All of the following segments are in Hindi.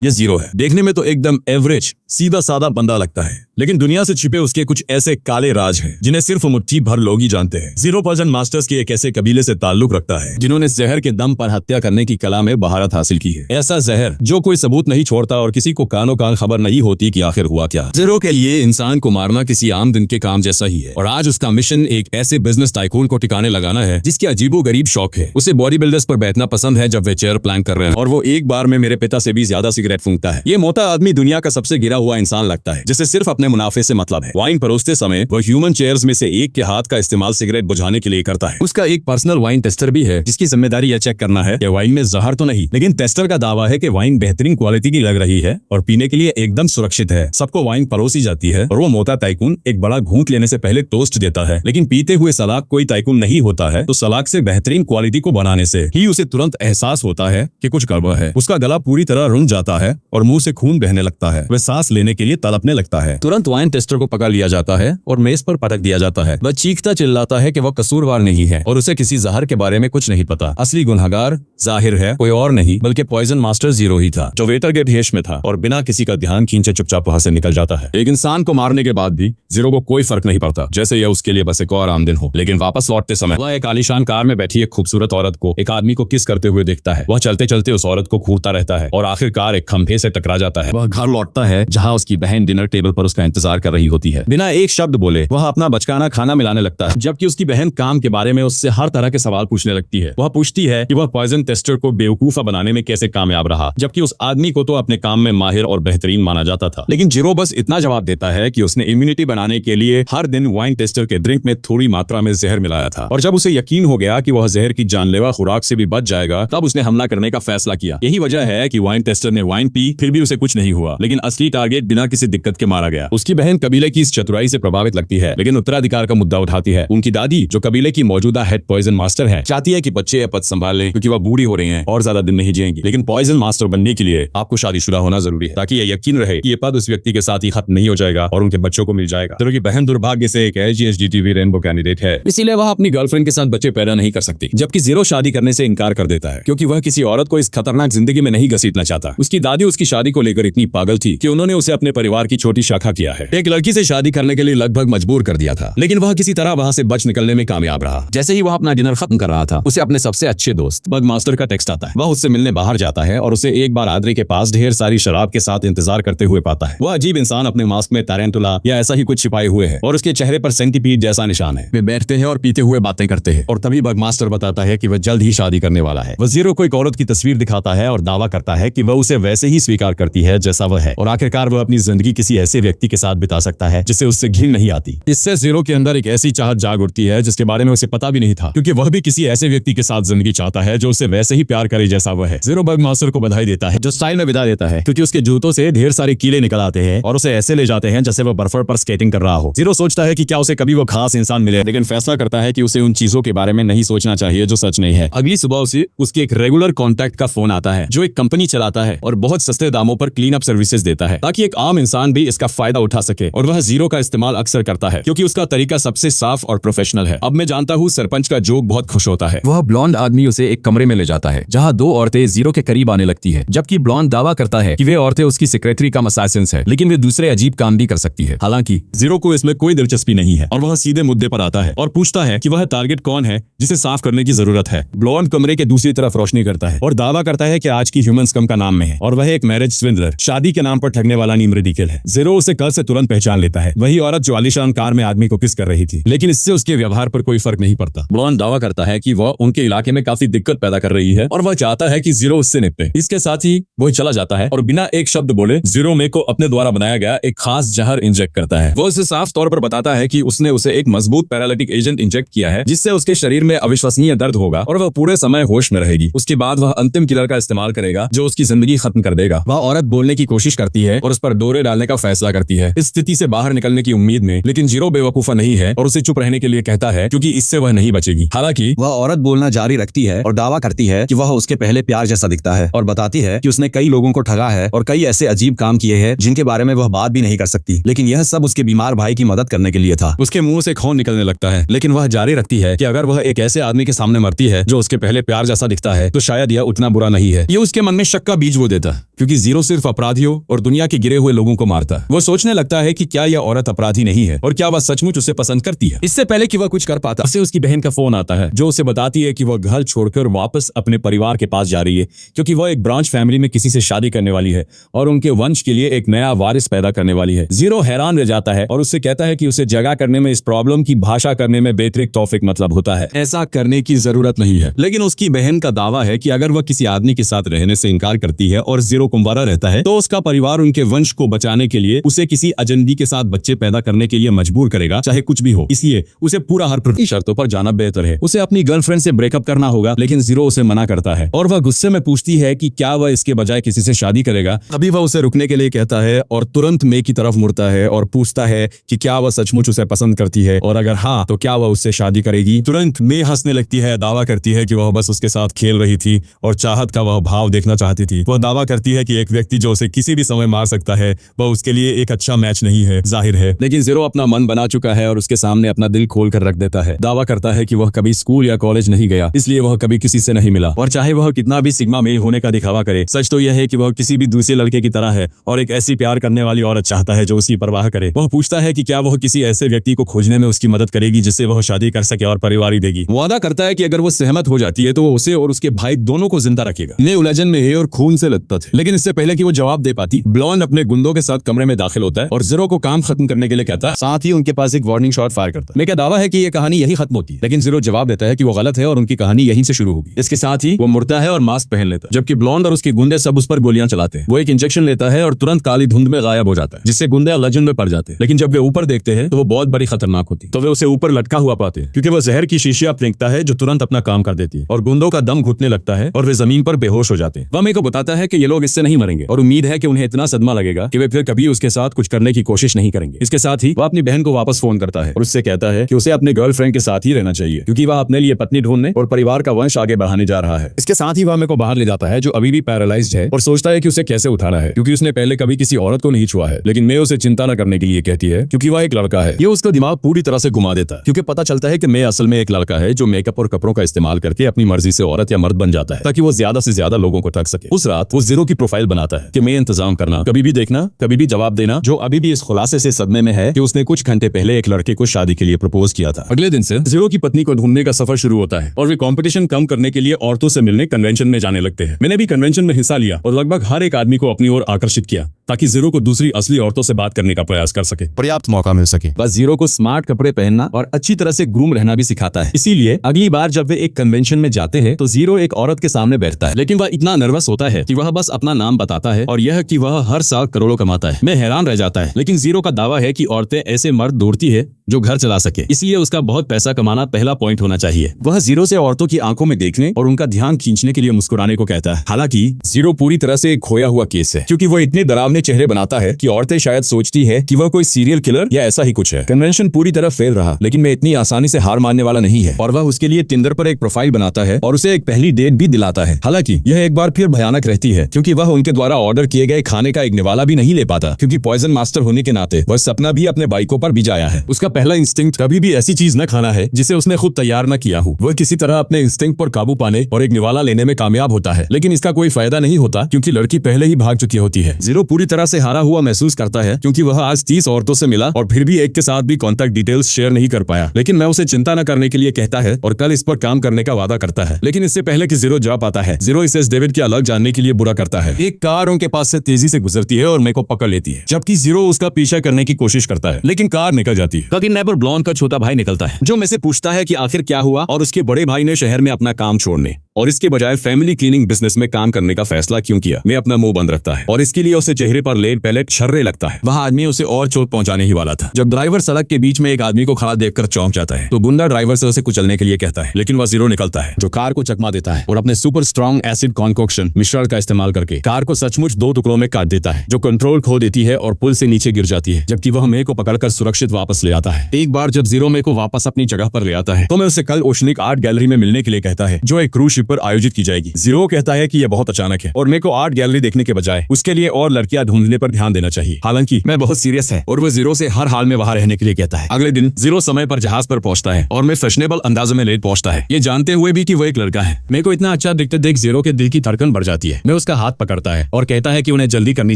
ये जीरो है। देखने में तो एकदम एवरेज सीधा साधा बंदा लगता है, लेकिन दुनिया से छिपे उसके कुछ ऐसे काले राज हैं जिन्हें सिर्फ मुट्ठी भर लोग ही जानते हैं। जीरो पर्सन मास्टर्स के एक ऐसे कबीले से ताल्लुक रखता है जिन्होंने जहर के दम पर हत्या करने की कला में महारत हासिल की है। ऐसा जहर जो कोई सबूत नहीं छोड़ता और किसी को कानो कान खबर नहीं होती कि आखिर हुआ क्या। जीरो के लिए इंसान को मारना किसी आम दिन के काम जैसा ही है, और आज उसका मिशन एक ऐसे बिजनेस टाइकून को ठिकाने लगाना है जिसकी अजीबो गरीब शौक है। उसे बॉडी बिल्डर्स पर बैठना पसंद है जब वे चेयर प्लान कर रहे हैं, और वो एक बार में मेरे पिता से भी ज्यादा सिगरेट फूंकता है। ये मोटा आदमी दुनिया का सबसे गिरा हुआ इंसान लगता है जिसे सिर्फ अपने मुनाफे से मतलब है। वाइन परोसते समय वो ह्यूमन चेयर्स में से एक के हाथ का इस्तेमाल सिगरेट बुझाने के लिए करता है। उसका एक पर्सनल वाइन टेस्टर भी है जिसकी जिम्मेदारी यह चेक करना है कि वाइन में जहर तो नहीं, लेकिन टेस्टर का दावा है कि वाइन बेहतरीन क्वालिटी की लग रही है और पीने के लिए एकदम सुरक्षित है। सबको वाइन परोसी जाती है और वो मोटा टाइकून एक बड़ा घूंट लेने से पहले टोस्ट देता है, लेकिन पीते हुए सलाख कोई टाइकून नहीं होता है तो सलाख से बेहतरीन क्वालिटी को बनाने से ही उसे तुरंत एहसास होता है कि कुछ गड़बड़ है। उसका गला पूरी तरह रुंध जाता है और मुंह से खून बहने लगता है। वह सांस लेने के लिए तड़पने लगता है। तुरंत वाइन टेस्टर को पकड़ लिया जाता है और मेज पर पटक दिया जाता है। वह चीखता चिल्लाता है कि वह कसूरवार नहीं है और उसे किसी जहर के बारे में कुछ नहीं पता। असली गुनहगार जाहिर है कोई और नहीं बल्कि पॉइजन मास्टर जीरो ही था, जो वेटर के भेष में था और बिना किसी का ध्यान खींचे चुपचाप वहां से निकल जाता है। एक इंसान को मारने के बाद भी जीरो को कोई फर्क नहीं पड़ता, जैसे यह उसके लिए बस एक और आम दिन हो। लेकिन वापस लौटते समय वह एक आलीशान कार में बैठी एक खूबसूरत औरत को एक आदमी को किस करते हुए देखता है। वह चलते चलते उस औरत को घूरता रहता है और आखिरकार एक खंभे से टकरा जाता है। वह घर लौटता है जहाँ उसकी बहन डिनर टेबल पर उसका इंतजार कर रही होती है। बिना एक शब्द बोले वह अपना बचकाना खाना मिलाने लगता है, जबकि उसकी बहन काम के बारे में उससे हर तरह के सवाल पूछने लगती है। वह पूछती है कि वह पॉइजन टेस्टर को बेवकूफा बनाने में कैसे कामयाब रहा, जबकि उस आदमी को तो अपने काम में माहिर और बेहतरीन माना जाता था। लेकिन जीरो बस इतना जवाब देता है कि उसने इम्यूनिटी बनाने के लिए हर दिन वाइन टेस्टर के ड्रिंक में थोड़ी मात्रा में जहर मिलाया था, और जब उसे यकीन हो गया कि वह जहर की जानलेवा खुराक से भी बच जाएगा तब उसने हमला करने का फैसला किया। यही वजह है कि वाइन टेस्टर ने वाइन पी फिर भी उसे कुछ नहीं हुआ, लेकिन असली टारगेट बिना किसी दिक्कत के मारा गया। उसकी बहन कबीले की इस चतुराई से प्रभावित लगती है, लेकिन उत्तराधिकार का मुद्दा उठाती है। उनकी दादी जो कबीले की मौजूदा हेड पॉइजन मास्टर है, चाहती है कि बच्चे यह पद संभाल लें क्योंकि वह बूढ़ी हो रही हैं और ज्यादा दिन नहीं जिएंगी। लेकिन पॉइजन मास्टर बनने के लिए आपको शादीशुदा होना जरूरी है, ताकि यह यकीन रहे कि ये पद उस व्यक्ति के साथ ही खत्म नहीं हो जाएगा और उनके बच्चों को मिल जाएगा। जीरो की बहन दुर्भाग्य से एक HGHDTV रेनबो कैंडिडेट है, इसीलिए वह अपनी गर्लफ्रेंड के साथ बच्चे पैदा नहीं कर सकती, जबकि जीरो शादी करने से इनकार कर देता है क्योंकि वह किसी औरत को इस खतरनाक जिंदगी में नहीं घसीटना चाहता। उसकी दादी उसकी शादी को लेकर इतनी पागल थी कि उन्होंने उसे अपने परिवार की छोटी शाखा किया है। एक लड़की से शादी करने के लिए लगभग मजबूर कर दिया था, लेकिन वह किसी तरह वहां से बच निकलने में कामयाब रहा। जैसे ही वह अपना डिनर खत्म कर रहा था, उसे अपने सबसे अच्छे दोस्त बग मास्टर का टेक्स्ट आता है। वह उससे मिलने बाहर जाता है और उसे एक बार आदरी के पास ढेर सारी शराब के साथ इंतजार करते हुए पाता है। वह अजीब इंसान अपने मास्क में टारेंटुला या ऐसा ही कुछ छिपाए हुए है और उसके चेहरे पर सेंटीपीड जैसा निशान है। वे बैठते हैं और पीते हुए बातें करते हैं, और तभी बग मास्टर बताता है कि वह जल्द ही शादी करने वाला है। वह जीरो को एक औरत की तस्वीर दिखाता है और दावा करता है कि वह उसे वैसे ही स्वीकार करती है जैसा वह है, और आखिरकार वह अपनी जिंदगी किसी ऐसे व्यक्ति के साथ बिता सकता है जिससे उससे घिन नहीं आती। इससे जीरो के अंदर एक ऐसी चाहत जाग उठती है जिसके बारे में उसे पता भी नहीं था, क्योंकि वह भी किसी ऐसे व्यक्ति के साथ जिंदगी चाहता है जो उसे वैसे ही प्यार करे जैसा वह है। जीरो बग मास्टर को बधाई देता है, जो स्टाइल में विदा देता है, क्योंकि उसके जूतों से ढेर सारे कीले निकल आते हैं और उसे ऐसे ले जाते हैं जैसे वह बर्फ पर स्केटिंग कर रहा हो। जीरो सोचता है कि क्या उसे कभी वो खास इंसान मिले, लेकिन फैसला करता है कि उसे उन चीजों के बारे में नहीं सोचना चाहिए जो सच नहीं है। अगली सुबह उसे उसके एक रेगुलर कॉन्टैक्ट का फोन आता है जो एक कंपनी चलाता है और बहुत सस्ते दामों पर क्लीन अप सर्विसेज देता है ताकि एक आम इंसान भी इसका फायदा उठा सके, और वह जीरो का इस्तेमाल अक्सर करता है क्योंकि उसका तरीका सबसे साफ और प्रोफेशनल है। अब मैं जानता हूँ सरपंच का जोक बहुत खुश होता है। वह ब्लॉन्ड आदमी उसे एक कमरे में ले जाता है जहाँ दो औरतें जीरो के करीब आने लगती है, जबकि ब्लॉन्ड दावा करता है कि वे औरतें उसकी सेक्रेटरी का असासिन्स है, लेकिन वे दूसरे अजीब काम भी कर सकती है। हालांकि जीरो को इसमें कोई दिलचस्पी नहीं है और वह सीधे मुद्दे पर आता है और पूछता है कि वह टारगेट कौन है जिसे साफ करने की जरूरत है। ब्लॉन्ड कमरे के दूसरी तरफ रोशनी करता है और दावा करता है कि आज की ह्यूमन स्कम का नाम में है और वह एक मैरिज स्विंडलर, शादी के नाम पर ठगने वाला नीम रिडिकल है। जीरो उसे कल से तुरंत पहचान लेता है, वही औरत जो आलीशान कार में आदमी को किस कर रही थी, लेकिन इससे उसके व्यवहार पर कोई फर्क नहीं पड़ता। ब्लॉन्ड दावा करता है कि वह उनके इलाके में काफी दिक्कत पैदा कर रही है और वह चाहता है कि जीरो उससे निपटे। इसके साथ ही वो चला जाता है और बिना एक शब्द बोले जीरो में को अपने द्वारा बनाया गया एक खास जहर इंजेक्ट करता है। वो उसे साफ तौर पर बताता है कि उसने उसे एक मजबूत पैरालिटिक एजेंट इंजेक्ट किया है जिससे उसके शरीर में अविश्वसनीय दर्द होगा और वह पूरे समय होश में रहेगी। उसके बाद वह अंतिम किलर का इस्तेमाल करेगा जो उसकी जिंदगी खत्म कर देगा। वह औरत बोलने की कोशिश करती है और उस पर दौरे डालने का फैसला करती है इस स्थिति से बाहर निकलने की उम्मीद में, लेकिन जीरो बेवकूफा नहीं है और उसे चुप रहने के लिए कहता है क्योंकि इससे वह नहीं बचेगी। हालांकि वह औरत बोलना जारी रखती है और दावा करती है कि वह उसके पहले प्यार जैसा दिखता है और बताती है कि उसने कई लोगों को ठगा है और कई ऐसे अजीब काम किए हैं जिनके बारे में वह बात भी नहीं कर सकती, लेकिन यह सब उसके बीमार भाई की मदद करने के लिए था। उसके मुंह से खून निकलने लगता है, लेकिन वह जारी रखती है कि अगर वह एक ऐसे आदमी के सामने मरती है जो उसके पहले प्यार जैसा दिखता है तो शायद यह उतना बुरा नहीं है। ये उसके मन में शक का बीज बो देता है। आता क्योंकि जीरो सिर्फ अपराधियों और दुनिया के गिरे हुए लोगों को मारता है। वो सोचने लगता है कि क्या यह औरत अपराधी नहीं है और क्या वह सचमुच उसे पसंद करती है। इससे पहले कि वह कुछ कर पाता उसे उसकी बहन का फोन आता है जो उसे बताती है कि वह घर छोड़कर वापस अपने परिवार के पास जा रही है क्योंकि वह एक ब्रांच फैमिली में किसी से शादी करने वाली है और उनके वंश के लिए एक नया वारिस पैदा करने वाली है। जीरो हैरान रह जाता है और उससे कहता है कि उसे जगह करने में इस प्रॉब्लम की भाषा करने में बेतरिक तौफीक मतलब होता है, ऐसा करने की जरूरत नहीं है। लेकिन उसकी बहन का दावा है कि अगर वह किसी आदमी के साथ रहने से इनकार करती है और जीरो कुंवारा रहता है तो उसका परिवार उनके वंश को बचाने के लिए उसे किसी अजनबी के साथ बच्चे पैदा करने के लिए मजबूर करेगा, चाहे कुछ भी हो। इसलिए उसे पूरा हर शर्तों पर जाना बेहतर है। उसे अपनी गर्लफ्रेंड से ब्रेकअप करना होगा, लेकिन जीरो उसे मना करता है और वह गुस्से में पूछती है कि क्या वह इसके बजाय किसी से शादी करेगा। अभी वह उसे रुकने के लिए कहता है और तुरंत मे की तरफ मुड़ता है और पूछता है कि क्या वह सचमुच उसे पसंद करती है और अगर हाँ तो क्या वह उससे शादी करेगी। तुरंत मे हंसने लगती है, दावा करती है कि वह बस उसके साथ खेल रही थी और चाहत का वह भाव देखना चाहती थी। वह दावा करती है कि एक व्यक्ति जो उसे किसी भी समय मार सकता है वह उसके लिए एक अच्छा मैच नहीं है, जाहिर है। लेकिन जीरो अपना मन बना चुका है और उसके सामने अपना दिल खोल कर रख देता है। दावा करता है कि वह कभी स्कूल या कॉलेज नहीं गया, इसलिए वह कभी किसी से नहीं मिला और चाहे वह कितना भी सिग्मा मेल होने का दिखावा करे, सच तो यह है कि वह किसी भी दूसरे लड़के की तरह है और एक ऐसी प्यार करने वाली औरत चाहता है जो उसकी परवाह करे। वह पूछता है कि क्या वह किसी ऐसे व्यक्ति को खोजने में उसकी मदद करेगी जिससे वह शादी कर सके और परिवार ही देगी। वादा करता है कि अगर वो सहमत हो जाती है तो वो उसे और उसके भाई दोनों को जिंदा रखेगा। ये उलझन में है और खून से लथपथ है। लेकिन इससे पहले कि वो जवाब दे पाती, ब्लॉन्ड अपने गुंडों के साथ कमरे में दाखिल होता है और जीरो को काम खत्म करने के लिए कहता है, साथ ही उनके पास एक वार्निंग शॉट फायर करता है। मैं क्या दावा है कि यह कहानी यही खत्म होती है, लेकिन जीरो जवाब देता है कि वो गलत है और उनकी कहानी यहीं से शुरू होगी। इसके साथ ही वो मुड़ता है और मास्क पहन लेता है, जबकि ब्लॉन्ड और उसके गुंडे सब उस पर गोलियां चलाते हैं। वो एक इंजेक्शन लेता है और तुरंत काली धुंध में गायब हो जाता है, जिससे गुंडे लजन में पड़ जाते हैं। लेकिन जब वे ऊपर देखते हैं तो वो बहुत बड़ी खतरनाक होती है, तो वे उसे ऊपर लटका हुआ पाते हैं क्योंकि वो जहर की शीशियां फेंकता है जो तुरंत अपना काम कर देती है और गुंडों का दम घुटने लगता है और वे जमीन पर बेहोश हो जाते हैं। वह मेरे को बताता है कि ये लोग इससे नहीं मरेंगे और उम्मीद है कि उन्हें इतना सदमा लगेगा कि वे फिर कभी उसके साथ कुछ करने की कोशिश नहीं करेंगे। इसके साथ ही वह अपनी बहन को वापस फोन करता है और उससे कहता है कि उसे अपने गर्लफ्रेंड के साथ ही रहना चाहिए क्योंकि वह अपने लिए पत्नी ढूंढने और परिवार का वंश आगे बढ़ाने जा रहा है। इसके साथ ही वह मेरे को बाहर ले जाता है जो अभी भी पैरालाइज्ड है और सोचता है कि उसे कैसे उठाना है क्योंकि उसने पहले कभी किसी औरत को नहीं छुआ है। लेकिन मैं उसे चिंता न करने के लिए कहती है क्योंकि वह एक लड़का है। ये उसका दिमाग पूरी तरह से घुमा देता है क्योंकि पता चलता है कि मैं असल में एक लड़का है जो मेकअप और कपड़ों का इस्तेमाल करके अपनी मर्जी से औरत या मर्द बन जाता है ताकि वो ज्यादा से ज्यादा लोगों को ठग सके। उस रात वो जीरो की प्रोफाइल बनाता है कि मैं इंतजाम करना, कभी भी देखना, कभी भी जवाब देना, जो अभी भी इस खुलासे से सदमे में है कि उसने कुछ घंटे पहले एक लड़के को शादी के लिए प्रपोज किया था। अगले दिन से जीरो की पत्नी को ढूंढने का सफर शुरू होता है और वे कंपटीशन कम करने के लिए औरतों से मिलने कन्वेंशन में जाने लगते हैं। मैंने भी कन्वेंशन में हिस्सा लिया और लगभग हर एक आदमी को अपनी ओर आकर्षित किया ताकि जीरो को दूसरी असली औरतों से बात करने का प्रयास कर सके, पर्याप्त मौका मिल सके। बस जीरो को स्मार्ट कपड़े पहनना और अच्छी तरह से ग्रूम रहना भी सिखाता है। इसीलिए अगली बार जब वे एक कन्वेंशन में जाते हैं तो जीरो एक औरत के सामने बैठता है, लेकिन वह इतना नर्वस होता है कि वह बस अपना नाम बताता है और यह कि वह हर साल करोड़ों कमाता है। मैं हैरान रह जाता है, लेकिन जीरो का दावा है कि औरतें ऐसे मर्द ढूंढती है जो घर चला सके, इसलिए उसका बहुत पैसा कमाना पहला पॉइंट होना चाहिए। वह जीरो से औरतों की आंखों में देखने और उनका ध्यान खींचने के लिए मुस्कुराने को कहता है। हालांकि जीरो पूरी तरह से एक खोया हुआ केस है क्योंकि वह इतने डरावने चेहरे बनाता है कि औरतें शायद सोचती है कि वह कोई सीरियल किलर या ऐसा ही कुछ है। कन्वेंशन पूरी तरह फेल रहा, लेकिन मैं इतनी आसानी से हार मानने वाला नहीं है और वह उसके लिए टिंडर पर एक प्रोफाइल बनाता है और उसे एक पहली डेट भी दिलाता है। हालांकि यह एक बार फिर भयानक रहती है क्योंकि वह उनके द्वारा ऑर्डर किए गए खाने का एक निवाला भी नहीं ले पाता क्योंकि पॉइजन मास्टर होने के नाते वह सपना भी अपने बाइकों पर बिजाया है। उसका पहला इंस्टिंक्ट कभी भी ऐसी चीज न खाना है जिसे उसने खुद तैयार न किया हो। वह किसी तरह अपने इंस्टिंक्ट पर काबू पाने और एक निवाला लेने में कामयाब होता है, लेकिन इसका कोई फायदा नहीं होता क्योंकि लड़की पहले ही भाग चुकी होती है। जीरो पूरी तरह से हारा हुआ महसूस करता है क्योंकि वह आज 30 औरतों से मिला और फिर भी एक के साथ भी कॉन्टैक्ट डिटेल्स शेयर नहीं कर पाया। लेकिन मैं उसे चिंता न करने के लिए कहता है और कल इस पर काम करने का वादा करता है। लेकिन इससे पहले कि जीरो जा पाता है, जीरो इसे डेविड के अलग जानने के लिए बुरा करता है। एक कार उनके पास से तेजी से गुजरती है और मेरे को पकड़ लेती है, जबकि जीरो उसका पीछा करने की कोशिश करता है, लेकिन कार निकल जाती है। किडनैपर ब्लॉन्ड का छोटा भाई निकलता है जो मुझसे पूछता है कि आखिर क्या हुआ और उसके बड़े भाई ने शहर में अपना काम छोड़ने और इसके बजाय फैमिली क्लीनिंग बिजनेस में काम करने का फैसला क्यों किया। मैं अपना मुंह बंद रखता है और इसके लिए उसे चेहरे पर लेड पैलेट शर्रे लगता है। वह आदमी उसे और चोट पहुंचाने ही वाला था जब ड्राइवर सड़क के बीच में एक आदमी को खड़ा देखकर चौंक जाता है तो गुंडा ड्राइवर से उसे कुचलने के लिए कहता है, लेकिन वह जीरो निकलता है जो कार को चकमा देता है और अपने सुपर स्ट्रॉन्ग एसिड कॉन्कोक्शन मिश्रण का इस्तेमाल करके कार को सचमुच 2 टुकड़ों में काट देता है जो कंट्रोल खो देती है और पुल से नीचे गिर जाती है, जबकि वह मे को पकड़कर सुरक्षित वापस ले आता है। एक बार जब जीरो मे को वापस अपनी जगह पर ले आता है तो मैं उसे कल ओशनिक आर्ट गैलरी में मिलने के लिए कहता है जो एक क्रूज स्कॉलरशिप पर आयोजित की जाएगी। जीरो कहता है कि यह बहुत अचानक है और मेरे को आर्ट गैलरी देखने के बजाय उसके लिए और लड़कियां ढूंढने पर ध्यान देना चाहिए। हालांकि मैं बहुत सीरियस है और वो जीरो से हर हाल में वहां रहने के लिए कहता है। अगले दिन जीरो समय पर जहाज पर पहुंचता है और मैं फैशनेबल अंदाज में लेट पहुंचता है, ये जानते हुए भी कि वो एक लड़का है। मेरे को इतना अच्छा दिखते देख जीरो के दिल की धड़कन बढ़ जाती है। मैं उसका हाथ पकड़ता है और कहता है कि उन्हें जल्दी करनी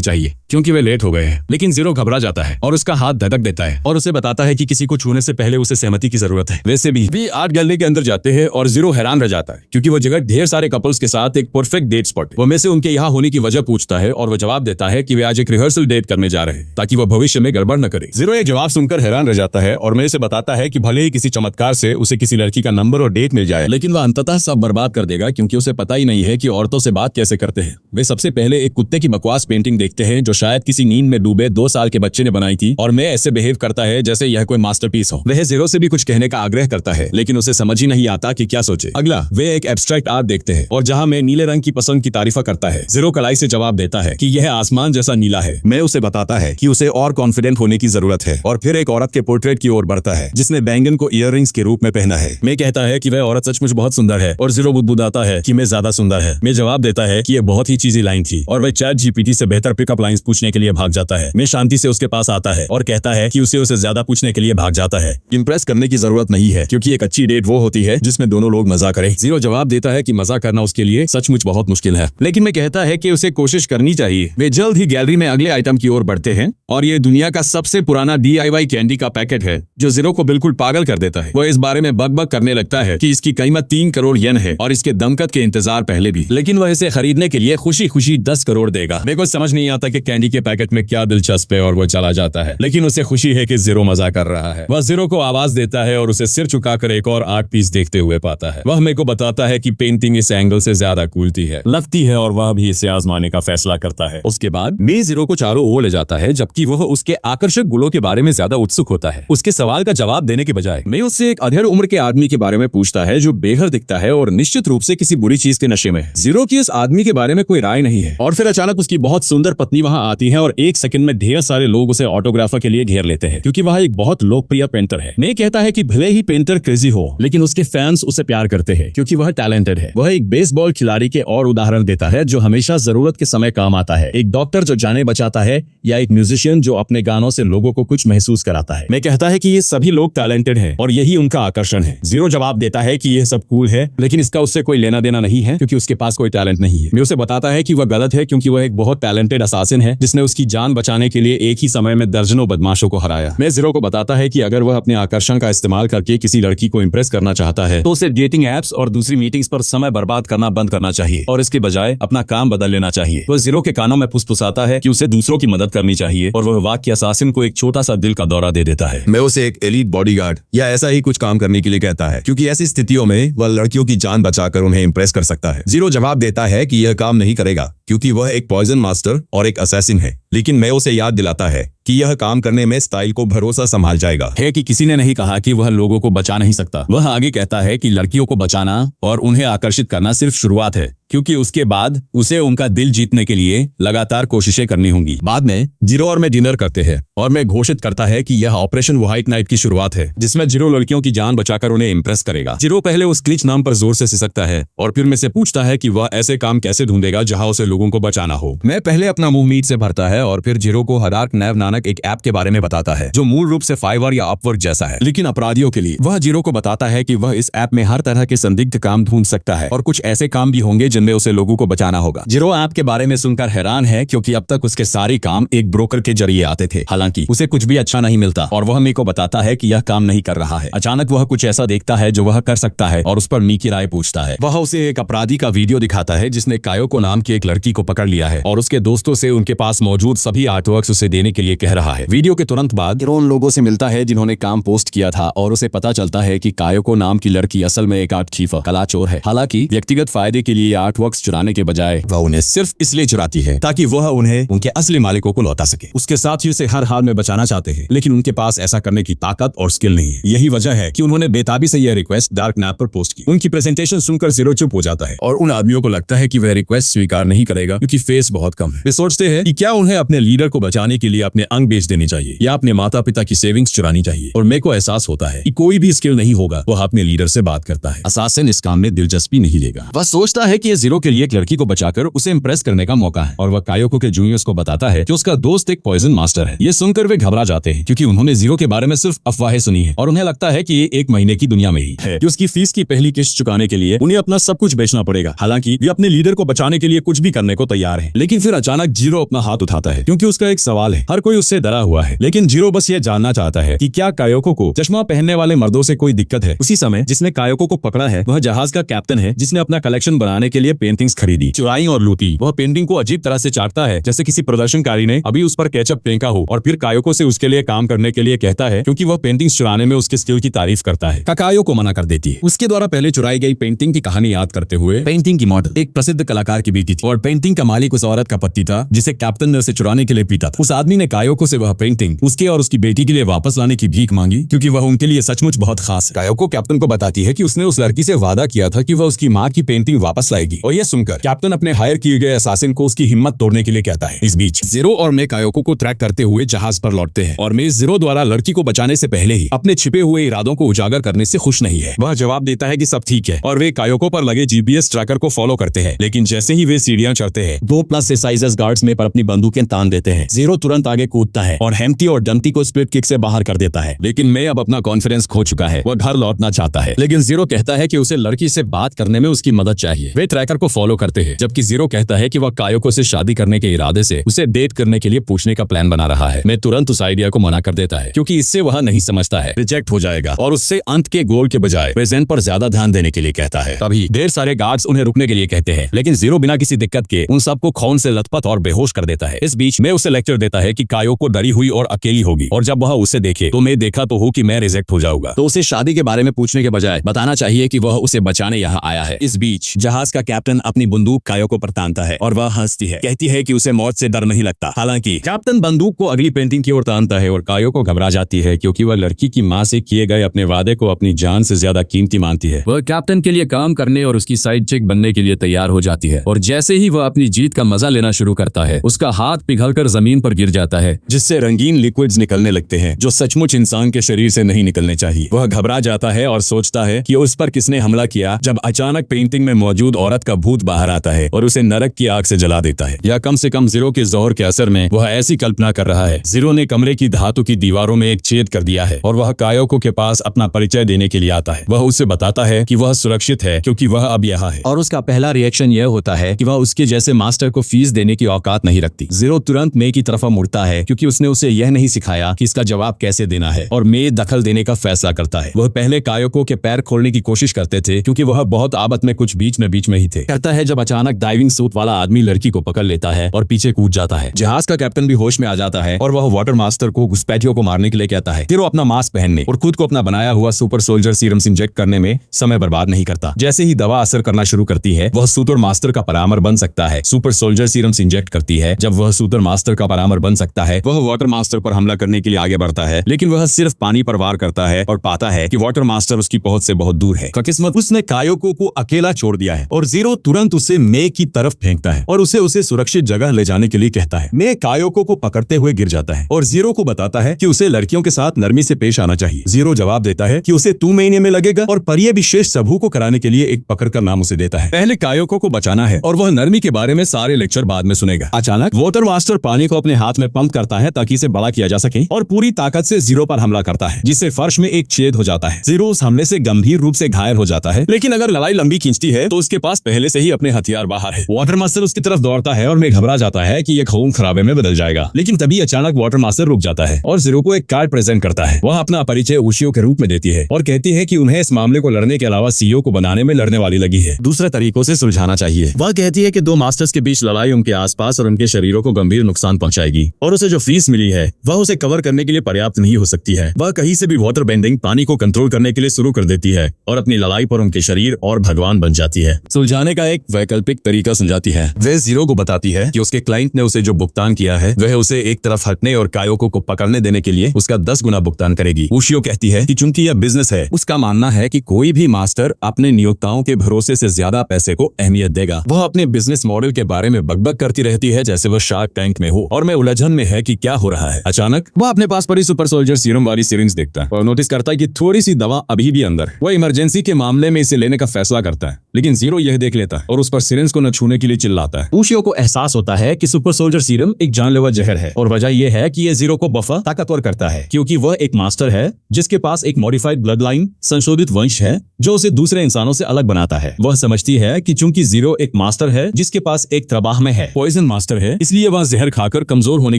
चाहिए क्योंकि वे लेट हो गए हैं। लेकिन जीरो घबरा जाता है और उसका हाथ धड़क देता है और उसे बताता है कि किसी को छूने से पहले उसे सहमति की जरूरत है। वैसे भी आर्ट गैलरी के अंदर जाते हैं और जीरो हैरान रह जाता है क्योंकि वो जगह ढेर सारे कपल्स के साथ एक परफेक्ट डेट स्पॉट। वो में से उनके यहाँ होने की वजह पूछता है और वो जवाब देता है कि वे आज एक रिहर्सल डेट करने जा रहे हैं ताकि वो भविष्य में गड़बड़ न करे। जीरो एक जवाब सुनकर हैरान रह जाता है और मैं से बताता है कि भले ही किसी चमत्कार से उसे किसी लड़की का नंबर और डेट मिल जाए, लेकिन वह अंततः सब बर्बाद कर देगा क्योंकि उसे पता ही नहीं है कि औरतों से बात कैसे करते हैं। वे सबसे पहले एक कुत्ते की बकवास पेंटिंग देखते हैं जो शायद किसी नींद में डूबे 2 साल के बच्चे ने बनाई थी और मैं ऐसे बिहेव करता है जैसे यह कोई मास्टरपीस हो। वह जीरो से भी कुछ कहने का आग्रह करता है लेकिन उसे समझ ही नहीं आता कि क्या सोचे। अगला वे एक एब्स्ट्रैक्ट आर्ट देखते हैं और जहां मैं नीले रंग की पसंद की तारीफ करता है, जीरो कलाई से जवाब देता है कि यह आसमान जैसा नीला है। मैं उसे बताता है कि उसे और कॉन्फिडेंट होने की जरूरत है और फिर एक औरत के पोर्ट्रेट की ओर बढ़ता है जिसने बैंगन को इयररिंग्स के रूप में पहना है। मैं कहता है कि वह औरत सचमुच बहुत सुंदर है और जीरो बुदबुदाता है कि मैं ज्यादा सुंदर है। मैं जवाब देता है कि यह बहुत ही चीजी लाइन थी और वह चैट जीपीटी से बेहतर पिकअप लाइंस पूछने के लिए भाग जाता है। मैं शांति से उसके पास आता है और कहता है कि उसे ज्यादा पूछने के लिए भाग जाता है। इंप्रेस करने की जरूरत नहीं है क्योंकि एक अच्छी डेट वो होती है जिसमें दोनों लोग मजा करें। जीरो जवाब देता है कि मजा करना उसके लिए सचमुच बहुत मुश्किल है, लेकिन मैं कहता है कि उसे कोशिश करनी चाहिए। वे जल्द ही गैलरी में अगले आइटम की ओर बढ़ते हैं और ये दुनिया का सबसे पुराना DIY कैंडी का पैकेट है जो जीरो को बिल्कुल पागल कर देता है। वो इस बारे में बकबक करने लगता है कि इसकी कीमत 3 करोड़ येन है और इसके दमकत के इंतजार पहले भी, लेकिन वह इसे खरीदने के लिए खुशी खुशी 10 करोड़ देगा। मेरे को समझ नहीं आता कि कैंडी के पैकेट में क्या दिलचस्प है और वो चला जाता है, लेकिन उसे खुशी है कि जीरो मजा कर रहा है। वह जीरो को आवाज देता है और उसे सिर झुकाकर एक और आर्ट पीस देखते हुए पाता है। वह मेरे को बताता है कि पेंटिंग इस एंगल से ज्यादा कूलती है लगती है और वह भी इसे आजमाने का फैसला करता है। उसके बाद मे जीरो को चारों ओर ले जाता है जबकि वह उसके आकर्षक गुणों के बारे में ज्यादा उत्सुक होता है। उसके सवाल का जवाब देने के बजाय मैं उससे एक अधेड़ उम्र के आदमी के बारे में पूछता है जो बेघर दिखता है और निश्चित रूप से किसी बुरी चीज के नशे में है। जीरो की इस आदमी के बारे में कोई राय नहीं है और फिर अचानक उसकी बहुत सुंदर पत्नी वहां आती है और एक सेकंड में ढेर सारे लोग उसे ऑटोग्राफर के लिए घेर लेते हैं क्योंकि वह एक बहुत लोकप्रिय पेंटर है। मैं कहता है कि भले ही पेंटर क्रेजी हो लेकिन उसके फैंस उसे प्यार करते हैं क्योंकि वह टैलेंटेड है। वह एक बेसबॉल खिलाड़ी के और उदाहरण देता है जो हमेशा जरूरत के समय काम आता है, एक डॉक्टर जो जाने बचाता है या एक म्यूजिशियन जो अपने गानों से लोगों को कुछ महसूस कराता है। मैं कहता है कि ये सभी लोग टैलेंटेड हैं और यही उनका आकर्षण है। जीरो जवाब देता है कि यह सब कूल है लेकिन इसका उससे कोई लेना देना नहीं है क्योंकि उसके पास कोई टैलेंट नहीं है। मैं उसे बताता है कि वह गलत है क्योंकि वह एक बहुत टैलेंटेड असासिन है जिसने उसकी जान बचाने के लिए एक ही समय में दर्जनों बदमाशों को हराया। मैं जीरो को बताता है कि अगर वह अपने आकर्षण का इस्तेमाल करके किसी लड़की को इंप्रेस करना चाहता है तो उसे डेटिंग एप्स और दूसरी मीटिंग्स पर समय बर्बाद करना बंद करना चाहिए और इसके बजाय अपना काम बदल लेना चाहिए। वह जीरो के कानों में फुसफुसाता है कि उसे दूसरों की मदद करनी चाहिए और वह वाक्य असासिन को एक छोटा सा दिल का दौरा दे देता है। मैं उसे एक एलीट बॉडीगार्ड या ऐसा ही कुछ काम करने के लिए कहता है क्योंकि ऐसी स्थितियों में वह लड़कियों की जान बचाकर उन्हें इंप्रेस कर सकता है। जीरो जवाब देता है कि यह काम नहीं करेगा क्योंकि वह एक पॉइजन मास्टर और एक असैसिन है, लेकिन मैं उसे याद दिलाता है कि यह काम करने में स्टाइल को भरोसा संभाल जाएगा है कि किसी ने नहीं कहा कि वह लोगों को बचा नहीं सकता। वह आगे कहता है कि लड़कियों को बचाना और उन्हें आकर्षित करना सिर्फ शुरुआत है क्योंकि उसके बाद उसे उनका दिल जीतने के लिए लगातार कोशिशें करनी होंगी। बाद में जीरो और मैं डिनर करते हैं और मैं घोषित करता है कि यह ऑपरेशन व्हाइट नाइट की शुरुआत है जिसमें जीरो लड़कियों की जान बचाकर उन्हें इंप्रेस करेगा। जीरो पहले उस क्लिच नाम पर जोर से सिसकता है और फिर मैं से पूछता है कि वह ऐसे काम कैसे ढूंढेगा जहां उसे लोगों को बचाना हो। मैं पहले अपना मुंह मीट से भरता है और फिर जीरो को हडार्क नैव नामक एक ऐप के बारे में बताता है जो मूल रूप से फाइवर या अपवर्क जैसा है लेकिन अपराधियों के लिए। वह जीरो को बताता है कि वह इस ऐप में हर तरह के संदिग्ध काम ढूंढ सकता है और कुछ ऐसे काम भी होंगे जिनमें उसे लोगों को बचाना होगा। जीरो ऐप के बारे में सुनकर हैरान है क्योंकि अब तक उसके सारे काम एक ब्रोकर के जरिए आते थे। हालांकि उसे कुछ भी अच्छा नहीं मिलता और वह मेरे को बताता है कि यह काम नहीं कर रहा है। अचानक वह कुछ ऐसा देखता है जो वह कर सकता है और उस पर मी की राय पूछता है। वह उसे एक अपराधी का वीडियो दिखाता है जिसने कायोको नाम की एक लड़की को पकड़ लिया है और उसके दोस्तों से उनके पास मौजूद सभी आर्टवर्क्स उसे देने के लिए कह रहा है। वीडियो के तुरंत बाद जीरो उन लोगों से मिलता है जिन्होंने काम पोस्ट किया था और उसे पता चलता है कि कायोको नाम की लड़की असल में एक आर्ट चीफ कला चोर है। हालांकि व्यक्तिगत फायदे के लिए आर्टवर्क्स चुराने के बजाय वह उन्हें सिर्फ इसलिए चुराती है ताकि वह उन्हें उनके असली मालिकों को लौटा सके। उसके साथ ही उसे हर हाल में बचाना चाहते हैं, लेकिन उनके पास ऐसा करने की ताकत और स्किल नहीं है। यही वजह है कि उन्होंने बेताबी से यह रिक्वेस्ट डार्क नैप पर पोस्ट की। उनकी प्रेजेंटेशन सुनकर जीरो चुप हो जाता है और उन आदमियों को लगता है कि वह रिक्वेस्ट स्वीकार नहीं करेगा क्योंकि फेस बहुत कम है। वे सोचते हैं कि क्या उन्हें अपने लीडर को बचाने के लिए अपने अंग बेच देने चाहिए या अपने माता पिता की सेविंग्स चुरानी चाहिए। और मे को एहसास होता है कि कोई भी स्किल नहीं होगा, वह अपने लीडर से बात करता है। असासिन इस काम में दिलचस्पी नहीं लेगा। वह सोचता है कि ये जीरो के लिए एक लड़की को बचाकर उसे इंप्रेस करने का मौका है और वह कायोको के जूनियर्स को बताता है कि उसका दोस्त एक पॉइजन मास्टर है। ये सुनकर वे घबरा जाते हैं क्योंकि उन्होंने जीरो के बारे में सिर्फ अफवाहें सुनी है और उन्हें लगता है कि ये एक महीने की दुनिया में ही है कि उसकी फीस की पहली किस्त चुकाने के लिए उन्हें अपना सब कुछ बेचना पड़ेगा। हालांकि वे अपने लीडर को बचाने के लिए कुछ भी करने को तैयार है। लेकिन फिर अचानक जीरो अपना हाथ उठाता है क्योंकि उसका एक सवाल है। हर कोई उससे डरा हुआ है, लेकिन जीरो बस ये जानना चाहता है कि क्या कायोको को चश्मा पहनने वाले मर्दों से कोई दिक्कत है। उसी समय जिसने कायोको को पकड़ा है वह जहाज का कैप्टन है जिसने अपना कलेक्शन बनाने के लिए पेंटिंग्स खरीदी, चुराई और लूटी। वह पेंटिंग को अजीब तरह से चाटता है जैसे किसी प्रदर्शनकारी ने अभी उस पर केचप फेंका हो और फिर कायोको से उसके लिए काम करने के लिए कहता है क्योंकि वह पेंटिंग्स चुराने में उसके स्किल की तारीफ करता है। काकायो को मना कर देती है। उसके द्वारा पहले चुराई गई पेंटिंग की कहानी याद करते हुए पेंटिंग की मॉडल एक प्रसिद्ध कलाकार की बेटी थी और पेंटिंग का मालिक उस औरत का पति था जिसे कैप्टन ने उसे चुराने के लिए पीटा था। उस आदमी ने कायोको से वह पेंटिंग उसके और उसकी बेटी के लिए वापस लाने की भीख मांगी क्योंकि वह उनके लिए सचमुच बहुत खास है। कायोको कैप्टन को बताती है कि उसने उस लड़की से वादा किया था कि वह उसकी माँ की पेंटिंग वापस लाएगी और यह सुनकर कैप्टन अपने हायर किए गए असासिन को उसकी हिम्मत तोड़ने के लिए कहता है। इस बीच जीरो और मे कायोको को ट्रैक करते हुए जहाज पर लौटते हैं और मे जीरो द्वारा लड़की को बचाने से पहले ही अपने छिपे हुए इरादों को उजागर करने से खुश नहीं है। वह जवाब देता है कि सब ठीक है और वे कायोको पर लगे जीपीएस ट्रैकर को फॉलो करते हैं। लेकिन जैसे ही वे सीढ़ियां चढ़ते हैं 2+ एसाइजर्स गार्ड्स में पर अपनी बंदूकें तान देते हैं। जीरो तुरंत आगे कूदता है और हेम्प्टी और डंटी को स्प्लिट किक से बाहर कर देता है। लेकिन मे अब अपना कॉन्फिडेंस खो चुका है। वह घर लौटना चाहता है, लेकिन जीरो कहता है कि उसे लड़की से बात करने में उसकी मदद चाहिए। वे ट्रैकर को फॉलो करते हैं जबकि जीरो कहता है कि वह कायोको से शादी करने के इरादे से उसे डेट करने के लिए पूछने का प्लान बना रहा है। मैं तुरंत उस आइडिया को मना कर देता है क्योंकि इससे वह नहीं समझता है, रिजेक्ट हो जाएगा और उससे अंत के गोल के बजाय प्रेजेंट पर ज्यादा ध्यान देने के लिए कहता है। तभी ढेर सारे गार्ड्स उन्हें रुकने के लिए कहते हैं, लेकिन जीरो बिना किसी दिक्कत के उन सबको खून से लथपथ और बेहोश कर देता है। इस बीच मैं उसे लेक्चर देता है कि कायोको डरी हुई और अकेली होगी और जब वह उसे देखे तो मैं देखा तो हूँ कि मैं रिजेक्ट हो जाऊंगा, तो उसे शादी के बारे में पूछने के बजाय बताना चाहिए कि वह उसे बचाने यहाँ आया है। इस बीच जहाज का कैप्टन अपनी बंदूक कायोको पर तानता है और वह हंसती है, कहती है कि उसे मौत से डर नहीं लगता। हालांकि कैप्टन बंदूक को अगली पेंटिंग की ओर तानता है और कायोको घबरा जाती है क्योंकि वह लड़की की माँ से किए गए अपने वादे को अपनी जान से ज्यादा कीमती मानती है। वह कैप्टन के लिए काम करने और उसकी साइड चिक बनने के लिए तैयार हो जाती है और जैसे ही वह अपनी जीत का मजा लेना शुरू करता है उसका हाथ पिघलकर जमीन पर गिर जाता है जिससे रंगीन लिक्विड्स निकलने लगते हैं जो सचमुच इंसान के शरीर से नहीं निकलने चाहिए। वह घबरा जाता है और सोचता है कि उस पर किसने हमला किया जब अचानक पेंटिंग में मौजूद औरत का भूत बाहर आता है और उसे नरक की आग से जला देता है, या कम से कम जीरो के जोहर के असर में वह ऐसी कल्पना कर रहा है। जीरो ने कमरे की धातु की दीवारों में एक छेद कर दिया है और वह कायोको के पास अपना परिचय देने के लिए आता है। वह उसे बताता है कि वह सुरक्षित है क्योंकि वह अब यहाँ है और उसका पहला रिएक्शन यह होता है कि वह उसके जैसे मास्टर को फीस देने की औकात नहीं रखती। जीरो तुरंत मे की तरफ मुड़ता है क्योंकि उसने उसे यह नहीं सिखाया कि इसका जवाब कैसे देना है और मे दखल देने का फैसला करता है। वह पहले कायोको के पैर खोलने की कोशिश करते थे क्योंकि वह बहुत आबत में कुछ बीच में ही थे। करता है जब अचानक डाइविंग सूट वाला आदमी लड़की को पकड़ लेता है और पीछे कूद जाता है। जहाज का कैप्टन भी होश में आ जाता है और वह वाटर मास्टर को घुसपैठियों को मारने के लिए कहता है। फिर वो अपना मास्क पहनने और खुद को अपना बनाया हुआ सुपर सोल्जर सीरम्स इंजेक्ट करने में समय बर्बाद नहीं करता। जैसे ही दवा असर करना शुरू करती है वह सुपर मास्टर का परामर बन सकता है। सुपर सोल्जर सीरम्स इंजेक्ट करती है। जब वह सुपर मास्टर का परामर बन सकता है वह वाटर मास्टर पर हमला करने के लिए आगे बढ़ता है, लेकिन वह सिर्फ पानी पर वार करता है और पाता है कि वाटर मास्टर उसकी पहुंच से बहुत दूर है। किस्मत उसने कायोको को अकेला छोड़ दिया है और जीरो तुरंत उसे मे की तरफ फेंकता है और उसे सुरक्षित जगह ले जाने के लिए कहता है। मे कायोको को पकड़ते हुए गिर जाता है और जीरो को बताता है कि उसे लड़कियों के साथ नरमी से पेश आना चाहिए। जीरो जवाब देता है कि उसे 2 महीने में लगेगा और पर यह भी शेष सबू को कराने के लिए एक पकड़ का नाम उसे देता है। पहले कायोको को बचाना है और वह नरमी के बारे में सारे लेक्चर बाद में सुनेगा। अचानक वाटर मास्टर पानी को अपने हाथ में पंप करता है ताकि इसे बड़ा किया जा सके और पूरी ताकत से जीरो पर हमला करता है जिससे फर्श में एक छेद हो जाता है। जीरो उस हमले से गंभीर रूप से घायल हो जाता है, लेकिन अगर लड़ाई लंबी खींचती है तो उसके पास पहले से ही अपने हथियार बाहर है। वाटर मास्टर उसकी तरफ दौड़ता है और मैं घबरा जाता है कि यह खून खराबे में बदल जाएगा, लेकिन तभी अचानक वाटर मास्टर रुक जाता है और जीरो को एक कार्ड प्रेजेंट करता है। वह अपना परिचय उशियो के रूप में देती है और कहती है कि उन्हें इस मामले को लड़ने के अलावा सीईओ को बनाने में लड़ने वाली लगी है, दूसरे तरीकों से सुलझाना चाहिए। वह कहती है कि 2 मास्टर्स के बीच लड़ाई उनके आसपास और उनके शरीरों को गंभीर नुकसान पहुंचाएगी और उसे जो फीस मिली है वह उसे कवर करने के लिए पर्याप्त नहीं हो सकती है। वह कहीं से भी वाटर बेंडिंग पानी को कंट्रोल करने के लिए शुरू कर देती है और अपनी लड़ाई पर उनके शरीर और भगवान बन जाती है। समझाने का एक वैकल्पिक तरीका समझाती है। वह जीरो को बताती है कि उसके क्लाइंट ने उसे जो भुगतान किया है वह उसे एक तरफ हटने और कायोको को पकड़ने देने के लिए उसका 10 गुना भुगतान करेगी। उशियो कहती है कि चूंकि यह बिजनेस है, उसका मानना है कि कोई भी मास्टर अपने नियोक्ताओं के भरोसे से ज्यादा पैसे को अहमियत देगा। वह अपने बिजनेस मॉडल के बारे में बकबक करती रहती है जैसे वह शार्क टैंक में हो और मैं उलझन में है कि क्या हो रहा है। अचानक वह अपने पास पड़ी सुपर सोल्जर सीरम वाली सिरिंज देखता है और नोटिस करता है कि थोड़ी सी दवा अभी भी अंदर। वह इमरजेंसी के मामले में इसे लेने का फैसला करता है, लेकिन जीरो यह देख लेता है और उस पर सिरिंज को न छूने के लिए चिल्लाता है। उशियो को एहसास होता है कि सुपर सोल्जर सीरम एक जानलेवा जहर है और वजह यह है कि यह जीरो को बफा ताकतवर करता है, क्योंकि वह एक मास्टर है जिसके पास एक मॉडिफाइड ब्लड लाइन संशोधित वंश है जो उसे दूसरे इंसानों से अलग बनाता है। वह समझती है कि चूंकि जीरो एक मास्टर है जिसके पास एक त्रबाह में है, पॉइजन मास्टर है, इसलिए वह जहर खाकर कमजोर होने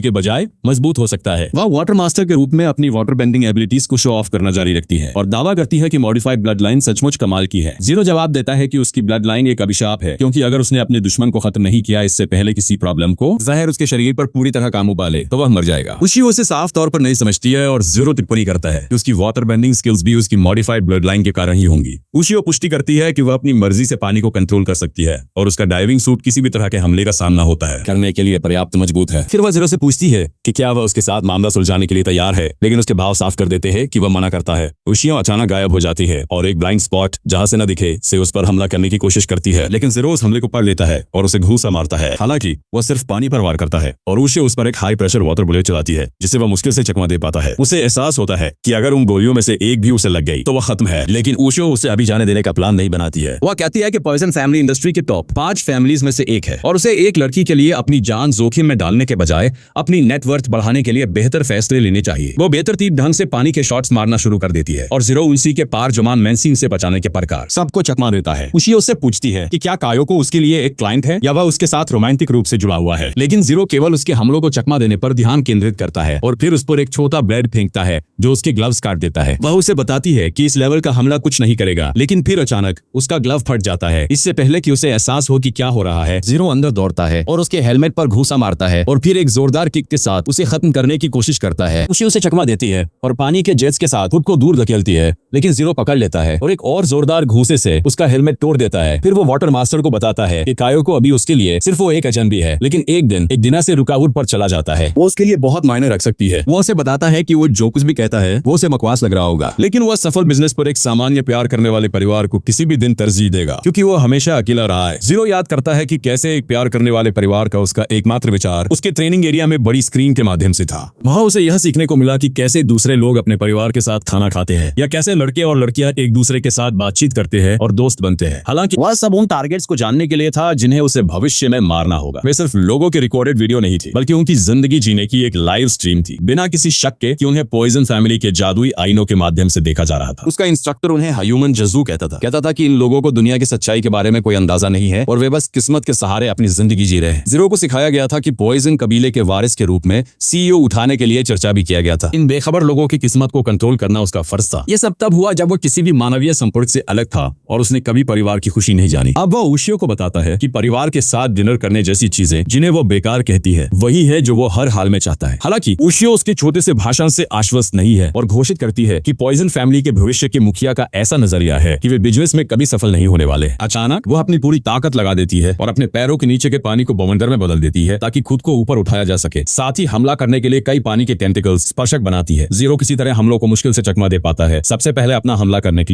के बजाय मजबूत हो सकता है। वह वाटर मास्टर के रूप में अपनी वाटर बेंडिंग एबिलिटीज को शो ऑफ करना जारी रखती है और दावा करती है कि मॉडिफाइड ब्लड लाइन सचमुच कमाल की है। जीरो जवाब देता है कि उसकी ब्लड लाइन एक अभिशाप है, क्योंकि अगर उसने अपने दुश्मन को खत्म नहीं किया इससे पहले किसी प्रॉब्लम को जहर उसके शरीर पर पूरी तरह काबू पा ले तो वह मर जाएगा। उशियो उसे साफ तौर पर नहीं समझती है और जीरो टिप्पणी करता है कि उसकी वाटर बेंडिंग स्किल्स भी उसकी मॉडिफाइड ब्लड लाइन के कारण ही होंगी। उशियो पुष्टि करती है कि वह अपनी मर्जी से पानी को कंट्रोल कर सकती है और उसका डाइविंग सूट किसी भी तरह के हमले का सामना होता है करने के लिए पर्याप्त मजबूत है। फिर वह जीरो से पूछती है कि क्या वह उसके साथ मामला सुलझाने के लिए तैयार है, लेकिन उसके भाव साफ कर देते हैं कि वह मना करता है। उशियो अचानक गायब हो जाती है और एक ब्लाइंड स्पॉट जहां से न दिखे से उस पर हमला करने की कोशिश करती है, लेकिन जीरो उस हमले को पढ़ लेता है और उसे घूसा मारता है। हालांकि वह सिर्फ पानी पर वार करता है और उशियो उस पर एक हाई प्रेशर वाटर बुलेट चलाती है जिसे वह मुश्किल से चकमा दे पाता है। उसे एहसास होता है कि अगर उन गोलियों में से एक भी उसे लग गई तो वह खत्म है, लेकिन उशियो उसे अभी जाने देने का प्लान नहीं बनाती है। वह कहती है कि पॉइजन फैमिली इंडस्ट्री के टॉप 5 फैमिलीज में से एक है और उसे एक लड़की के लिए अपनी जान जोखिम में डालने के बजाय अपनी नेटवर्थ बढ़ाने के लिए बेहतर फैसले लेने चाहिए। वो बेतरतीब ढंग से पानी के शॉट्स मारना शुरू कर देती है और जीरो उसी के पार जुमान मैंसिन से बचाने के प्रकार सबको चकमा देता है। उशियो उससे पूछती है कि क्या कायोको उसके लिए एक क्लाइंट है या वह उसके साथ रोमांटिक रूप से जुड़ा हुआ है, लेकिन जीरो केवल उसके हमलों को चकमा देने पर ध्यान केंद्रित करता है और फिर उस पर एक छोटा ब्लेड फेंकता है जो उसके ग्लव्स काट देता है। वह उसे बताती है कि इस लेवल का हमला कुछ नहीं करेगा, लेकिन फिर अचानक उसका ग्लव फट जाता है। इससे पहले कि उसे एहसास हो कि क्या हो रहा है, जीरो अंदर दौड़ता है और उसके हेलमेट पर घूसा मारता है और फिर एक जोरदार किक के साथ उसे खत्म करने की कोशिश करता है। उसी उसे चकमा देती है और पानी के जेट्स के साथ खुद को दूर धकेलती है, लेकिन जीरो पकड़ लेता है और एक और जोरदार घूसे से उसका हेलमेट तोड़ देता है। फिर वो वाटर मास्टर को बताता है कि कायोको अभी उसके लिए सिर्फ वो एक अजनबी है, लेकिन एक दिन से रुकावट पर चला जाता है। वो उसके लिए बहुत मायने रख सकती है। वो उसे बताता है कि वो जो कुछ भी कहता है वो उसे बकवास लग रहा होगा, लेकिन वह सफल बिजनेस पर एक सामान्य प्यार करने वाले परिवार को किसी भी दिन तरजीह देगा, क्योंकि वो हमेशा अकेला रहा है। जीरो याद करता है कि कैसे एक प्यार करने वाले परिवार का उसका एकमात्र विचार उसके ट्रेनिंग एरिया में बड़ी स्क्रीन के माध्यम से था। वहां उसे यह सीखने को मिला कि कैसे दूसरे लोग अपने परिवार के साथ खाना खाते हैं या कैसे लड़के और लड़कियां एक दूसरे के साथ बातचीत करते हैं और दोस्त बनते हैं। हालांकि वह सब उन टारगेट्स को जानने के लिए था जिन्हें उसे भविष्य में मारना होगा। वे सिर्फ लोगों की रिकॉर्डेड वीडियो नहीं थी, बल्कि उनकी जिंदगी जीने की एक लाइव स्ट्रीम थी, बिना किसी शक के कि उन्हें पॉइजन फैमिली के जादुई आईनों के माध्यम से देखा जा रहा था। उसका इंस्ट्रक्टर उन्हें ह्यूमन जजू कहता था कि इन लोगों को दुनिया की सच्चाई के बारे में कोई अंदाजा नहीं है और वे बस किस्मत के सहारे अपनी जिंदगी जी रहे हैं। जीरो को सिखाया गया था कि पॉइजन कबीले के वारिस के रूप में सीईओ उठाने के लिए चर्चा भी किया गया था। इन बेखबर लोगों की किस्मत को कंट्रोल करना उसका फर्ज था। यह सब तब हुआ जब वो किसी भी मानवीय संपर्क से अलग था और उसने कभी परिवार की खुशी नहीं जानी। अब वो उशियो को बताता है कि परिवार के साथ डिनर करने जैसी चीजें जिन्हें वो बेकार कहती है वही है जो वो हर हाल में चाहता है। हालांकि उशियो उसके छोटे से भाषण से आश्वस्त नहीं है और घोषित करती है कि पॉइजन फैमिली के भविष्य के मुखिया का ऐसा नजरिया है कि वे बिजनेस में कभी सफल नहीं होने वाले। अचानक वो अपनी पूरी ताकत लगा देती है और अपने पैरों के नीचे के पानी को बवंडर में बदल देती है ताकि खुद को ऊपर उठाया जा सके। साथ ही हमला करने के लिए कई पानी के टेंटिकल्स स्पर्शक बनाती है। जीरो किसी तरह हमलों को मुश्किल से चकमा दे पाता है। सबसे पहले अपना हमला करने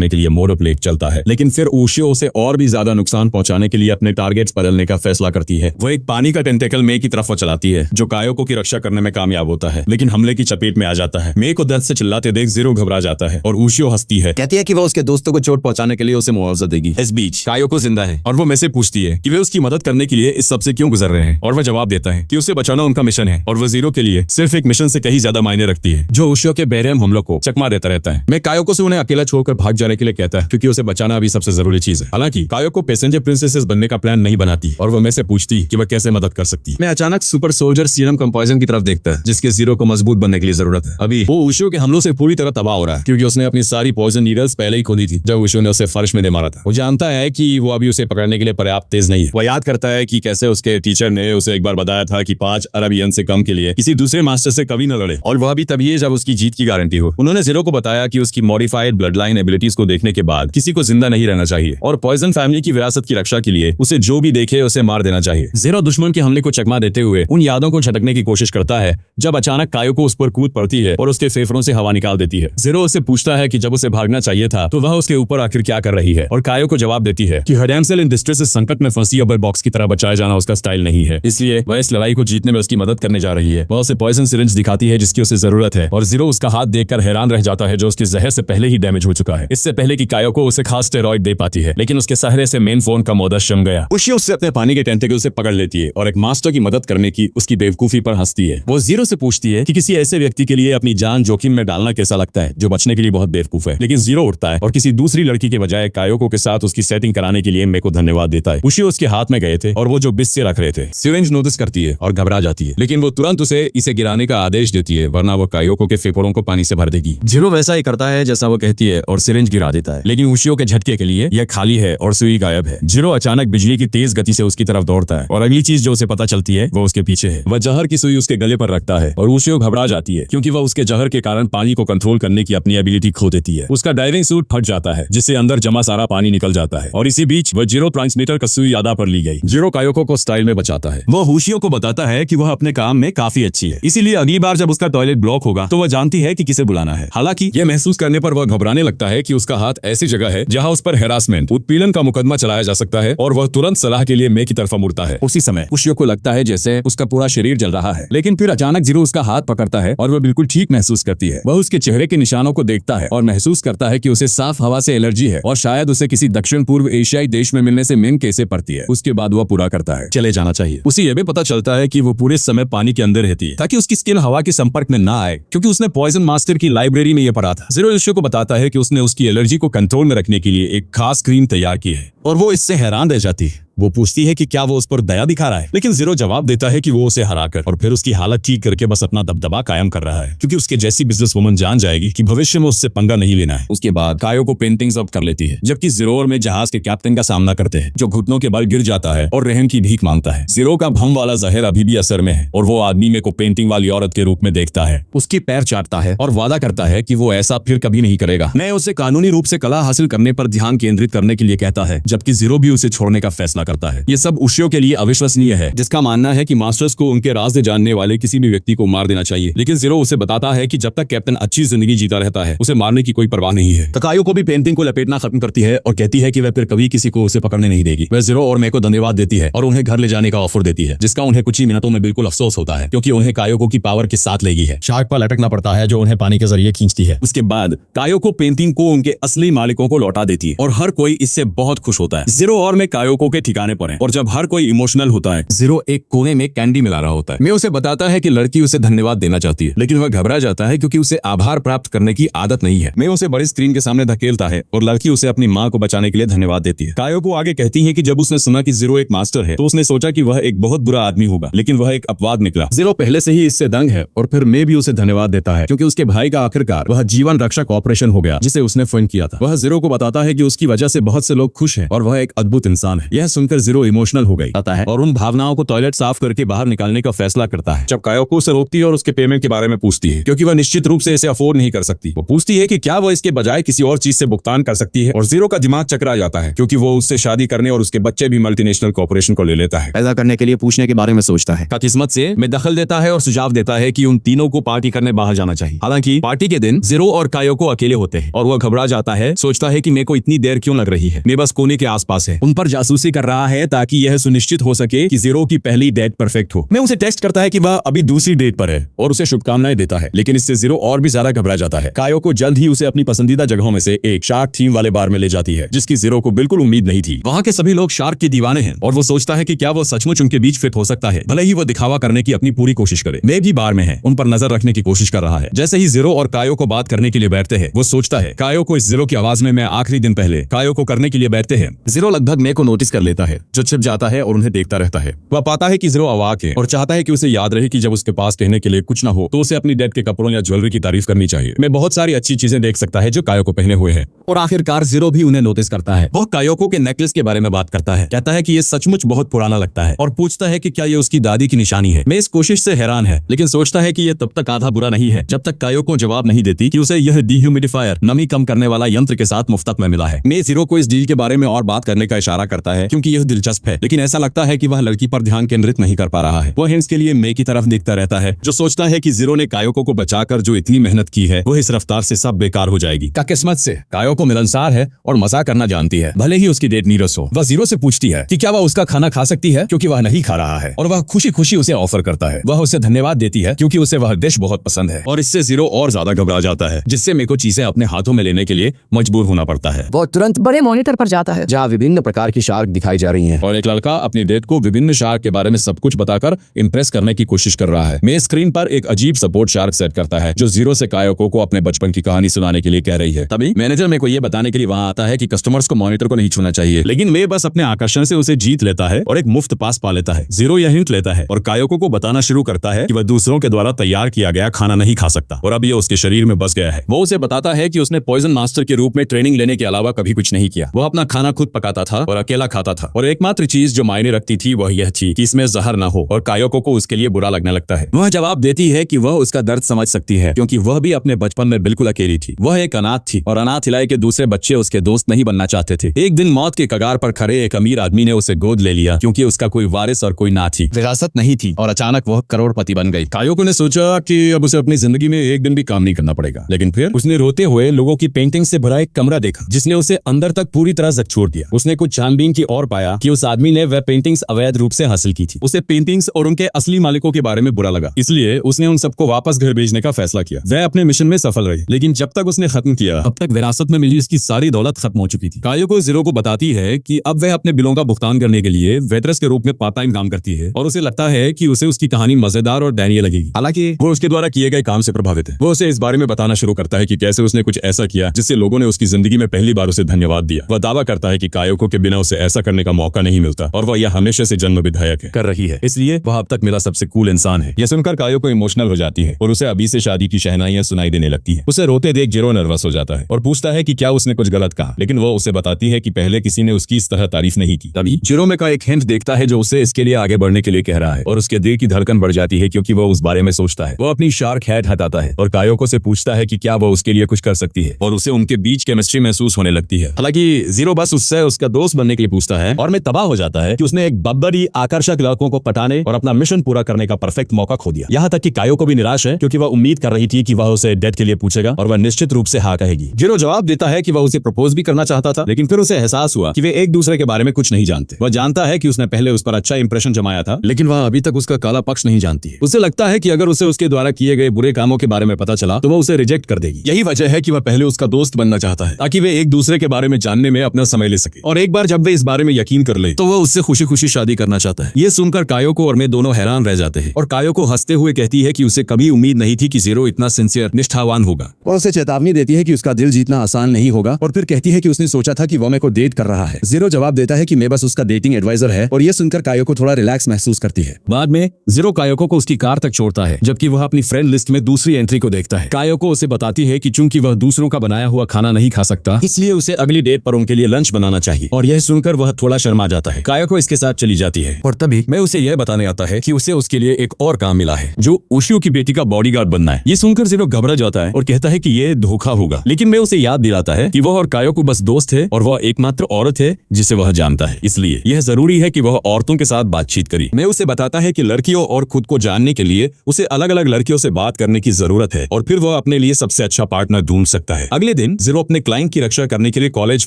के लिए मोड ऑफ लेक चलता है, लेकिन फिर उशियो उसे और भी ज्यादा नुकसान पहुंचाने के लिए अपने टारगेट्स बदलने का फैसला करती है। वो एक पानी का टेंटेकल मे की तरफ चलाती है जो कायोको की रक्षा करने में कामयाब होता है, लेकिन हमले की चपेट में आ जाता है। मे को दर्द से चिल्लाते देख जीरो घबरा जाता है और उशियो हंसती है, कहती है कि वो उसके दोस्तों को चोट पहुंचाने के लिए उसे मुआवजा देगी। इस बीच कायोको जिंदा है और वो मे से पूछती है कि वे उसकी मदद करने के लिए इस सबसे क्यों गुजर रहे हैं और वह जवाब देता है कि उसे बचाना उनका मिशन है और वो जीरो के लिए सिर्फ एक मिशन से कहीं ज्यादा मायने रखती है जो उशियो के बेरहम हमलों को चकमा देता रहता है। मैं कायोको से उन्हें अकेला छोड़कर भाग जाने के लिए कहता है क्योंकि उसे बचाना अभी सबसे जरूरी चीज है। हालांकि कायोको पैसेंजर प्रिंसेसेस बनने का प्लान नहीं बनाती और वो मैं से पूछती कि वह कैसे मदद कर सकती। मैं अचानक सुपर सोल्जर सीरम कंपोजिशन की तरफ देखता है जिसके जीरो को मजबूत बनने के लिए जरूरत है। अभी वो उशियो के हमलों से पूरी तरह तबाह हो रहा है क्योंकि उसने अपनी सारी पॉइजन नीडल्स पहले ही खोदी थी जब उशियो ने उसे फर्श में दे मारा था। वो जानता है कि वो अभी उसे पकड़ने के लिए पर्याप्त तेज नहीं है। वो याद करता है कि कैसे उसके टीचर ने उसे एक बार बताया था कि 5 अरब येन से कम के लिए किसी दूसरे मास्टर से कभी न लड़े और वह भी तभी जब उसकी जीत की गारंटी हो। उन्होंने जीरो को बताया कि उसकी मॉडिफाइड ब्लड लाइन एबिलिटीज को देखने के बाद किसी को जिंदा नहीं रहना चाहिए और पॉइजन फैमिली की विरासत की रक्षा के लिए उसे जो भी देखे उसे मार देना चाहिए। जीरो दुश्मन के हमले को चकमा देते हुए उन यादों को झटकने की कोशिश करता है जब अचानक कायोको उस पर कूद पड़ती है और उसके फेफड़ों से हवा निकाल देती है। जीरो उससे पूछता है कि जब उसे भागना चाहिए था तो वह उसके ऊपर आखिर क्या कर रही है और कायोको जवाब देती है कि हडेमसेल इन डिस्ट्रेस से संकट में फंसी अबर बॉक्स की तरह बचाया जाना उसका स्टाइल नहीं है, इसलिए वह इस लड़ाई को जीतने में उसकी मदद करने जा रही है। वह उसे पॉइजन सिरिंज दिखाती है जिसकी उसे जरूरत है और जीरो उसका हाथ देखकर हैरान रह जाता है जो उसके जहर से पहले ही डैमेज हो चुका है। इससे पहले कि कायोको उसे खास स्टेरॉइड दे पाती है, लेकिन उसके सहारे से मेन फोन का मोदा शम गया। उशी उससे अपने पानी के टेंटेकल से पकड़ लेती है और एक मास्टर की मदद करने की उसकी बेवकूफी पर हंसती है। वो जीरो से पूछती है कि किसी ऐसे व्यक्ति के लिए अपनी जान जोखिम में डालना कैसा लगता है जो बचने के लिए बहुत बेवकूफ है, लेकिन जीरो उठता है और किसी दूसरी लड़की के बजाय कायोको के साथ उसकी सेटिंग कराने के लिए मेरे को धन्यवाद देता है। उशी उसके हाथ में गए थे और वो जो बिस से रख रहे थे। सिरिंज नोटिस करती है और घबरा जाती है, लेकिन वो तुरंत उसे इसे गिराने का आदेश देती है वरना वो कायोको के फेफड़ों को पानी से भर देगी। जीरो वैसा ही करता है जैसा वो कहती है और सिरिंज गिरा देता है, लेकिन उशियो के झटके के लिए यह खाली है और सुई गायब है। जीरो अचानक बिजली की तेज गति से उसकी तरफ दौड़ता है और अगली चीज जो उसे पता चलती है वो उसके पीछे है। वह जहर की सुई उसके गले पर रखता है और उशियो घबरा जाती है क्योंकि वह उसके जहर के कारण पानी को कंट्रोल करने की अपनी एबिलिटी खो देती है। उसका डाइविंग सूट फट जाता है जिससे अंदर जमा सारा पानी निकल जाता है और इसी बीच वह जीरो ट्रांसमीटर का सुई आधा पर ली गई। जीरो कायोको को स्टाइल में बचाता है। वो हुशियो को बताता है कि वह अपने काम में काफी अच्छी है, इसीलिए अगली बार जब उसका टॉयलेट ब्लॉक होगा तो वह जानती है कि किसे बुलाना है। हालांकि यह महसूस करने पर वह घबराने लगता है कि उसका हाथ ऐसी जगह है जहां उस पर हैरासमेंट उत्पीड़न का मुकदमा चलाया जा सकता है और वह तुरंत सलाह के लिए मे की तरफ मुड़ता है। उसी समय हुशियो को लगता है जैसे उसका पूरा शरीर जल रहा है, लेकिन फिर अचानक जीरो उसका हाथ पकड़ता है और वह बिल्कुल ठीक महसूस करती है। वह उसके चेहरे के निशानों को देखता है और महसूस करता है कि उसे साफ हवा से एलर्जी है और शायद उसे किसी दक्षिण पूर्व एशियाई देश में मिलने से मिंग कैसे पड़ती है। उसके बाद वह पूरा करता है चले जाना चाहिए। उसे यह भी पता चलता है कि वो पूरे समय पानी के अंदर रहती है ताकि उसकी स्किन हवा के संपर्क में ना आए, क्योंकि उसने पॉइजन मास्टर की लाइब्रेरी में यह पढ़ा था। जीरो उशियो को बताता है कि उसने उसकी एलर्जी को कंट्रोल में रखने के लिए एक खास क्रीम तैयार की है और वो इससे हैरान रह जाती है। वो पूछती है कि क्या वो उस पर दया दिखा रहा है, लेकिन जीरो जवाब देता है कि वो उसे हराकर और फिर उसकी हालत ठीक करके बस अपना दबदबा कायम कर रहा है, क्योंकि उसके जैसी बिजनेस वुमन जान जाएगी कि भविष्य में उससे पंगा नहीं लेना है। उसके बाद कायोको पेंटिंग्स अब कर लेती है, जबकि जीरो में जहाज के कैप्टन का सामना करते हैं जो घुटनों के बल गिर जाता है और रहम की भीख मांगता है। जीरो का भम वाला जहर अभी भी असर में है और वो आदमी में को पेंटिंग वाली औरत के रूप में देखता है, उसके पैर चाटता है और वादा करता है कि वो ऐसा फिर कभी नहीं करेगा। मैं उसे कानूनी रूप से कला हासिल करने पर ध्यान केंद्रित करने के लिए कहता है, जबकि जीरो भी उसे छोड़ने का फैसला करता है। ये सब उशियो के लिए अविश्वसनीय है, जिसका मानना है कि मास्टर्स को उनके राज जानने वाले किसी भी व्यक्ति को मार देना चाहिए, लेकिन जीरो उसे बताता है कि जब तक कैप्टन अच्छी जिंदगी जीता रहता है उसे मारने की कोई परवाह नहीं है। तकायो को भी पेंटिंग को लपेटना खत्म करती है और कहती है कि वह फिर कभी किसी को उसे पकड़ने नहीं देगी। वह जीरो और मे को धन्यवाद देती है और उन्हें घर ले जाने का ऑफर देती है, जिसका उन्हें कुछ ही मिनटों में बिल्कुल अफसोस होता है क्योंकि उन्हें कायोको की पावर के साथ ले गई है। शार्क पर लटकना पड़ता है जो उन्हें पानी के जरिए खींचती है। उसके बाद कायोको पेंटिंग को उनके असली मालिकों को लौटा देती है और हर कोई इससे बहुत खुश होता है। जीरो और मैं कायोको के ठिकाने पर है और जब हर कोई इमोशनल होता है, जीरो एक कोने में कैंडी मिला रहा होता है। मैं उसे बताता है कि लड़की उसे धन्यवाद देना चाहती है, लेकिन वह घबरा जाता है क्योंकि उसे आभार प्राप्त करने की आदत नहीं है। मैं उसे बड़ी स्क्रीन के सामने धकेलता है और लड़की उसे अपनी माँ को बचाने के लिए धन्यवाद देती है। कायोको आगे कहती है कि जब उसने सुना कि जीरो एक मास्टर है तो उसने सोचा कि वह एक बहुत बुरा आदमी होगा, लेकिन वह एक अपवाद निकला। जीरो पहले से ही इससे दंग है और फिर मैं भी उसे धन्यवाद देता है क्योंकि उसके भाई का आखिरकार वह जीवन रक्षक ऑपरेशन हो गया जिसे उसने फोन किया था। वह जीरो को बताता है कि उसकी वजह से बहुत से लोग खुश हैं और वह एक अद्भुत इंसान है। यह सुनकर जीरो इमोशनल हो गई है और उन भावनाओं को टॉयलेट साफ करके बाहर निकालने का फैसला करता है। जब कायोको उसे रोकती है और उसके पेमेंट के बारे में पूछती है क्योंकि वह निश्चित रूप से इसे अफोर्ड नहीं कर सकती। वो पूछती है कि क्या वह इसके बजाय किसी और चीज से भुगतान कर सकती है और जीरो का दिमाग चकरा जाता है क्योंकि वो उससे शादी करने और उसके बच्चे भी मल्टीनेशनल कॉर्पोरेशन को ले लेता है। ऐसा करने के लिए पूछने के बारे में सोचता है। किस्मत से मैं दखल देता है और सुझाव देता है कि उन तीनों को पार्टी करने बाहर जाना चाहिए। हालांकि पार्टी के दिन जीरो और कायोको अकेले होते हैं और वह घबरा जाता है, सोचता है कि मेरे को इतनी देर क्यों लग रही है, मैं बस कोने के आसपास है। उन पर जासूसी कर रहा है ताकि यह सुनिश्चित हो सके कि जीरो की पहली डेट परफेक्ट हो। मैं उसे टेक्स्ट करता है कि वह अभी दूसरी डेट पर है और उसे शुभकामनाएं देता है, लेकिन इससे जीरो और भी ज्यादा घबरा जाता है। कायोको जल्द ही उसे अपनी पसंदीदा जगहों में से एक शार्क थीम वाले बार में ले जाती है जिसकी जीरो को बिल्कुल उम्मीद नहीं थी। वहाँ के सभी लोग शार्क के दीवाने हैं और वो सोचता है कि क्या वो सचमुच उनके बीच फिट हो सकता है, भले ही वो दिखावा करने की अपनी पूरी कोशिश करे। मैं भी बार में है, उन पर नजर रखने की कोशिश कर रहा है। जैसे ही जीरो और कायोको बात करने के लिए बैठते हैं, वो सोचता है कायोको इस जीरो की आवाज में मैं आखिरी दिन पहले कायोको करने के लिए बैठते हैं। जीरो लगभग मैं को नोटिस कर लेता है जो छिप जाता है और उन्हें देखता रहता है। वह पाता है कि जीरो अवाक है और चाहता है कि उसे याद रहे कि जब उसके पास कहने के लिए कुछ ना हो तो उसे अपनी डेड के कपड़ों या ज्वेलरी की तारीफ करनी चाहिए। मैं बहुत सारी अच्छी चीजें देख सकता है जो कायोको पहने हुए हैं और आखिरकार जीरो भी उन्हें नोटिस करता है। वो कायोको के नेकलेस के बारे में बात करता है, कहता है कि ये सचमुच बहुत पुराना लगता है और पूछता है कि क्या ये उसकी दादी की निशानी है। मैं इस कोशिश से हैरान है, लेकिन सोचता है कि ये तब तक आधा बुरा नहीं है जब तक कायोको जवाब नहीं देती कि उसे यह डिह्यूमिडिफायर नमी कम करने वाला यंत्र के साथ मुफ्त में मिला है। मैं जीरो को इस डील के बारे में और बात करने का इशारा करता है क्योंकि यह दिलचस्प है, लेकिन ऐसा लगता है कि वह लड़की पर ध्यान केंद्रित नहीं कर पा रहा है। वह हिंट्स के लिए मे की तरफ देखता रहता है, जो सोचता है कि जीरो ने कायोको को बचाकर जो इतनी मेहनत की है वो इस रफ्तार से सब बेकार हो जाएगी। का किस्मत से कायोको मिलनसार है और मजाक करना जानती है, भले ही उसकी डेट नीरस हो। वह जीरो से पूछती है कि क्या वह उसका खाना खा सकती है क्योंकि वह नहीं खा रहा है, और वह खुशी खुशी उसे ऑफर करता है। वह उसे धन्यवाद देती है क्योंकि उसे वह डिश बहुत पसंद है, और इससे जीरो और ज्यादा घबरा जाता है, जिससे मेरे को चीजें अपने हाथों में लेने के लिए मजबूर होना पड़ता है। वो तुरंत बड़े मॉनिटर पर जाता है जहाँ विभिन्न प्रकार की शार्क दिखाई जा रही हैं। और एक लड़का अपनी डेट को विभिन्न शार्क के बारे में सब कुछ बताकर इम्प्रेस करने की कोशिश कर रहा है। मैं स्क्रीन पर एक अजीब सपोर्ट शार्क सेट करता है जो जीरो से कायोको को अपने बचपन की कहानी सुनाने के लिए कह रही है। तभी मैनेजर मेरे को ये बताने के लिए वहाँ आता है कि कस्टमर्स को मॉनिटर को नहीं छूना चाहिए, लेकिन मैं बस अपने आकर्षण से उसे जीत लेता है और एक मुफ्त पास पा लेता है। जीरो यह हिंट लेता है और कायोको को बताना शुरू करता है कि वह दूसरों के द्वारा तैयार किया गया खाना नहीं खा सकता और अब ये उसके शरीर में बस गया है। वो उसे बताता है कि उसने पॉइजन मास्टर के रूप में ट्रेनिंग लेने के अलावा कभी कुछ नहीं किया। वो अपना खाना खुद पकाता था और अकेला खाता था, और एकमात्र चीज जो मायने रखती थी वह यह थी कि इसमें जहर न हो, और कायोको को उसके लिए बुरा लगने लगता है। वह जवाब देती है कि वह उसका दर्द समझ सकती है क्योंकि वह भी अपने बचपन में बिल्कुल अकेली थी। वह एक अनाथ थी और अनाथ इलाके के दूसरे बच्चे उसके दोस्त नहीं बनना चाहते थे। एक दिन मौत के कगार पर खड़े एक अमीर आदमी ने उसे गोद ले लिया क्योंकि उसका कोई वारिस और कोई ना थी, विरासत नहीं थी, और अचानक वह करोड़पति बन गई। कायोको ने सोचा कि अब उसे अपनी जिंदगी में एक दिन भी काम नहीं करना पड़ेगा, लेकिन फिर उसने रोते हुए लोगों की पेंटिंग से भरा एक कमरा देखा जिसने उसे अंदर तक पूरी तरह झकझोर दिया। उसने कुछ छानबीन की और पाया कि उस आदमी ने वह पेंटिंग्स अवैध रूप से हासिल की थी। उसे पेंटिंग्स और उनके असली मालिकों के बारे में बुरा लगा, इसलिए उसने उन सबको वापस घर भेजने का फैसला किया। वह अपने मिशन में सफल रही, लेकिन जब तक उसने खत्म किया अब तक विरासत में मिली उसकी सारी दौलत खत्म हो चुकी थी। कायोको जीरो को बताती है कि अब वह अपने बिलों का भुगतान करने के लिए वेट्रेस के रूप में पार्ट टाइम काम करती है, और उसे लगता है कि उसे उसकी कहानी मजेदार और दयनीय लगेगी। हालांकि वो उसके द्वारा किए गए काम से प्रभावित है। वो उसे इस बारे में बताना शुरू करता है कि कैसे उसने कुछ ऐसा किया जिससे लोगों ने उसकी जिंदगी में पहली बार उसे धन्यवाद दिया। वह दावा करता है कि कायोको के बिना उसे ऐसा करने का मौका नहीं मिलता और वह यह हमेशा से जन्म विधायक कर रही है, इसलिए वह अब तक मिला सबसे कूल इंसान है। यह सुनकर कायोको इमोशनल हो जाती है और उसे अभी से शादी की शहनाइयां सुनाई देने लगती है। उसे रोते देख जीरो नर्वस हो जाता है और पूछता है कि क्या उसने कुछ गलत कहा, लेकिन वो उसे बताती है कि पहले किसी ने उसकी इस तरह तारीफ नहीं की। तभी जीरो में का एक हिंट देखता है जो उसे इसके लिए आगे बढ़ने के लिए कह रहा है, और उसके दिल की धड़कन बढ़ जाती है क्योंकि वो उस बारे में सोचता है। वो अपनी शार्क हेड हटाता है और कायोको से पूछता है कि क्या वो उसके लिए कुछ कर सकती है, और उसे उनके बीच केमिस्ट्री महसूस होने लगती है। हालांकि जीरो बस उससे उसका दोस्त बनने के लिए पूछता है, और मैं तबाह हो जाता है कि उसने एक बब्बरी आकर्षक लड़कों को पटाने और अपना मिशन पूरा करने का परफेक्ट मौका खो दिया। यहाँ तक कि कायोको भी निराश है क्योंकि वह उम्मीद कर रही थी कि वह उसे डेट के लिए पूछेगा और वह निश्चित रूप से हाँ कहेगी। जीरो जवाब देता है कि वह उसे प्रपोज भी करना चाहता था, लेकिन फिर उसे एहसास हुआ कि वे एक दूसरे के बारे में कुछ नहीं जानते। वह जानता है कि उसने पहले उस पर अच्छा इंप्रेशन जमाया था, लेकिन वह अभी तक उसका काला पक्ष नहीं जानती है। उसे लगता है कि अगर उसे उसके द्वारा किए गए बुरे कामों के बारे में पता चला तो वह उसे रिजेक्ट कर देगी। यही वजह है कि वह पहले उसका दोस्त बनना चाहता है ताकि वे एक दूसरे के बारे में जानने में अपना समय ले सके, और एक बार जब वे इस बारे में यकीन कर ले तो वह उससे खुशी खुशी शादी करना चाहता है। ये सुनकर कायोको और मैं दोनों हैरान रह जाते हैं, और कायोको हंसते हुए कहती है कि उसे कभी उम्मीद नहीं थी कि जीरो इतना सिंसियर निष्ठावान होगा, और उसे चेतावनी देती है कि उसका दिल जीतना आसान नहीं होगा, और फिर कहती है कि उसने सोचा था कि वो मेरे को डेट कर रहा है। जीरो जवाब देता है कि मैं बस उसका डेटिंग एडवाइजर है, और ये सुनकर कायोको थोड़ा रिलैक्स महसूस करती है। बाद में जीरो कायोको को उसकी कार तक छोड़ता है जबकि वह अपनी फ्रेंड लिस्ट में दूसरी एंट्री को देखता है। कायोको उसे बताती है कि चूंकि वह दूसरों का बनाया हुआ खाना नहीं खा सकता, इसलिए उसे अगली डेट पर उनके लिए लंच बनाना चाहिए, और यह सुनकर वह थोड़ा शर्मा जाता है। कायोको इसके साथ चली जाती है, और तभी मैं उसे यह बताने आता है कि उसे उसके लिए एक और काम मिला है जो उशियो की बेटी का बॉडीगार्ड बनना है। ये सुनकर जीरो घबरा जाता है और कहता है कि यह धोखा होगा, लेकिन मैं उसे याद दिलाता है कि वह और कायोको बस दोस्त है और वह एकमात्र औरत है जिसे वह जानता है, इसलिए यह जरूरी है कि वह औरतों के साथ बातचीत करे। मैं उसे बताता है कि लड़कियों और खुद को जानने के लिए उसे अलग अलग लड़कियों से बात करने की जरूरत है, और फिर वह अपने लिए सबसे अच्छा पार्टनर ढूंढ सकता है। अगले दिन जीरो अपने क्लाइंट की रक्षा करने के लिए कॉलेज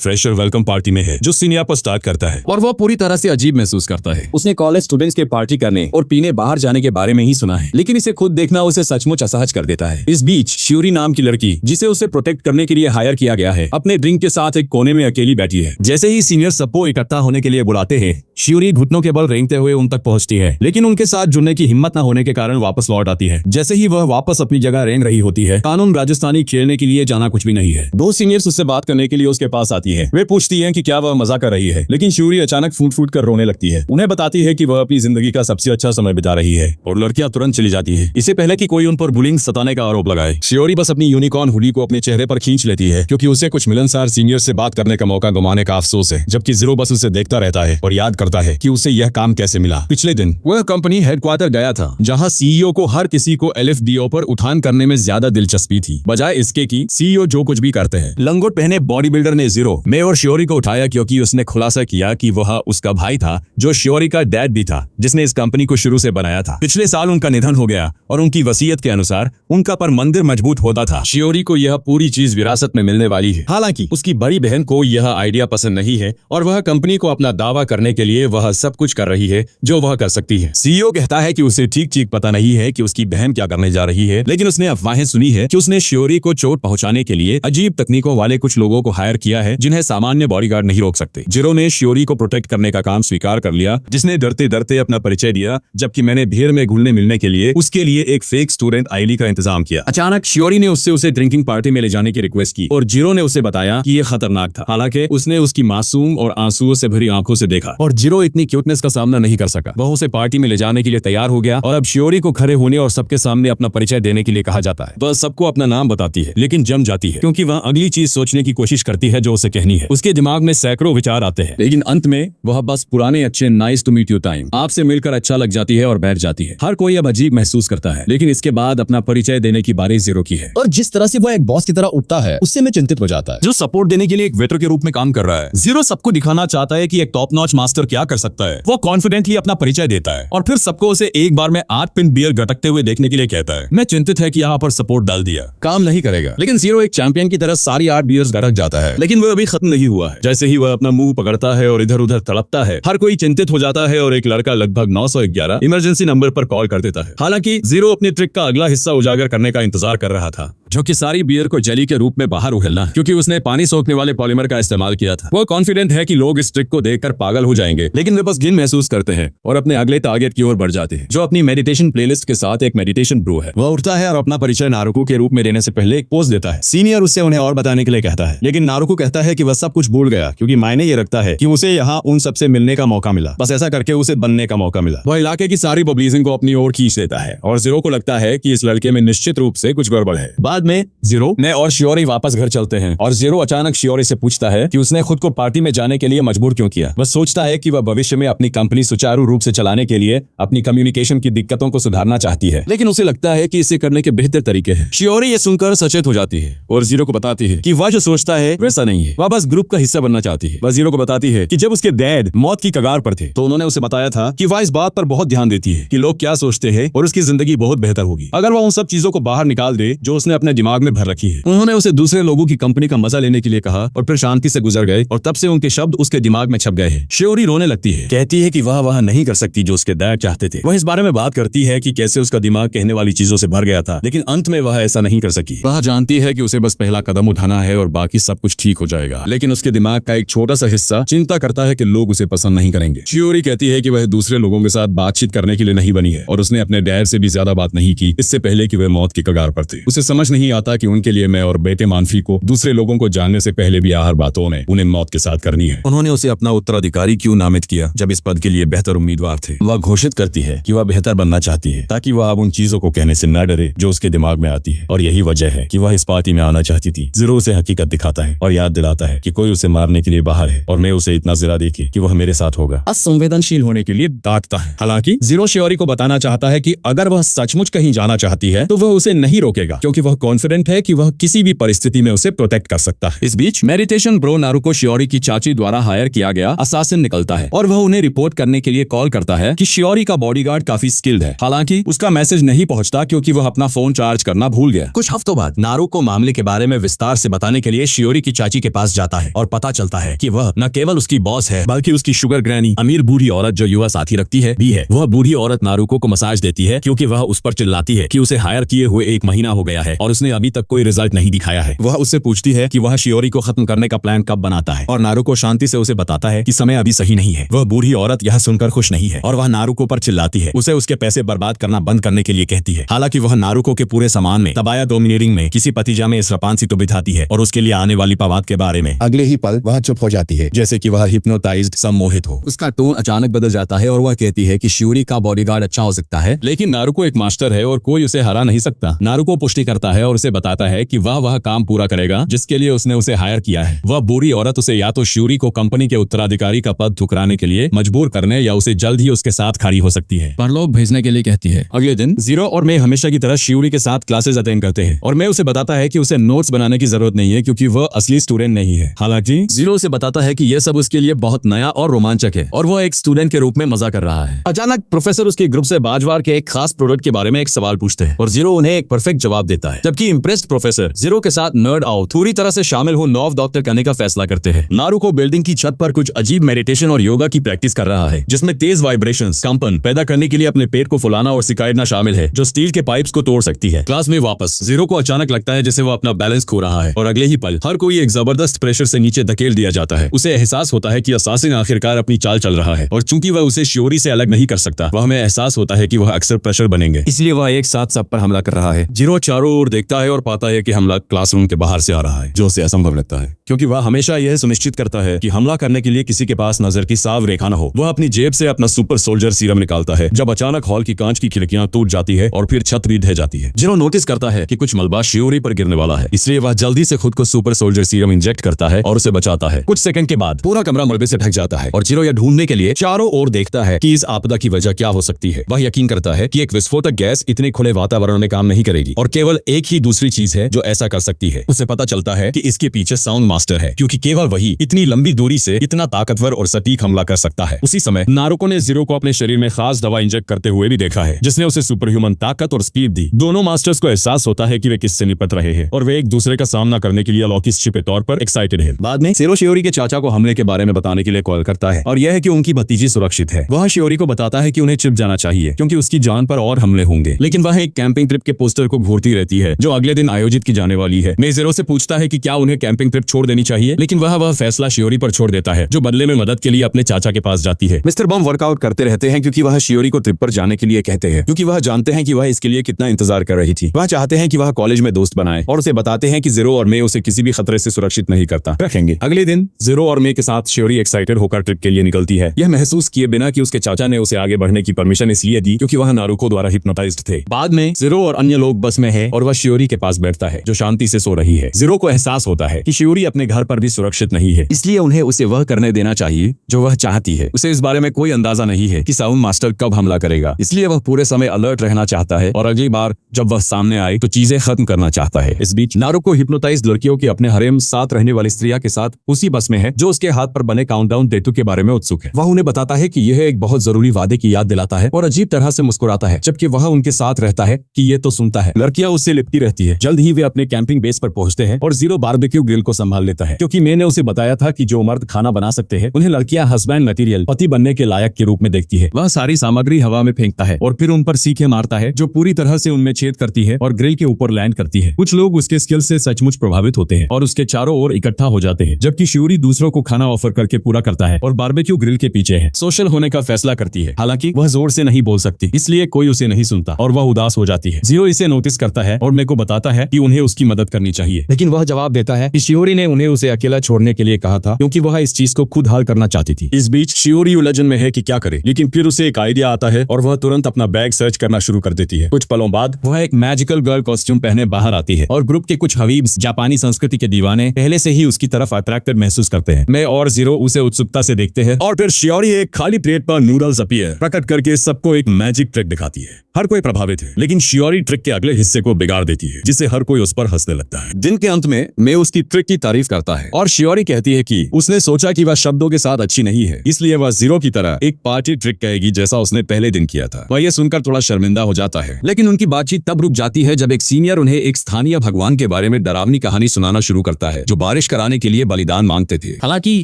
फ्रेशर वेलकम पार्टी में है जो सीनियर पर स्टार्ट करता है, और वह पूरी तरह से अजीब महसूस करता है। उसने कॉलेज स्टूडेंट्स के पार्टी करने और पीने बाहर जाने के बारे में ही सुना है, लेकिन इसे खुद देखना उसे सचमुच असहज कर देता है। इस बीच श्यूरी नाम की लड़की जिसे उसे प्रोटेक्ट करने के लिए हायर किया गया है अपने ड्रिंक के साथ एक कोने में अकेली बैठी है। जैसे ही सीनियर सबको इकट्ठा होने के लिए बुलाते हैं, श्यूरी घुटनों के बल रेंगते हुए उन तक पहुंचती है, लेकिन उनके साथ जुड़ने की हिम्मत न होने के कारण वापस लौट आती है। जैसे ही वह वापस अपनी जगह रेंग रही होती है, कानून राजस्थानी खेलने के लिए जाना कुछ भी नहीं है। दो सीनियर्स उससे बात करने के लिए उसके पास आती है। वे पूछती हैं कि क्या वह मजा कर रही है, लेकिन श्यूरी अचानक फूट फूट कर रोने लगती है। उन्हें बताती है कि वह अपनी जिंदगी का सबसे अच्छा समय बिता रही है, और लड़कियां तुरंत चली जाती है इससे पहले कि कोई उन पर बुलिंग सताने का आरोप लगाए। श्यूरी बस अपनी यूनिकॉर्न हुडी को अपने चेहरे पर खींच लेती है क्योंकि उसे कुछ मिलनसार सीनियर से बात करने का मौका गंवाने का अफसोस है, जबकि जीरो बस उसे देखता रहता है और याद करता है कि उसे यह काम कैसे मिला। पिछले दिन वह कंपनी हेडक्वार्टर गया था, जहां सीईओ को हर किसी को एलएफडीओ पर उठान करने में ज्यादा दिलचस्पी थी, बजाय इसके कि सीईओ जो कुछ भी करते हैं। लंगोट पहने बॉडी बिल्डर ने जीरो, मैं और शियोरी को उठाया क्योंकि उसने खुलासा किया कि वह उसका भाई था, जो शियोरी का डैड भी था, जिसने इस कंपनी को शुरू से बनाया था। पिछले साल उनका निधन हो गया और उनकी वसीयत के अनुसार उनका पर मंदिर मजबूत होता था। शियोरी को यह पूरी चीज विरासत में मिलने वाली है। हालांकि उसकी बड़ी बहन को यह आइडिया पसंद नहीं है और वह कंपनी को अपना दावा करने के लिए वह सब कुछ कर रही है जो वह कर सकती है। सीईओ कहता है कि उसे ठीक पता नहीं है कि उसकी बहन क्या करने जा रही है, लेकिन उसने अफवाहें सुनी है कि उसने शियोरी को चोट पहुंचाने के लिए अजीब तकनीकों वाले कुछ लोगों को हायर किया है, जिन्हें सामान्य बॉडीगार्ड नहीं रोक सकते। जीरो ने शियोरी को प्रोटेक्ट करने का काम स्वीकार कर लिया, जिसने डरते डरते अपना परिचय दिया, जबकि मैंने भीड़ में घुलने मिलने के लिए उसके लिए एक फेक स्टूडेंट आईली का इंतजाम किया। अचानक शियोरी ने उससे उसे ड्रिंकिंग पार्टी में ले जाने की रिक्वेस्ट की और जीरो ने उसे बताया कि यह खतरनाक था। हालांकि उसने उसकी मासूम और आंसुओं से भरी आंखों से देखा और जीरो इतनी क्यूटनेस का सामना नहीं कर सका। वह उसे पार्टी में ले जाने के लिए तैयार हो गया और अब शियोरी को खड़े होने और सबके सामने अपना परिचय देने के लिए कहा जाता है। वह सबको अपना नाम बताती है, लेकिन जम जाती है क्योंकि वह अगली चीज सोचने की कोशिश करती है जो उसे कहनी है। उसके दिमाग में सैकड़ों विचार आते हैं, लेकिन अंत में वह बस पुराने अच्छे nice to meet you time आपसे मिलकर अच्छा लग जाती है और बैठ जाती है। हर कोई अब अजीब महसूस करता है, लेकिन इसके बाद अपना परिचय देने की बारी जीरो की है। और जिस तरह से वह एक बॉस की तरह उठता है, उससे मैं चिंतित हो जाता है, जो सपोर्ट देने के लिए एक वेटर के रूप में काम कर रहा है। जीरो सबको दिखाना चाहता है कि एक टॉप नॉच मास्टर क्या कर सकता है। वो कॉन्फिडेंटली अपना परिचय देता है और फिर सबको उसे एक बार में 8 पिन बियर गटकते हुए देखने के लिए कहता है। मैं चिंतित है कि यहाँ पर सपोर्ट डाल दिया, काम नहीं करेगा। लेकिन जीरो एक चैंपियन की तरह सारी 8 बियर्स गटक जाता है, लेकिन वह अभी खत्म नहीं हुआ है। जैसे ही वह अपना मुंह पकड़ता है और इधर उधर तड़पता है, हर कोई चिंतित हो जाता है और एक लड़का लगभग 911 इमरजेंसी नंबर पर कॉल कर देता है। हालांकि जीरो अपनी ट्रिक का अगला हिस्सा उजागर करने का इंतजार कर रहा था, जो कि सारी बियर को जेली के रूप में बाहर उगलना, क्योंकि उसने पानी सोखने वाले पॉलीमर का इस्तेमाल किया था। वो कॉन्फिडेंट है कि लोग इस ट्रिक को देखकर पागल हो जाएंगे, लेकिन वे बस घिन महसूस करते हैं और अपने अगले टारगेट की ओर बढ़ जाते हैं, जो अपनी मेडिटेशन प्लेलिस्ट के साथ एक मेडिटेशन ब्रो है। वह उठता है और अपना परिचय नारुको के रूप में देने से पहले एक पोज देता है। सीनियर उससे उन्हें और बताने के लिए कहता है, लेकिन नारुको कहता है कि वह सब कुछ भूल गया, क्योंकि मायने ये रखता है कि उसे यहाँ उन सबसे मिलने का मौका मिला, बस ऐसा करके उसे बनने का मौका मिला। वह इलाके की सारी पब्लिसिंग को अपनी ओर खींच लेता है और जीरो को लगता है कि इस लड़के में निश्चित रूप से कुछ गड़बड़ है। बाद में जीरो ने और शियोरी वापस घर चलते हैं और जीरो अचानक शियोरी से पूछता है कि उसने खुद को पार्टी में जाने के लिए मजबूर क्यों किया। वह सोचता है कि वह भविष्य में अपनी कंपनी सुचारू रूप से चलाने के लिए अपनी कम्युनिकेशन की दिक्कतों को सुधारना चाहती है, लेकिन उसे लगता है कि इसे करने के बेहतर तरीके हैं। शियोरी ये सुनकर सचेत हो जाती है और जीरो को बताती है कि वह जो सोचता है वैसा नहीं है, वह बस ग्रुप का हिस्सा बनना चाहती है। वह जीरो को बताती है कि जब उसके डैड मौत की कगार पर थे तो उन्होंने उसे बताया था कि वह इस बात पर बहुत ध्यान देती है कि लोग क्या सोचते हैं और उसकी जिंदगी बहुत बेहतर होगी अगर वह उन सब चीजों को बाहर निकाल दे जो उसने अपने दिमाग में भर रखी है। उन्होंने उसे दूसरे लोगों की कंपनी का मजा लेने के लिए कहा और फिर शांति से गुजर गए और तब से उनके शब्द उसके दिमाग में छप गए हैं। शियोरी रोने लगती है, कहती है कि वह नहीं कर सकती जो उसके डैड चाहते थे। वह इस बारे में बात करती है कि कैसे उसका दिमाग कहने वाली चीजों से भर गया था, लेकिन अंत में वह ऐसा नहीं कर सकी। वह जानती है कि उसे बस पहला कदम उठाना है और बाकी सब कुछ ठीक हो जाएगा, लेकिन उसके दिमाग का एक छोटा सा हिस्सा चिंता करता है कि लोग उसे पसंद नहीं करेंगे। शियोरी कहती है कि वह दूसरे लोगों के साथ बातचीत करने के लिए नहीं बनी है और उसने अपने डैड से भी ज्यादा बात नहीं की इससे पहले कि वह मौत की कगार पर थे। उसे समझ नहीं आता कि उनके लिए मैं और बेटे मानफी को दूसरे लोगों को जानने से पहले भी हर बातों ने उन्हें मौत के साथ करनी है। उन्होंने उसे अपना उत्तराधिकारी क्यों नामित किया जब इस पद के लिए बेहतर उम्मीदवार थे। वह घोषित करती है कि वह बेहतर बनना चाहती है ताकि वह अब उन चीजों को कहने से न डरे जो उसके दिमाग में आती है, और यही वजह है कि वह इस पार्टी में आना चाहती थी। जीरो उसे हकीकत दिखाता है और याद दिलाता है कि कोई उसे मारने के लिए बाहर है और मैं उसे इतना जरा देखे कि वह मेरे साथ होगा। असंवेदनशील होने के लिए डांटता है। हालांकि जीरो शियोरी को बताना चाहता है कि अगर वह सचमुच कहीं जाना चाहती है तो वह उसे नहीं रोकेगा, क्योंकि वह कॉन्फिडेंट है कि वह किसी भी परिस्थिति में उसे प्रोटेक्ट कर सकता है। इस बीच मेडिटेशन ब्रो नारुको शियोरी की चाची द्वारा हायर किया गया असासिन निकलता है और वह उन्हें रिपोर्ट करने के लिए कॉल करता है कि शियोरी का बॉडीगार्ड काफी स्किल्ड है। हालांकि उसका मैसेज नहीं पहुंचता क्योंकि वह अपना फोन चार्ज करना भूल गया। कुछ हफ्तों बाद नारुको मामले के बारे में विस्तार से बताने के लिए शियोरी की चाची के पास जाता है और पता चलता है कि वह न केवल उसकी बॉस है बल्कि उसकी शुगर ग्रैनी अमीर बूढ़ी औरत जो युवा साथी रखती है भी है। वह बूढ़ी औरत नारुको को मसाज देती है क्योंकि वह उस पर चिल्लाती है कि उसे हायर किए हुए 1 महीना हो गया है और उसने अभी तक कोई रिजल्ट नहीं दिखाया है। वह उससे पूछती है कि वह शियोरी को खत्म करने का प्लान कब बनाता है और नारुको शांति से उसे बताता है कि समय अभी सही नहीं है। वह बूढ़ी औरत यह सुनकर खुश नहीं है और वह नारुको पर चिल्लाती है, उसे उसके पैसे बर्बाद करना बंद करने के लिए कहती है। हालांकि वह नारुको के पूरे सामान में तबाया डोमिनेटिंग में किसी पतिजा में स्रपांसी तो बिठाती है और उसके लिए आने वाली पवाद के बारे में अगले ही पल वह चुप हो जाती है, जैसे कि वह हिप्नोटाइज्ड सम्मोहित हो। उसका टोन अचानक बदल जाता है और वह कहती है कि शियोरी का बॉडीगार्ड अच्छा हो सकता है, लेकिन नारुको एक मास्टर है और कोई उसे हरा नहीं सकता। नारुको पुष्टि करता है है और उसे बताता है कि वह काम पूरा करेगा जिसके लिए उसने उसे हायर किया है। वह बुरी औरत उसे या तो श्यूरी को कंपनी के उत्तराधिकारी का पद ठुकराने के लिए मजबूर करने या उसे जल्द ही उसके साथ खड़ी हो सकती है। परलोक भेजने के लिए कहती है। अगले दिन जीरो और मैं हमेशा की तरह श्यूरी के साथ क्लासेस अटेंड करते हैं और मैं उसे बताता है कि उसे नोट्स बनाने की जरूरत नहीं है क्योंकि वह असली स्टूडेंट नहीं है। हालांकि जीरो उसे बताता है कि यह सब उसके लिए बहुत नया और रोमांचक है और वह एक स्टूडेंट के रूप में मजा कर रहा है। अचानक प्रोफेसर उसके ग्रुप से बाजवार के एक खास प्रोडक्ट के बारे में एक सवाल पूछते हैं और जीरो उन्हें एक परफेक्ट जवाब देता है, जबकि इम्प्रेस्ड प्रोफेसर जीरो के साथ नर्ड आउट पूरी तरह से शामिल हो नॉव डॉक्टर करने का फैसला करते हैं। नारुको बिल्डिंग की छत पर कुछ अजीब मेडिटेशन और योगा की प्रैक्टिस कर रहा है जिसमें तेज वाइब्रेशंस कंपन पैदा करने के लिए अपने पेट को फुलाना और सिकाइडना शामिल है जो स्टील के पाइप्स को तोड़ सकती है। क्लास में वापस जीरो को अचानक लगता है जैसे वो अपना बैलेंस खो रहा है और अगले ही पल हर कोई एक जबरदस्त प्रेशर से नीचे धकेल दिया जाता है। उसे एहसास होता है कि असासिन आखिरकार अपनी चाल चल रहा है और चूंकि वह उसे श्योरी से अलग नहीं कर सकता, वह हमें एहसास होता है कि वह अक्सर प्रेशर बनेंगे, इसलिए वह एक साथ सब पर हमला कर रहा है। जीरो चारों ओर देखता है और पाता है कि हमला क्लासरूम के बाहर से आ रहा है जो उसे असंभव लगता है क्योंकि वह हमेशा यह सुनिश्चित करता है कि हमला करने के लिए किसी के पास नजर की साफ रेखा न हो। वह अपनी जेब से अपना सुपर सोल्जर सीरम निकालता है जब अचानक हॉल की कांच की खिड़कियां टूट जाती है और फिर छत भी ढह जाती है। जीरो नोटिस करता है कि कुछ मलबा श्योरी पर गिरने वाला है, इसलिए वह जल्दी से खुद को सुपर सोल्जर सीरम इंजेक्ट करता है और उसे बचाता है। कुछ सेकंड के बाद पूरा कमरा मलबे से ढक जाता है और जीरो यह ढूंढने के लिए चारों ओर देखता है कि इस आपदा की वजह क्या हो सकती है। वह यकीन करता है कि एक विस्फोटक गैस इतने खुले वातावरण में काम नहीं करेगी और केवल एक ही दूसरी चीज है जो ऐसा कर सकती है। उसे पता चलता है कि इसके पीछे साउंड मास्टर है क्योंकि केवल वही इतनी लंबी दूरी से इतना ताकतवर और सटीक हमला कर सकता है। उसी समय नारुको ने जीरो को अपने शरीर में खास दवा इंजेक्ट करते हुए भी देखा है जिसने उसे सुपर ह्यूमन ताकत और स्पीड दी। दोनों मास्टर्स को एहसास होता है कि वे किससे निपट रहे हैं और वे एक दूसरे का सामना करने के लिए अलौकिक छिपे तौर पर एक्साइटेड है। बाद में जीरो श्योरी के चाचा को हमले के बारे में बताने के लिए कॉल करता है और यह है कि उनकी भतीजी सुरक्षित है। वह श्योरी को बताता है कि उन्हें छिप जाना चाहिए क्योंकि उसकी जान पर और हमले होंगे, लेकिन वह एक कैंपिंग ट्रिप के पोस्टर को घूरती रहती है जो अगले दिन आयोजित की जाने वाली है। मैं जीरो से पूछता है कि क्या उन्हें कैंपिंग ट्रिप छोड़ देनी चाहिए, लेकिन वह फैसला श्योरी पर छोड़ देता है जो बदले में मदद के लिए अपने चाचा के पास जाती है। मिस्टर बम वर्कआउट करते रहते हैं क्योंकि वह श्योरी को ट्रिप पर जाने के लिए कहते हैं क्योंकि वह जानते हैं कि वह इसके लिए कितना इंतजार कर रही थी। वह चाहते हैं कि वह कॉलेज में दोस्त बनाए और उसे बताते हैं कि जीरो और मैं उसे किसी भी खतरे से सुरक्षित नहीं करता रखेंगे। अगले दिन जीरो और मैं के साथ श्योरी एक्साइटेड होकर ट्रिप के लिए निकलती है, यह महसूस किए बिना कि उसके चाचा ने उसे आगे बढ़ने की परमिशन इसलिए दी क्योंकि वह नारुको द्वारा हिप्नोटाइज्ड थे। बाद में जीरो और अन्य लोग बस में है और वह श्योरी के पास बैठता है जो शांति से सो रही है। जीरो को एहसास होता है कि श्योरी अपने घर पर भी सुरक्षित नहीं है, इसलिए उन्हें उसे वह करने देना चाहिए जो वह चाहती है। उसे इस बारे में कोई अंदाजा नहीं है कि साउंड मास्टर कब हमला करेगा, इसलिए वह पूरे समय अलर्ट रहना चाहता है और अगली बार जब वह सामने आए तो चीजें खत्म करना चाहता है। इस बीच नारुको हिप्नोटाइज्ड लड़कियों के अपने हरेम साथ रहने वाली स्त्रिया के साथ उसी बस में है जो उसके हाथ पर बने काउंटडाउन टैटू के बारे में उत्सुक है। वह उन्हें बताता है कि यह एक बहुत जरूरी वादे की याद दिलाता है और अजीब तरह से मुस्कुराता है जबकि वह उनके साथ रहता है कि ये तो सुनता है। लड़कियां उससे लिपटी रहती है। जल्द ही वे अपने कैंपिंग बेस पर पहुंचते हैं और जीरो बारबेक्यू ग्रिल को संभाल लेता है क्योंकि मैंने उसे बताया था कि जो मर्द खाना बना सकते हैं उन्हें लड़कियां हस्बैंड मटेरियल पति बनने के लायक के रूप में देखती है। वह सारी सामग्री हवा में फेंकता है और फिर उन पर सीखे मारता है जो पूरी तरह से उनमें छेद करती है और ग्रिल के ऊपर लैंड करती है। कुछ लोग उसके स्किल से सचमुच प्रभावित होते हैं और उसके चारों ओर इकट्ठा हो जाते हैं जबकि श्योरी दूसरों को खाना ऑफर करके पूरा करता है और बारबेक्यू ग्रिल के पीछे है। सोशल होने का फैसला करती है, हालांकि वह जोर से नहीं बोल सकती इसलिए कोई उसे नहीं सुनता और वह उदास हो जाती है। जीरो इसे नोटिस करता है और मेरे को बताता है कि उन्हें उसकी मदद करनी चाहिए, लेकिन वह जवाब देता है कि श्योरी ने उन्हें उसे अकेला छोड़ने के लिए कहा था क्योंकि वह इस चीज को खुद हल करना चाहती थी। इस बीच श्योरी उलझन में है कि क्या करे, लेकिन फिर उसे एक आइडिया आता है और वह तुरंत अपना बैग सर्च करना शुरू कर देती है। कुछ पलों बाद वह एक मैजिकल गर्ल कॉस्ट्यूम पहने बाहर आती है और ग्रुप के कुछ हबीब्स जापानी संस्कृति के दीवाने पहले से ही उसकी तरफ अट्रैक्टेड महसूस करते हैं। मैं और जीरो उसे उत्सुकता से देखते हैं और फिर श्योरी एक खाली प्लेट पर नूडल्स अपीयर प्रकट करके सबको एक मैजिक ट्रिक दिखाती है। हर कोई प्रभावित है, लेकिन श्योरी ट्रिक के अगले हिस्से को बिगाड़ देती है जिससे हर कोई उस पर हंसने लगता है। दिन के अंत में मैं उसकी ट्रिक की तारीफ करता है और श्योरी कहती है कि उसने सोचा कि वह शब्दों के साथ अच्छी नहीं है, इसलिए वह जीरो की तरह एक पार्टी ट्रिक कहेगी जैसा उसने पहले दिन किया था। वह यह सुनकर थोड़ा शर्मिंदा हो जाता है, लेकिन उनकी बातचीत तब रुक जाती है जब एक सीनियर उन्हें एक स्थानीय भगवान के बारे में डरावनी कहानी सुनाना शुरू करता है जो बारिश कराने के लिए बलिदान मांगते थे। हालांकि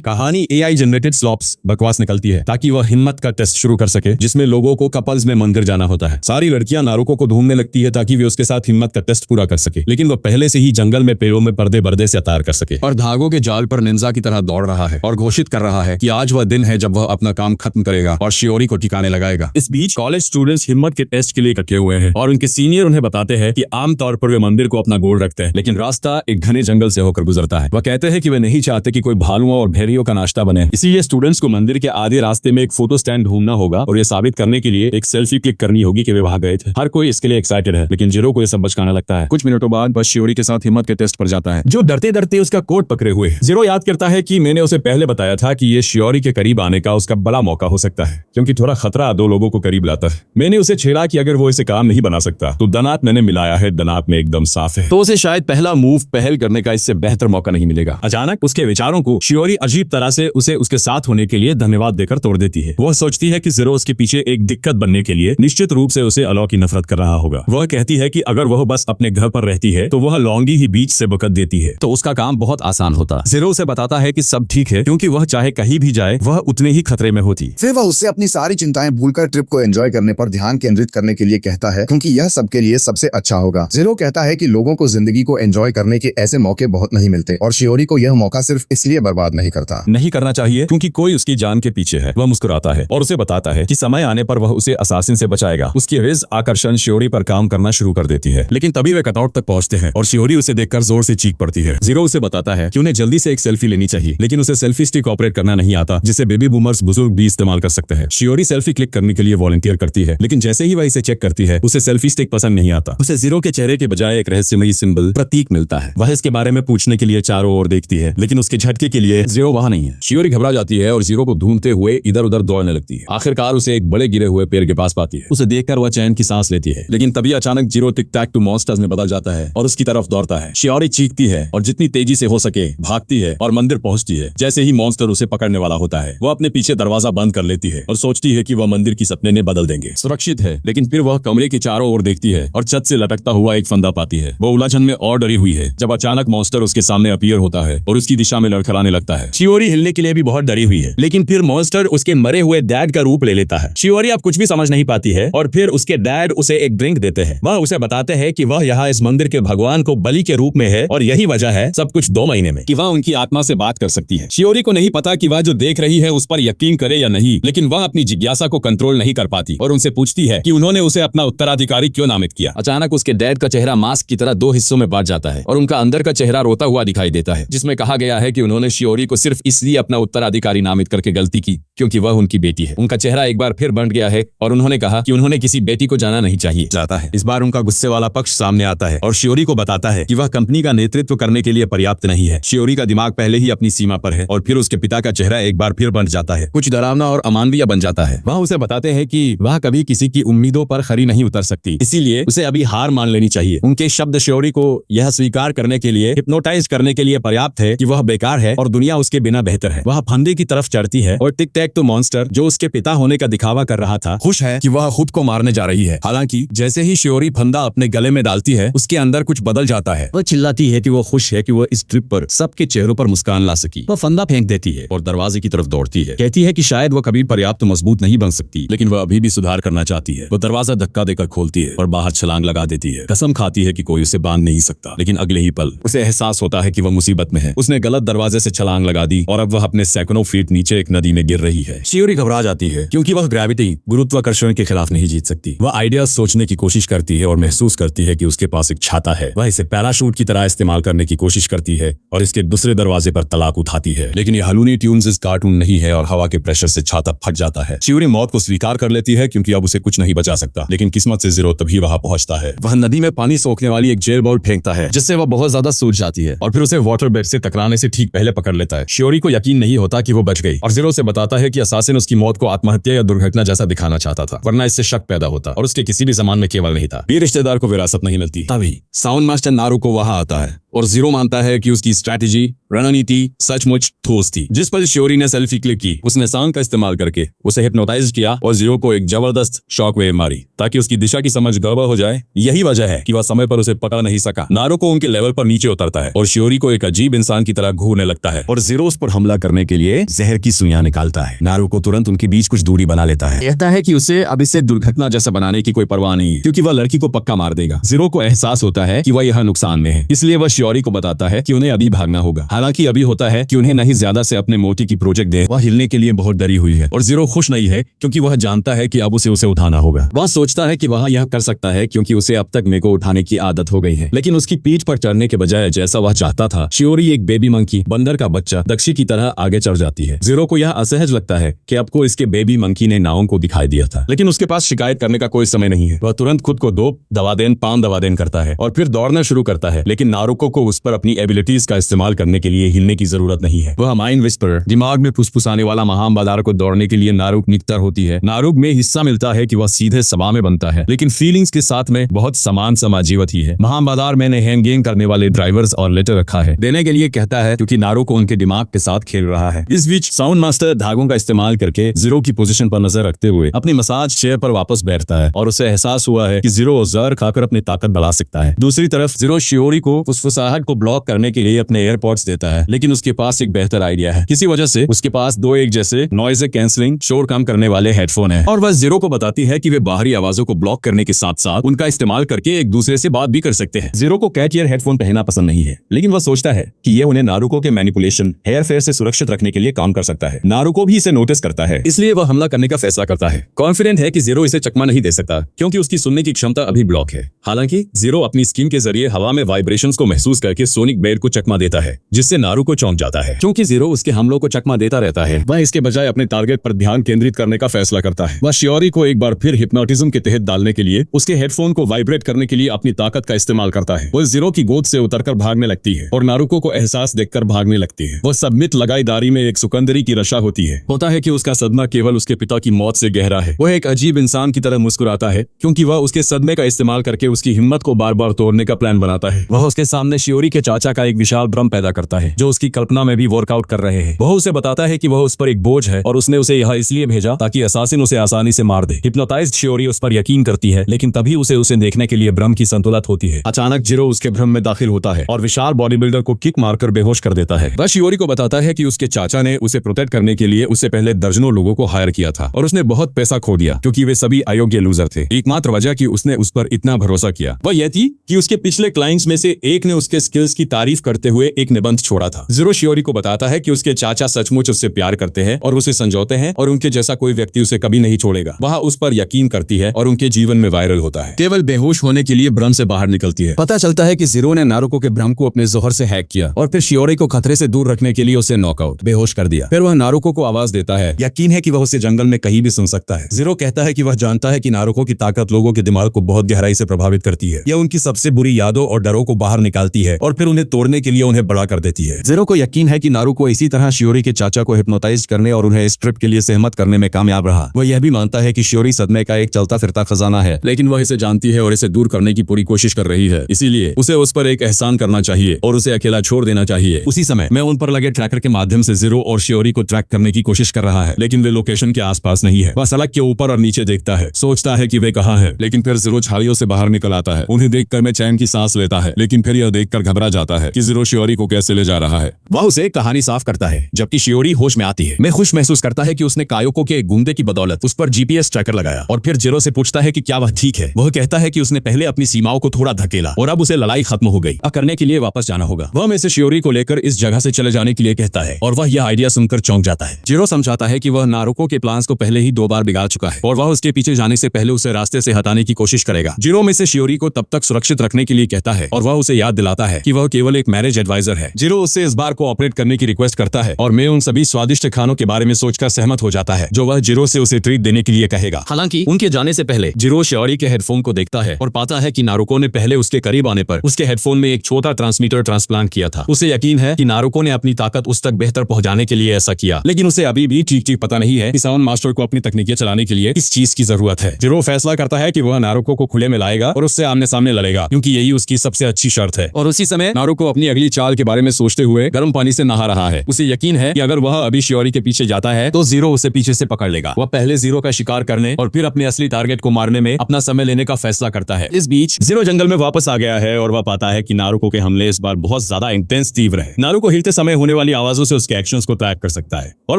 कहानी AI जनरेटेड स्लॉप्स बकवास निकलती है ताकि वह हिम्मत का टेस्ट शुरू कर सके जिसमें लोगों को कपल्स में मंदिर जाना होता है। सारी लड़कियां नारुको को ढूंढने लगती है ताकि वे उसके साथ हिम्मत का टेस्ट पूरा कर सके, लेकिन वह पहले से ही जंगल में पेड़ों में पर्दे से अतार कर सके और धागों के जाल पर निंजा की तरह दौड़ रहा है और घोषित कर रहा है कि आज वह दिन है जब वह अपना काम खत्म करेगा और शियोरी को ठिकाने लगाएगा। इस बीच कॉलेज स्टूडेंट्स हिम्मत के टेस्ट के लिए इकट्ठे हुए हैं और उनके सीनियर उन्हें बताते हैं कि आमतौर पर वे मंदिर को अपना गोल रखते हैं, लेकिन रास्ता एक घने जंगल से होकर गुजरता है। वह कहते हैं कि वे नहीं चाहते कि कोई भालुओं और भेड़ियों का नाश्ता बने, इसीलिए स्टूडेंट्स को मंदिर के आधे रास्ते में एक फोटो स्टैंड ढूंढना होगा और ये साबित करने के लिए एक सेल्फी क्लिक करनी होगी कि वे वहां गए थे। हर कोई इसके लिए एक्साइटेड है, लेकिन जीरो को यह सब बचकाना लगता है। कुछ मिनटों बाद बस शियोरी के साथ हिम्मत के टेस्ट पर जाता है, जो डरते डरते उसका कोट पकड़े हुए है। जीरो याद करता है कि मैंने उसे पहले बताया था कि ये शियोरी के करीब आने का उसका बड़ा मौका हो सकता है, क्योंकि थोड़ा खतरा दो लोगों को करीब लाता है। मैंने उसे छेड़ा कि अगर वो इसे काम नहीं बना सकता तो दनात मैंने मिलाया है, दनात में एकदम साफ है, तो उसे शायद पहला मूव पहल करने का इससे बेहतर मौका नहीं मिलेगा। अचानक उसके विचारों को शियोरी अजीब तरह से उसे उसके साथ होने के लिए धन्यवाद देकर तोड़ देती है। वह सोचती है कि जीरो उसके पीछे एक दिक्कत बनने के लिए निश्चित रूप से उसे अलॉ की नफरत कर रहा होगा। वह कहती है कि अगर वह बस अपने घर पर रहती है तो वह लौंगी ही बीच से बकत देती है तो उसका काम बहुत आसान होता। जीरो उसे बताता है कि सब ठीक है, क्योंकि वह चाहे कहीं भी जाए वह उतने ही खतरे में होती। फिर वह उससे अपनी सारी चिंताएं भूलकर ट्रिप को एंजॉय करने पर ध्यान केंद्रित करने के लिए कहता है, क्योंकि यह सबके लिए सबसे अच्छा होगा। जीरो कहता है कि लोगों को जिंदगी को एंजॉय करने के ऐसे मौके बहुत नहीं मिलते और शियोरी को यह मौका सिर्फ इसलिए बर्बाद नहीं करना चाहिए क्योंकि कोई उसकी जान के पीछे है। वह मुस्कुराता है और उसे बताता है कि समय आने पर वह उसे असासिन से बचाएगा। उसकी रिज आकर्षण शियोरी पर काम करना शुरू कर देती है, लेकिन तभी वे कटआउट तक पहुंचते हैं और शियोरी उसे देखकर जोर से चीख पड़ती है। जीरो उसे बताता है कि उन्हें जल्दी से एक सेल्फी लेनी चाहिए, लेकिन उसे सेल्फी स्टिक ऑपरेट करना नहीं आता, जिसे बेबी बूमर्स बुजुर्ग भी इस्तेमाल कर सकते हैं। शियोरी सेल्फी क्लिक करने के लिए वॉलंटियर करती है, लेकिन जैसे ही वह इसे चेक करती है उसे सेल्फी स्टिक पसंद नहीं आता। उसे जीरो के चेहरे के बजाय एक रहस्यमयी सिंबल प्रतीक मिलता है। वह इसके बारे में पूछने के लिए चारों ओर देखती है, लेकिन उसके झटके के लिए जीरो वहां नहीं है। शियोरी घबरा जाती है और जीरो को ढूंढते हुए इधर उधर दौड़ने लगती है। आखिरकार उसे एक बड़े गिरे हुए पेड़ के पास पाती है। उसे देखकर वह चैन की सांस लेती है, लेकिन तभी अचानक zero tic tac toe monsters में बदल जाता है और उसकी तरफ दौड़ता है। शियोरी चीखती है और जितनी तेजी से हो सके भागती है और मंदिर पहुंचती है। जैसे ही मॉन्स्टर उसे पकड़ने वाला होता है वह अपने पीछे दरवाजा बंद कर लेती है और सोचती है कि वह मंदिर की सपने ने बदल देंगे, सुरक्षित है। लेकिन फिर वह कमरे के चारों ओर देखती है और छत से लटकता हुआ एक फंदा पाती है। वो उलझन में और डरी हुई है जब अचानक मॉन्स्टर उसके सामने अपीयर होता है और उसकी दिशा में लड़खड़ाने लगता है। शियोरी हिलने के लिए भी बहुत डरी हुई है, लेकिन फिर मॉन्स्टर उसके मरे हुए डैड का रूप ले लेता है। शियोरी अब कुछ भी समझ नहीं पाती है और फिर उसके डैड उसे एक ड्रिंक देते हैं। वह उसे बताते हैं कि वह यहाँ इस मंदिर के भगवान को बलि के रूप में है और यही वजह है सब कुछ 2 महीने में कि वह उनकी आत्मा से बात कर सकती है। शियोरी को नहीं पता कि वह जो देख रही है उस पर यकीन करे या नहीं, लेकिन वह अपनी जिज्ञासा को कंट्रोल नहीं कर पाती और उनसे पूछती है कि उन्होंने उसे अपना उत्तराधिकारी क्यों नामित किया। अचानक उसके डैड का चेहरा मास्क की तरह 2 हिस्सों में बांट जाता है और उनका अंदर का चेहरा रोता हुआ दिखाई देता है, जिसमें कहा गया है कि उन्होंने शियोरी को सिर्फ इसलिए अपना उत्तराधिकारी नामित करके गलती की क्योंकि वह उनकी बेटी है। उनका चेहरा एक बार फिर बंट गया है और उन्होंने कहा कि उन्होंने किसी बेटी को जाना नहीं चाहिए जाता है। इस बार उनका गुस्से वाला पक्ष सामने आता है और शियोरी को बताता है कि वह कंपनी का नेतृत्व करने के लिए पर्याप्त नहीं है। शियोरी का दिमाग पहले ही अपनी सीमा पर है और फिर उसके पिता का चेहरा एक बार फिर बंट जाता है, कुछ डरावना और अमानवीय बन जाता है। वह उसे बताते हैं कि वह कभी किसी की उम्मीदों पर खरी नहीं उतर सकती, इसीलिए उसे अभी हार मान लेनी चाहिए। उनके शब्द शियोरी को यह स्वीकार करने के लिए, हिप्नोटाइज करने के लिए पर्याप्त है कि वह बेकार है और दुनिया उसके बिना बेहतर है। वह फंदे की तरफ चढ़ती है और टिक टैक टू मॉन्स्टर, जो उसके पिता होने का दिखावा कर रहा था, खुश है कि वह खुद को मारने जा रही है। हालांकि जैसे ही शियोरी फंदा अपने गले में डालती है उसके अंदर कुछ बदल जाता है। वह चिल्लाती है कि वह खुश है कि वह इस ट्रिप पर सबके चेहरों पर मुस्कान ला सकी। वह फंदा फेंक देती है और दरवाजे की तरफ दौड़ती है। कहती है कि शायद वह कभी पर्याप्त मजबूत नहीं बन सकती, लेकिन वह अभी भी सुधार करना चाहती है। वह दरवाजा धक्का देकर खोलती है और बाहर छलांग लगा देती है। कसम खाती है कि कोई उसे बांध नहीं सकता, लेकिन अगले ही पल उसे एहसास होता है कि वह मुसीबत में है। उसने गलत दरवाजे से छलांग लगा दी और अब वह अपने सैकड़ों फीट नीचे एक नदी में गिर रही है। शियोरी घबरा जाती है क्योंकि वह ग्रेविटी, गुरुत्वाकर्षण के खिलाफ नहीं जीत सकती। वह आइडिया सोचने की कोशिश करती है और महसूस करती है कि उसके पास एक छाता है। वह इसे पैराशूट की तरह इस्तेमाल करने की कोशिश करती है और इसके दूसरे दरवाजे पर तलाक उठाती है, लेकिन यह लूनी ट्यून्स इस कार्टून नहीं है और हवा के प्रेशर से छाता फट जाता है। शियोरी मौत को स्वीकार कर लेती है क्योंकि अब उसे कुछ नहीं बचा सकता, लेकिन किस्मत से जीरो तभी वहां पहुंचता है। वह नदी में पानी सोखने वाली एक जेल बॉल फेंकता है, जिससे वह बहुत ज्यादा सूज जाती है और फिर उसे वाटर बेड से टकराने से ठीक पहले पकड़ लेता है। शियोरी को यकीन नहीं होता कि वो बच गई और जीरो से बताता है कि असासिन उसकी मौत को आत्महत्या या दुर्घटना जैसा दिखाना चाहता था, वरना इससे शक पैदा होता और उसके किसी भी सामान में केवल नहीं था। ये रिश्तेदार को विरासत नहीं मिलती। तभी साउंड मास्टर नारुको वहां आता है और जीरो मानता है कि उसकी स्ट्रैटेजी, रणनीति सचमुच ठोस थी। जिस पर शियोरी ने सेल्फी क्लिक की, उसने सांग का इस्तेमाल करके उसे हिप्नोटाइज किया और जीरो को एक जबरदस्त शॉक वेव मारी ताकि उसकी दिशा की समझ गड़बड़ हो जाए। यही वजह है कि वह समय पर उसे पकड़ नहीं सका। नारुको उनके लेवल पर नीचे उतरता है और शियोरी को एक अजीब इंसान की तरह घूरने लगता है और जीरो उस पर हमला करने के लिए जहर की सुइयां निकालता है। नारुको तुरंत उनके बीच कुछ दूरी बना लेता है। कहता है कि उसे अब इसे दुर्घटना जैसा बनाने की कोई परवाह नहीं, क्योंकि वह लड़की को पक्का मार देगा। जीरो को एहसास होता है कि वह यह नुकसान में है, इसलिए वह शियोरी को बताता है कि उन्हें अभी भागना होगा। हालांकि अभी होता है कि उन्हें नहीं ज्यादा से अपने मोटी की प्रोजेक्ट दे, वह हिलने के लिए बहुत डरी हुई है और जीरो खुश नहीं है क्योंकि वह जानता है कि अब उसे उठाना होगा। वह सोचता है कि वह यह कर सकता है क्योंकि उसे अब तक मेको उठाने की आदत हो गई है, लेकिन उसकी पीठ पर चढ़ने के बजाय जैसा वह चाहता था, शियोरी एक बेबी मंकी बंदर का बच्चा दक्षी की तरह आगे चढ़ जाती है। जीरो को यह असहज लगता है कि अब को इसके बेबी मंकी ने नाओं को दिखाई दिया था, लेकिन उसके पास शिकायत करने का कोई समय नहीं है। वह तुरंत खुद को दो दवादेन पान दवादेन करता है और फिर दौड़ना शुरू करता है, लेकिन नारुको को उस पर अपनी एबिलिटीज का इस्तेमाल करने के लिए हिलने की जरूरत नहीं है। वह माइंड विस्परर, दिमाग में फुसफुसाने वाला महाबादार को दौड़ने के लिए नारुक निकटर होती है। नारुक में हिस्सा मिलता है कि वह सीधे सभा में बनता है, लेकिन फीलिंग्स के साथ में बहुत समान समाजीवत ही है। महाबादार मैंने हैंड गेम करने वाले ड्राइवर्स और लेटर रखा है, देने के लिए कहता है क्योंकि नारुको उनके दिमाग के साथ खेल रहा है। इस बीच साउंड मास्टर धागों का इस्तेमाल करके जीरो की पोजीशन पर नजर रखते हुए अपनी मसाज चेयर पर वापस बैठता है और उसे एहसास हुआ है कि जीरो जहर खाकर अपनी ताकत बढ़ा सकता है। दूसरी तरफ जीरो शियोरी को फुसफुसाहट को ब्लॉक करने के लिए अपने एयरपॉड्स देता है, लेकिन उसके पास एक बेहतर आइडिया है। किसी वजह से उसके पास दो एक जैसे नॉइज कैंसलिंग शोर कम करने वाले हेडफोन है और वह जीरो को बताती है कि वे बाहरी आवाजों को ब्लॉक करने के साथ साथ उनका इस्तेमाल करके एक दूसरे से बात भी कर सकते हैं। जीरो को कैट ईयर हेडफोन पहनना पसंद नहीं है, लेकिन वह सोचता है कि यह उन्हें नारुको के मैनिपुलेशन हेयर फेयर से सुरक्षित रखने के लिए काम कर सकता है। नारुको भी इसे नोटिस करता है, इसलिए वह हमला करने का फैसला करता है। कॉन्फिडेंट है कि जीरो इसे चकमा नहीं दे सकता क्योंकि उसकी सुनने की क्षमता अभी ब्लॉक है। हालांकि जीरो अपनी स्किन के जरिए हवा में वाइब्रेशंस को महसूस करके सोनिक बेड को चकमा देता है, जिससे नारुको चौंक जाता है। क्योंकि जीरो उसके हमलों को चकमा देता रहता है, वह इसके बजाय अपने टारगेट पर ध्यान केंद्रित करने का फैसला करता है। वह शियोरी को एक बार फिर हिप्नोटिज्म के तहत डालने के लिए उसके हेडफोन को वाइब्रेट करने के लिए अपनी ताकत का इस्तेमाल करता है। वह जीरो की गोद से उतरकर भागने लगती है और नारुको को एहसास देखकर भागने लगती है। वह सबमिट लगाई दारी में एक सुकंदरी की रशा होती है। होता है कि उसका सदमा केवल उसके पिता की मौत से गहरा है। वह एक अजीब इंसान की तरह मुस्कुराता है क्योंकि वह उसके सदमे का इस्तेमाल करके उसकी हिम्मत को बार बार तोड़ने का प्लान बनाता है। वह उसके सामने शियोरी के चाचा का एक विशाल ड्रम पैदा करता है जो उसकी कल्पना में भी वर्कआउट कर रहे हैं। वह उसे बताता है कि वह उस पर एक बोझ है और उसने उसे यहाँ इसलिए भेजा ताकि असासिन उसे आसानी से मार दे। हिप्नोटाइज्ड शियोरी उस पर यकीन करती है, लेकिन तभी उसे देखने के लिए भ्रम की संतुलत होती है। अचानक जीरो उसके भ्रम में दाखिल होता है और विशाल बॉडी बिल्डर को किक मारकर बेहोश कर देता है। वह शियोरी को बताता है कि उसके चाचा ने उसे प्रोटेक्ट करने के लिए उससे पहले दर्जनों लोगों को हायर किया था और उसने बहुत पैसा खो दिया क्योंकि वे सभी अयोग्य लूजर थे। एकमात्र वजह कि उसने उस पर इतना भरोसा किया वह यह थी कि उसके पिछले क्लाइंट्स में से एक ने उसके स्किल्स की तारीफ करते हुए एक निबंध छोड़ा था। जीरो शियोरी को बताता है कि उसके चाचा सचमुच उससे प्यार करते हैं और उसे समझौते हैं और उनके जैसा कोई व्यक्ति उसे कभी नहीं छोड़ेगा। वह उस पर यकीन करती है और उनके जीवन में वायरल होता है। केवल बेहोश होने के लिए भ्रम से बाहर निकलती है। पता चलता है कि जीरो ने नारुको के भ्रम को अपने जोहर से हैक किया और फिर शियोरी को खतरे से दूर रखने के लिए उसे नॉकआउट बेहोश कर दिया। फिर वह नारुको को आवाज देता है, यकीन है कि वह उसे जंगल में कहीं भी सुन सकता है। जीरो कहता है कि वह जानता है कि नारुको की ताकत लोगों के दिमाग को बहुत गहराई से प्रभावित करती है। यह उनकी सबसे बुरी यादों और डरों को बाहर निकालती है और फिर उन्हें तोड़ने के लिए उन्हें बड़ा कर देती है। जीरो को यकीन है कि नारुको इसी तरह शियोरी के चाचा को हिप्नोटाइज करने और उन्हें इस ट्रिप के लिए सहमत करने में कामयाब रहा। वह यह भी मानता है कि शियोरी सदमे का एक चलता फिरता खजाना है, लेकिन वह इसे जानती है और इसे दूर करने की पूरी कोशिश कर रही है। इसीलिए उसे उस पर एक एहसान करना चाहिए और उसे अकेला छोड़ देना चाहिए। उसी समय मैं उन पर लगे ट्रैकर के माध्यम से जीरो और शियोरी को ट्रैक करने की कोशिश कर रहा है, लेकिन वे लोकेशन के आसपास नहीं है। वह सड़क के ऊपर और नीचे देखता है, सोचता है कि वे कहाँ है, लेकिन फिर जीरो झाड़ियों से बाहर निकल आता है। उन्हें देखकर मैं चैन की सांस लेता है, लेकिन फिर यह देखकर घबरा जाता है कि जीरो शियोरी को कैसे ले जा रहा है। वह उसे कहानी साफ करता है जबकि शियोरी होश में आती है। मैं खुश महसूस करता है कि उसने कायोको के गुंडे की बदौलत उस पर जीपीएस ट्रैकर लगाया और फिर जीरो से पूछता है कि क्या वह ठीक है। वह कहता है कि उसने पहले अपनी सीमाओं को थोड़ा धकेला और अब उसे लड़ाई खत्म हो गई, अब करने के लिए वापस जाना होगा। वह में से शियोरी को लेकर इस जगह से चले जाने के लिए कहता है और वह यह आइडिया सुनकर चौंक जाता है। जीरो समझाता है कि वह नारुको के प्लान्स को पहले ही 2 बार बिगाड़ चुका है और वह उसके पीछे जाने से पहले उसे रास्ते से हटाने की कोशिश करेगा। जीरो में से शियोरी को तब तक सुरक्षित रखने के लिए कहता है और वह उसे याद दिलाता है कि वह केवल एक मैरिज एडवाइजर है। जीरो उससे इस बार कोऑपरेट करने की रिक्वेस्ट करता है और मैं उन सभी स्वादिष्ट खानों के बारे में सोचकर सहमत हो जाता है जो वह जीरो से उसे ट्रीट देने के लिए कहेगा। हालांकि उनके जाने से पहले जीरो शियोरी के हेडफोन को देखता है और पाता है कि नारुको ने पहले उसके करीब आने पर उसके हेडफोन में एक छोटा ट्रांसमीटर ट्रांसप्लांट किया था। उसे यकीन है कि नारुको ने अपनी ताकत उस तक बेहतर पहुंचाने के लिए ऐसा किया, लेकिन उसे अभी भी ठीक पता नहीं है कि साउंड मास्टर को अपनी तकनीकें चलाने के लिए किस चीज की जरूरत है। जीरो फैसला करता है कि वह नारुको को खुले में लाएगा और उससे आमने सामने लड़ेगा क्योंकि यही उसकी सबसे अच्छी शर्त है। और उसी समय नारुको अपनी अगली चाल के बारे में सोचते हुए गर्म पानी से नहा रहा है। उसे यकीन है कि अगर वह अभी शियोरी के पीछे जाता है तो जीरो उसे पीछे से पकड़ लेगा। वह पहले जीरो का शिकार करने और फिर अपने असली टारगेट को मारने में अपना समय लेने का फैसला करता है। इस बीच जीरो जंगल में वापस आ गया है और वह पाता है कि नारुको के हमले इस बार बहुत ज्यादा इंटेंस तीव्र है। नारुको हिलते समय होने वाली आवाजों से उसके एक्शंस को ट्रैक कर सकता है और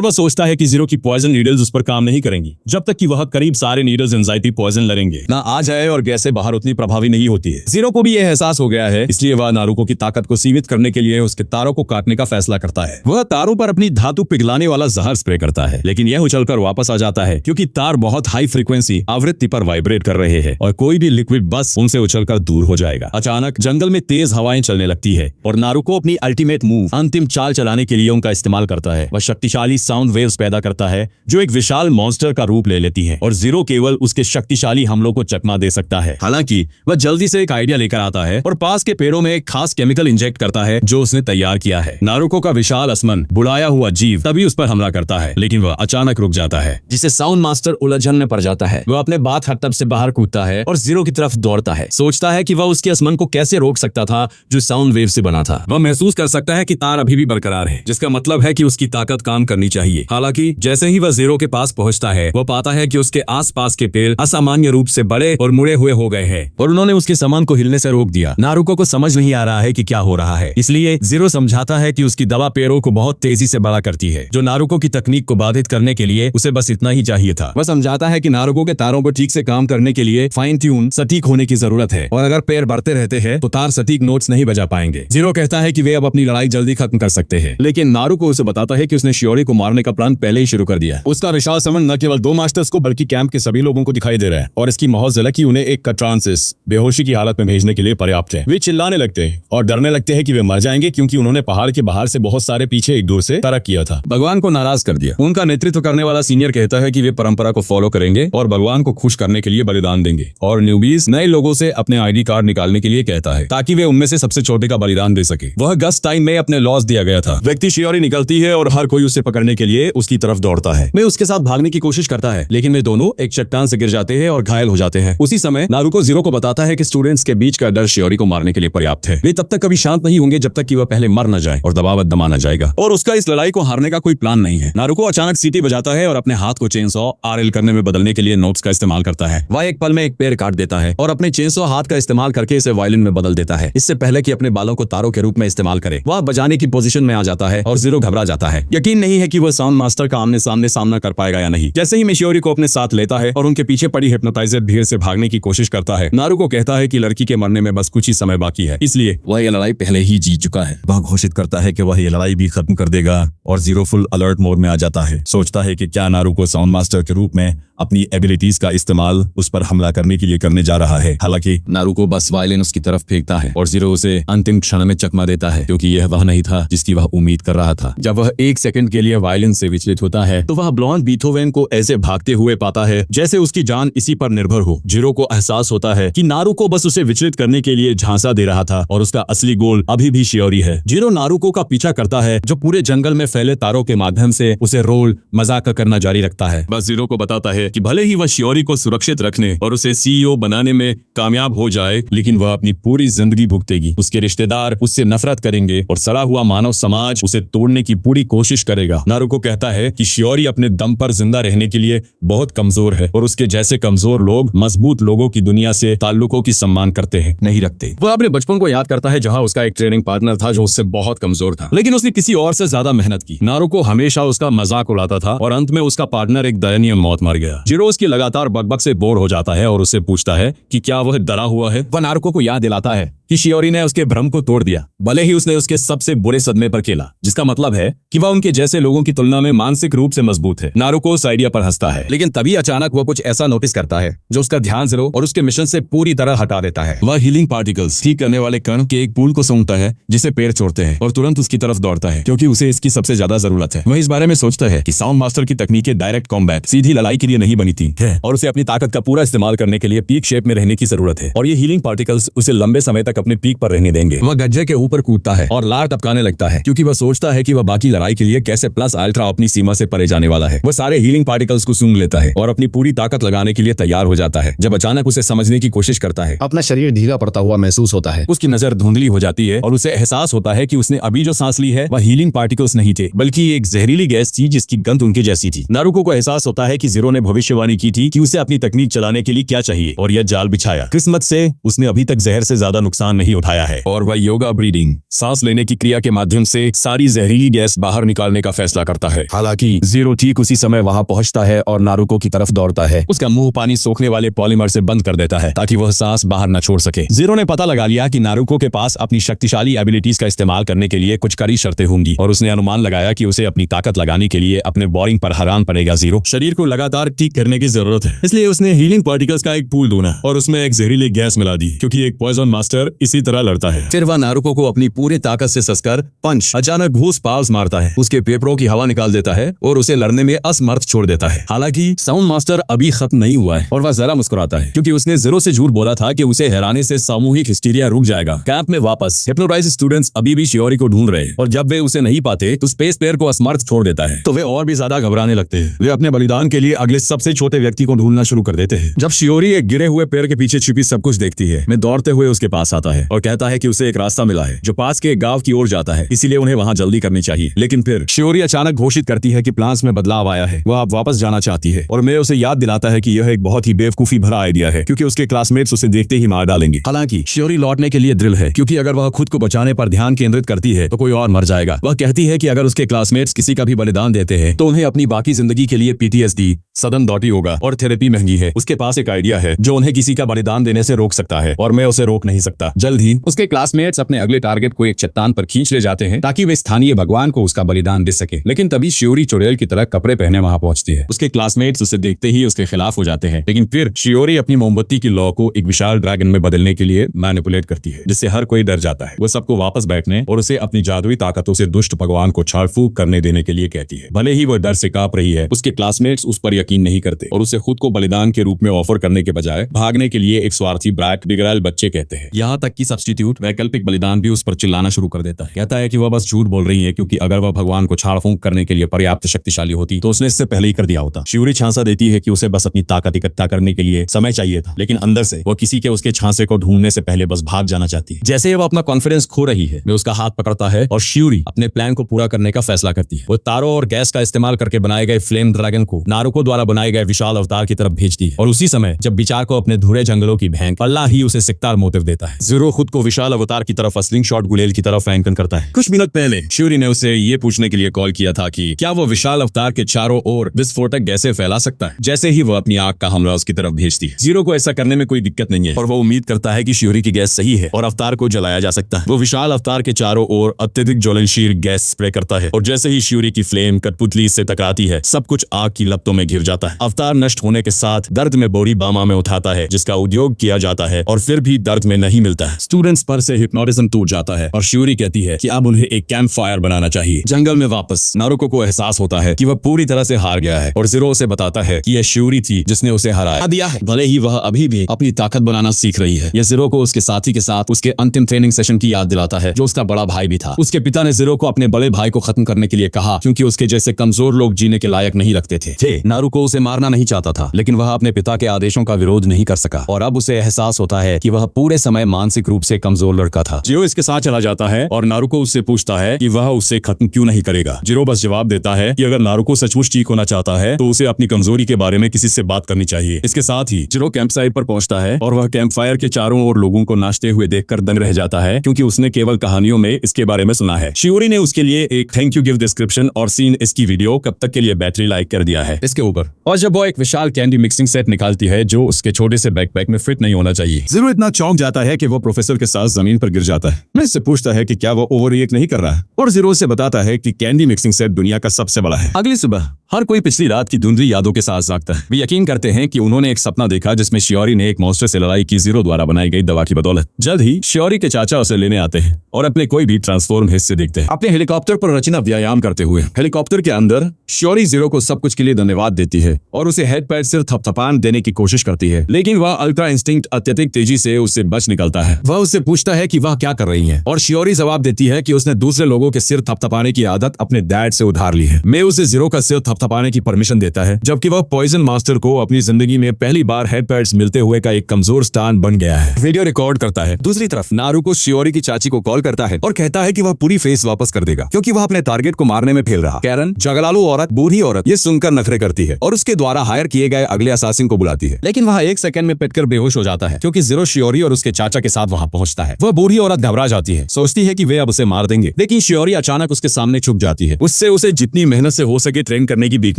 वह सोचता है कि जीरो की पॉइजन नीडल्स उस पर काम नहीं करेंगी जब तक कि वह करीब सारे नीडल्स एंजाइटी पॉइजन लड़ेंगे ना आ जाए और गैसें बाहर उतनी प्रभावी नहीं होती है। जीरो को भी यह एहसास हो गया है, इसलिए वह नारुको की ताकत को सीमित करने के लिए उसके तारों को काटने का फैसला करता है। वह तारों पर अपनी धातु पिघलाने वाला जहर स्प्रे करता है, लेकिन यह उछलकर वापस आ जाता है क्योंकि तार बहुत हाई फ्रीक्वेंसी आवृत्ति पर वाइब्रेट कर रहे हैं और कोई भी लिक्विड बस उनसे उछलकर दूर हो जाएगा। अचानक जंगल में तेज हवाएं चलने लगती है और नारुको अपनी अल्टीमेट मूव अंतिम चाल चलाने के लिए उनका इस्तेमाल करता है। वह शक्तिशाली साउंड वेव्स पैदा करता है जो एक विशाल मॉन्स्टर का रूप ले लेती है और जीरो केवल उसके शक्तिशाली हमलों को चकमा दे सकता है। हालांकि वह जल्दी से एक आइडिया लेकर आता है और पास के पेड़ों में एक खास केमिकल इंजेक्ट करता है जो उसने तैयार किया है। नारुको का विशाल असमन बुलाया हुआ जीव तभी उस पर हमला करता है, लेकिन वह अचानक रुक जाता है, जिससे साउंड मास्टर उलझन में पड़ जाता है। वह अपने बात हटब से बाहर कूदता है और जीरो की तरफ दौड़ता है। सोचता है कि वह उसके असमन को कैसे रोक सकता था जो साउंड वेव से बना था। वह महसूस कर सकता है कि तार अभी भी बरकरार है, जिसका मतलब है कि उसकी ताकत काम करनी चाहिए। हालांकि जैसे ही वह जीरो के पास पहुंचता है, वह पाता है कि उसके आसपास के पेड़ असामान्य रूप से बड़े और मुड़े हुए हो गए हैं और उन्होंने उसके सामान को हिलने से रोक दिया। नारुको को समझ नहीं आ रहा है कि क्या हो रहा है, इसलिए जीरो समझाता है कि उसकी दवा पेड़ों को बहुत तेजी से बड़ा करती है, जो नारुको की तकनीक को बाधित करने के लिए उसे बस इतना ही चाहिए था। वह समझाता है कि नारुको के तारों को ठीक से काम करने के लिए फाइन ट्यून सटीक होने की जरूरत है और अगर पेड़ बढ़ते रहते हैं तो तार सटीक नोट्स नहीं बजा पाएंगे। जीरो कहता है कि वे अब अपनी लड़ाई जल्दी खत्म कर सकते हैं, लेकिन नारुको उसे बताता है कि उसने शियोरी को मारने का प्लान पहले ही शुरू कर दिया। उसका विशाल समन न केवल 2 मास्टर्स को बल्कि कैंप के सभी लोगों को दिखाई दे रहा है और इसकी मौजला की उन्हें एक ट्रांसिस बेहोशी की हालत में भेजने के लिए पर्याप्त है। वे चिल्लाने लगते हैं और डरने लगते हैं कि वे मर जाएंगे क्योंकि उन्होंने पहाड़ के बाहर से बहुत सारे पीछे एक दूर से तरक किया था। भगवान को नाराज कर दिया। उनका नेतृत्व करने वाला सीनियर कहता है कि वे परंपरा को फॉलो करेंगे और भगवान को खुश करने के लिए बलिदान देंगे और न्यूबीज नए लोगों से अपने आईडी कार्ड निकालने के लिए कहता है ताकि वे उनमें से सबसे छोटे का बलिदान दे सके। वह गस्ट टाइम में अपने लॉस दिया गया था। व्यक्ति शियोरी निकलती है और हर कोई उसे पकड़ने के लिए उसकी तरफ दौड़ता है। वे उसके साथ भागने की कोशिश करता है, लेकिन वे दोनों एक चट्टान से गिर जाते हैं और घायल हो जाते हैं। उसी समय नारुको जीरो को बताता है कि स्टूडेंट्स के बीच का डर शियोरी को मारने के लिए पर्याप्त है। वे तब तक कभी शांत नहीं होंगे जब तक कि वह पहले मर न जाए और दबाव दमा न जाएगा और उसका इस लड़ाई को हारने का कोई प्लान नहीं है। नारुको अचानक सीटी बजाता है और अपने हाथ को चेनसॉ आरएल करने में बदलने के लिए नोट्स का इस्तेमाल करता है। वह एक पल में एक पेड़ काट देता है और अपने चेनसॉ हाथ का इस्तेमाल करके इसे वायलिन में बदल देता है, इससे पहले कि अपने बालों को तारों के रूप में इस्तेमाल करे। वह बजाने की पोजीशन में आ जाता है और जीरो घबरा जाता है। यकीन नहीं है कि वह साउंड मास्टर का आमने सामने सामना कर पाएगा या नहीं। जैसे ही शियोरी को अपने साथ लेता है और उनके पीछे पड़ी हिप्नोटाइजर भीड़ से भागने की कोशिश करता है, नारुको कहता है कि लड़की के मरने में बस कुछ ही समय बाकी है, इसलिए वह यह लड़ाई पहले ही जीत चुका है। वह घोषित करता है कि वह यह लड़ाई भी खत्म कर देगा और जीरो फुल अलर्ट मोड में आ जाता है। सोचता है कि क्या नारुको साउंड मास्टर के रूप में अपनी एबिलिटीज का इस्तेमाल उस पर हमला करने के लिए करने जा रहा है। हालांकि नारुको बस वायलिन उसकी तरफ फेंकता है और जीरो उसे अंतिम क्षण में चकमा देता है क्योंकि यह वह नहीं था जिसकी वह उम्मीद कर रहा था। जब वह 1 सेकंड के लिए वायलिन से विचलित होता है तो वह ब्लॉन्ड बीथोवेन को ऐसे भागते हुए पाता है जैसे उसकी जान इसी पर निर्भर हो। जीरो को एहसास होता है कि नारुको बस उसे विचलित करने के लिए झांसा दे रहा था और उसका असली गोल अभी भी शियोरी है। जीरो नारुको का पीछा करता है जो पूरे जंगल में फैले तारों के माध्यम से उसे रोल मजाक करना जारी रखता है। बस जीरो को बताता है कि भले ही वह शियोरी को सुरक्षित रखने और उसे सीईओ बनाने में कामयाब हो जाए, लेकिन वह अपनी पूरी जिंदगी भुगतेगी। उसके रिश्तेदार उससे नफरत करेंगे और सड़ा हुआ मानव समाज उसे तोड़ने की पूरी कोशिश करेगा। नारुको कहता है कि शियोरी अपने दम पर जिंदा रहने के लिए बहुत कमजोर है और उसके जैसे कमजोर लोग मजबूत लोगों की दुनिया से ताल्लुकों की सम्मान करते हैं, नहीं रखते। वह अपने बचपन को याद करता है जहां उसका एक ट्रेनिंग पार्टनर था जो उससे बहुत कमजोर था, लेकिन उसने किसी और से ज्यादा मेहनत की। नारुको हमेशा उसका मजाक उड़ाता था और अंत में उसका पार्टनर एक दयनीय मौत मर गया। जीरो उसकी लगातार बकबक से बोर हो जाता है और उससे पूछता है कि क्या वह डरा हुआ है। वह नारुको को याद दिलाता है कि शियोरी ने उसके भ्रम को तोड़ दिया, भले ही उसने उसके सबसे बुरे सदमे पर खेला, जिसका मतलब है कि वह उनके जैसे लोगों की तुलना में मानसिक रूप से मजबूत है। नारुको उस आइडिया पर हंसता है, लेकिन तभी अचानक वह कुछ ऐसा नोटिस करता है जो उसका ध्यान जीरो और उसके मिशन से पूरी तरह हटा देता है। वह हीलिंग पार्टिकल्स ठीक करने वाले कण के एक पूल को सूंघता है जिसे पेड़ छोड़ते हैं और तुरंत उसकी तरफ दौड़ता है क्योंकि उसे इसकी सबसे ज्यादा जरूरत है। वह इस बारे में सोचता है कि साउंड मास्टर की तकनीकें डायरेक्ट कॉम्बैट सीधी लड़ाई के लिए नहीं बनी थी और उसे अपनी ताकत का पूरा इस्तेमाल करने के लिए पीक शेप में रहने की जरूरत है और ये हीलिंग पार्टिकल्स उसे लंबे समय तक अपने पीक पर रहने देंगे। वह गज्जे के ऊपर कूदता है और लार टपकाने लगता है क्योंकि वह सोचता है कि वह बाकी लड़ाई के लिए कैसे प्लस अल्ट्रा अपनी सीमा से परे जाने वाला है। वह सारे हीलिंग पार्टिकल्स को सूंघ लेता है और अपनी पूरी ताकत लगाने के लिए तैयार हो जाता है जब अचानक उसे समझने की कोशिश करता है। अपना शरीर ढीला पड़ता हुआ महसूस होता है। उसकी नजर धुंधली हो जाती है और उसे एहसास होता है कि उसने अभी जो सांस ली है वह हीलिंग पार्टिकल्स नहीं थे बल्कि एक जहरीली गैस थी जिसकी गंध उनकी जैसी थी। नारुको को एहसास होता है कि जीरो ने भविष्यवाणी की थी कि उसे अपनी तकनीक चलाने के लिए क्या चाहिए और यह जाल बिछाया। किस्मत से उसने अभी तक जहर से ज्यादा नुकसान नुकसान नहीं उठाया है और वह योगा ब्रीदिंग सांस लेने की क्रिया के माध्यम से सारी जहरीली गैस बाहर निकालने का फैसला करता है। हालांकि जीरो ठीक उसी समय वहां पहुंचता है और नारुको की तरफ दौड़ता है। उसका मुंह पानी सोखने वाले पॉलीमर से बंद कर देता है ताकि वह सांस बाहर न छोड़ सके। जीरो ने पता लगा लिया कि नारुको के पास अपनी शक्तिशाली एबिलिटीज का इस्तेमाल करने के लिए कुछ कड़ी शर्तें होंगी और उसने अनुमान लगाया कि उसे अपनी ताकत लगाने के लिए अपने बोरिंग पर हैरान पड़ेगा। जीरो शरीर को लगातार ठीक करने की जरूरत है, इसलिए उसने हीलिंग पार्टिकल्स का एक पूल ढूंढा और उसमें एक जहरीली गैस मिला दी क्योंकि एक पॉइजन मास्टर इसी तरह लड़ता है। फिर वह नारुको को अपनी पूरी ताकत से ससकर पंच अचानक घूस पास मारता है, उसके पेपरों की हवा निकाल देता है और उसे लड़ने में असमर्थ छोड़ देता है। हालांकि साउंड मास्टर अभी खत्म नहीं हुआ है और वह जरा मुस्कुराता है क्योंकि उसने जीरो से झूठ बोला था कि उसे हराने से सामूहिक हिस्टीरिया रुक जाएगा। कैंप में वापस हिप्नोटाइज स्टूडेंट्स अभी भी शियोरी को ढूंढ रहे हैं और जब वे उसे नहीं पाते तो स्पेस प्लेयर को असमर्थ छोड़ देता है तो वे और भी ज्यादा घबराने लगते हैं। वे अपने बलिदान के लिए अगले सबसे छोटे व्यक्ति को ढूंढना शुरू कर देते हैं। जब शियोरी एक गिरे हुए पेड़ के पीछे छिपी सब कुछ देखती है, मैं दौड़ते हुए उसके पास आता है और कहता है कि उसे एक रास्ता मिला है जो पास के गांव की ओर जाता है, इसीलिए उन्हें वहां जल्दी करनी चाहिए। लेकिन फिर शियोरी अचानक घोषित करती है कि प्लान्स में बदलाव आया है, वह अब वापस जाना चाहती है और मैं उसे याद दिलाता है कि यह एक बहुत ही बेवकूफी भरा आइडिया है क्योंकि उसके क्लासमेट्स उसे देखते ही मार डालेंगे। हालांकि शियोरी लौटने के लिए दृढ़ है क्योंकि अगर वह खुद को बचाने पर ध्यान केंद्रित करती है तो कोई और मर जाएगा। वह कहती है कि अगर उसके क्लासमेट्स किसी का भी बलिदान देते हैं तो उन्हें अपनी बाकी जिंदगी के लिए PTSD सदन दौटी होगा और थेरेपी महंगी है। उसके पास एक आइडिया है जो उन्हें किसी का बलिदान देने से रोक सकता है और मैं उसे रोक नहीं सकता। जल्द ही उसके क्लासमेट्स अपने अगले टारगेट को एक चट्टान पर खींच ले जाते हैं ताकि वे स्थानीय भगवान को उसका बलिदान दे सके। लेकिन तभी शियोरी चुड़ैल की तरह कपड़े पहने वहां पहुंचती है। उसके क्लासमेट्स उसे देखते ही उसके खिलाफ हो जाते हैं, लेकिन फिर शियोरी अपनी मोमबत्ती की लौ को एक विशाल ड्रैगन में बदलने के लिए मैनिपुलेट करती है जिससे हर कोई डर जाता है। वो सबको वापस बैठने और उसे अपनी जादुई ताकतों से दुष्ट भगवान को छाड़ फूंक करने देने के लिए कहती है। भले ही वह डर से कांप रही है, उसके क्लासमेट्स उस पर यकीन नहीं करते और उसे खुद को बलिदान के रूप में ऑफर करने के बजाय भागने के लिए एक स्वार्थी ब्रैट बिगड़ैल बच्चे कहते हैं। यहाँ तक कि सब्स्टिट्यूट वैकल्पिक बलिदान भी उस पर चिल्लाना शुरू कर देता है। कहता है कि वह बस झूठ बोल रही है क्योंकि अगर वह भगवान को छाड़ फूंक करने के लिए पर्याप्त शक्तिशाली होती तो उसने इससे पहले ही कर दिया होता। शियोरी झांसा देती है कि उसे बस अपनी ताकत इकट्ठा करने के लिए समय चाहिए था, लेकिन अंदर से वो किसी के उसके झांसे को ढूंढने से पहले बस भाग जाना चाहती है। जैसे ही वह अपना कॉन्फिडेंस खो रही है, मैं उसका हाथ पकड़ता है और शियोरी अपने प्लान को पूरा करने का फैसला करती है। वो तारों और गैस का इस्तेमाल करके बनाए गए फ्लेम ड्रैगन को नारुको द्वारा बनाए गए विशाल अवतार की तरफ भेजती है और उसी समय जब विचार को अपने धुरे जंगलों की भैंक अल्लाह ही उसे सिकतार मोटिव देता है। जीरो खुद को विशाल अवतार की तरफ स्लिंग शॉट गुलेल की तरफ एंकन करता है। कुछ मिनट पहले शियोरी ने उसे ये पूछने के लिए कॉल किया था कि क्या वो विशाल अवतार के चारों ओर विस्फोटक गैसें फैला सकता है। जैसे ही वो अपनी आग का हमला उसकी तरफ भेजती है, जीरो को ऐसा करने में कोई दिक्कत नहीं है और वो उम्मीद करता है कि शियोरी की गैस सही है और अवतार को जलाया जा सकता है। वो विशाल अवतार के चारों ओर अत्यधिक ज्वलनशील गैस स्प्रे करता है और जैसे ही शियोरी की फ्लेम कठपुतली से टकराती है, सब कुछ आग की लपटों में घिर जाता है। अवतार नष्ट होने के साथ दर्द में बोरी बामा में उठाता है जिसका उद्योग किया जाता है और फिर भी दर्द में नहीं मिलता है। स्टूडेंट्स पर से हिप्नोटिज्म टूट जाता है और शियोरी कहती है कि अब उन्हें एक कैंप फायर बनाना चाहिए। जंगल में वापस नारुको को एहसास होता है कि वह पूरी तरह से हार गया है और जीरो उसे बताता है कि यह शियोरी थी जिसने उसे हराया दिया है। भले ही वह अभी भी अपनी ताकत बनाना सीख रही है, यह जीरो को उसके साथी के साथ उसके अंतिम ट्रेनिंग सेशन की याद दिलाता है जो उसका बड़ा भाई भी था। उसके पिता ने जीरो को अपने बड़े भाई को खत्म करने के लिए कहा क्योंकि उसके जैसे कमजोर लोग जीने के लायक नहीं रखते थे। नारुको उसे मारना नहीं चाहता था, लेकिन वह अपने पिता के आदेशों का विरोध नहीं कर सका और अब उसे एहसास होता है कि वह पूरे समय मानसिक रूप से कमजोर लड़का था। जिरो इसके साथ चला जाता है और नारुको उससे पूछता है कि वह उससे खत्म क्यों नहीं करेगा। जिरो बस जवाब देता है कि अगर नारुको सचमुच ठीक होना चाहता है तो उसे अपनी कमजोरी के बारे में किसी से बात करनी चाहिए। इसके साथ ही जिरो कैंप साइट पर पहुंचता है और वह कैंप फायर के चारों ओर लोगों को नाचते हुए देखकर दंग रह जाता है क्योंकि उसने केवल कहानियों में इसके बारे में सुना है। शियोरी ने उसके लिए एक थैंक यू गिव डिस्क्रिप्शन और सीन इसकी वीडियो कब तक के लिए बैटरी लाइक कर दिया है इसके ऊपर। और जब वो एक विशाल कैंडी मिक्सिंग सेट निकालती है जो उसके छोटे से बैकपैक में फिट नहीं होना चाहिए, जीरो इतना चौंक जाता है कि वो प्रोफेसर के साथ जमीन पर गिर जाता है। मैं इससे पूछता है कि क्या वो ओवर रिएक्ट नहीं कर रहा है और जीरो से बताता है कि कैंडी मिक्सिंग सेट दुनिया का सबसे बड़ा है। अगली सुबह हर कोई पिछली रात की धुंधली यादों के साथ जागता है। वे यकीन करते हैं कि उन्होंने एक सपना देखा जिसमें शियोरी ने एक मॉन्स्टर से लड़ाई की जीरो द्वारा बनाई गई दवा की बदौलत। जल्द ही शियोरी के चाचा उसे लेने आते हैं और अपने कोई भी ट्रांसफॉर्म हिस्से देखते हैं। अपने हेलीकॉप्टर पर रचना व्यायाम करते हुए हेलीकॉप्टर के अंदर शियोरी जीरो को सब कुछ के लिए धन्यवाद देती है और उसे हेड पैड से थपथपान देने की कोशिश करती है, लेकिन वह अल्ट्रा इंस्टिंक्ट अत्यधिक तेजी से उससे बच निकलता है। वह उससे पूछता है कि वह क्या कर रही है और शियोरी जवाब देती है कि उसने दूसरे लोगों के सिर थपथपाने की आदत अपने डैड से उधार ली है। मैं उसे जीरो का सिर थपथपाने की परमिशन देता है जबकि वह पॉइजन मास्टर को अपनी जिंदगी में पहली बार हेड पैड्स मिलते हुए का एक कमजोर स्टान बन गया है। वीडियो रिकॉर्ड करता है। दूसरी तरफ नारुको शियोरी की चाची को कॉल करता है और कहता है कि वह पूरी फेस वापस कर देगा क्योंकि वह अपने टारगेट को मारने में फेल रहा। कैरन जगलालू औरत बूढ़ी औरत ये सुनकर नखरे करती है और उसके द्वारा हायर किए गए अगले असासिन को बुलाती है, लेकिन वह एक सेकंड में पिटकर बेहोश हो जाता है क्योंकि जीरो शियोरी और उसके चाचा के साथ वहाँ पहुँचता है। वह बूढ़ी औरत घबरा जाती है, सोचती है कि वे अब उसे मार देंगे, लेकिन शियोरी अचानक उसके सामने झुक जाती है। उससे उसे जितनी मेहनत से हो सके ट्रेन करने की भीख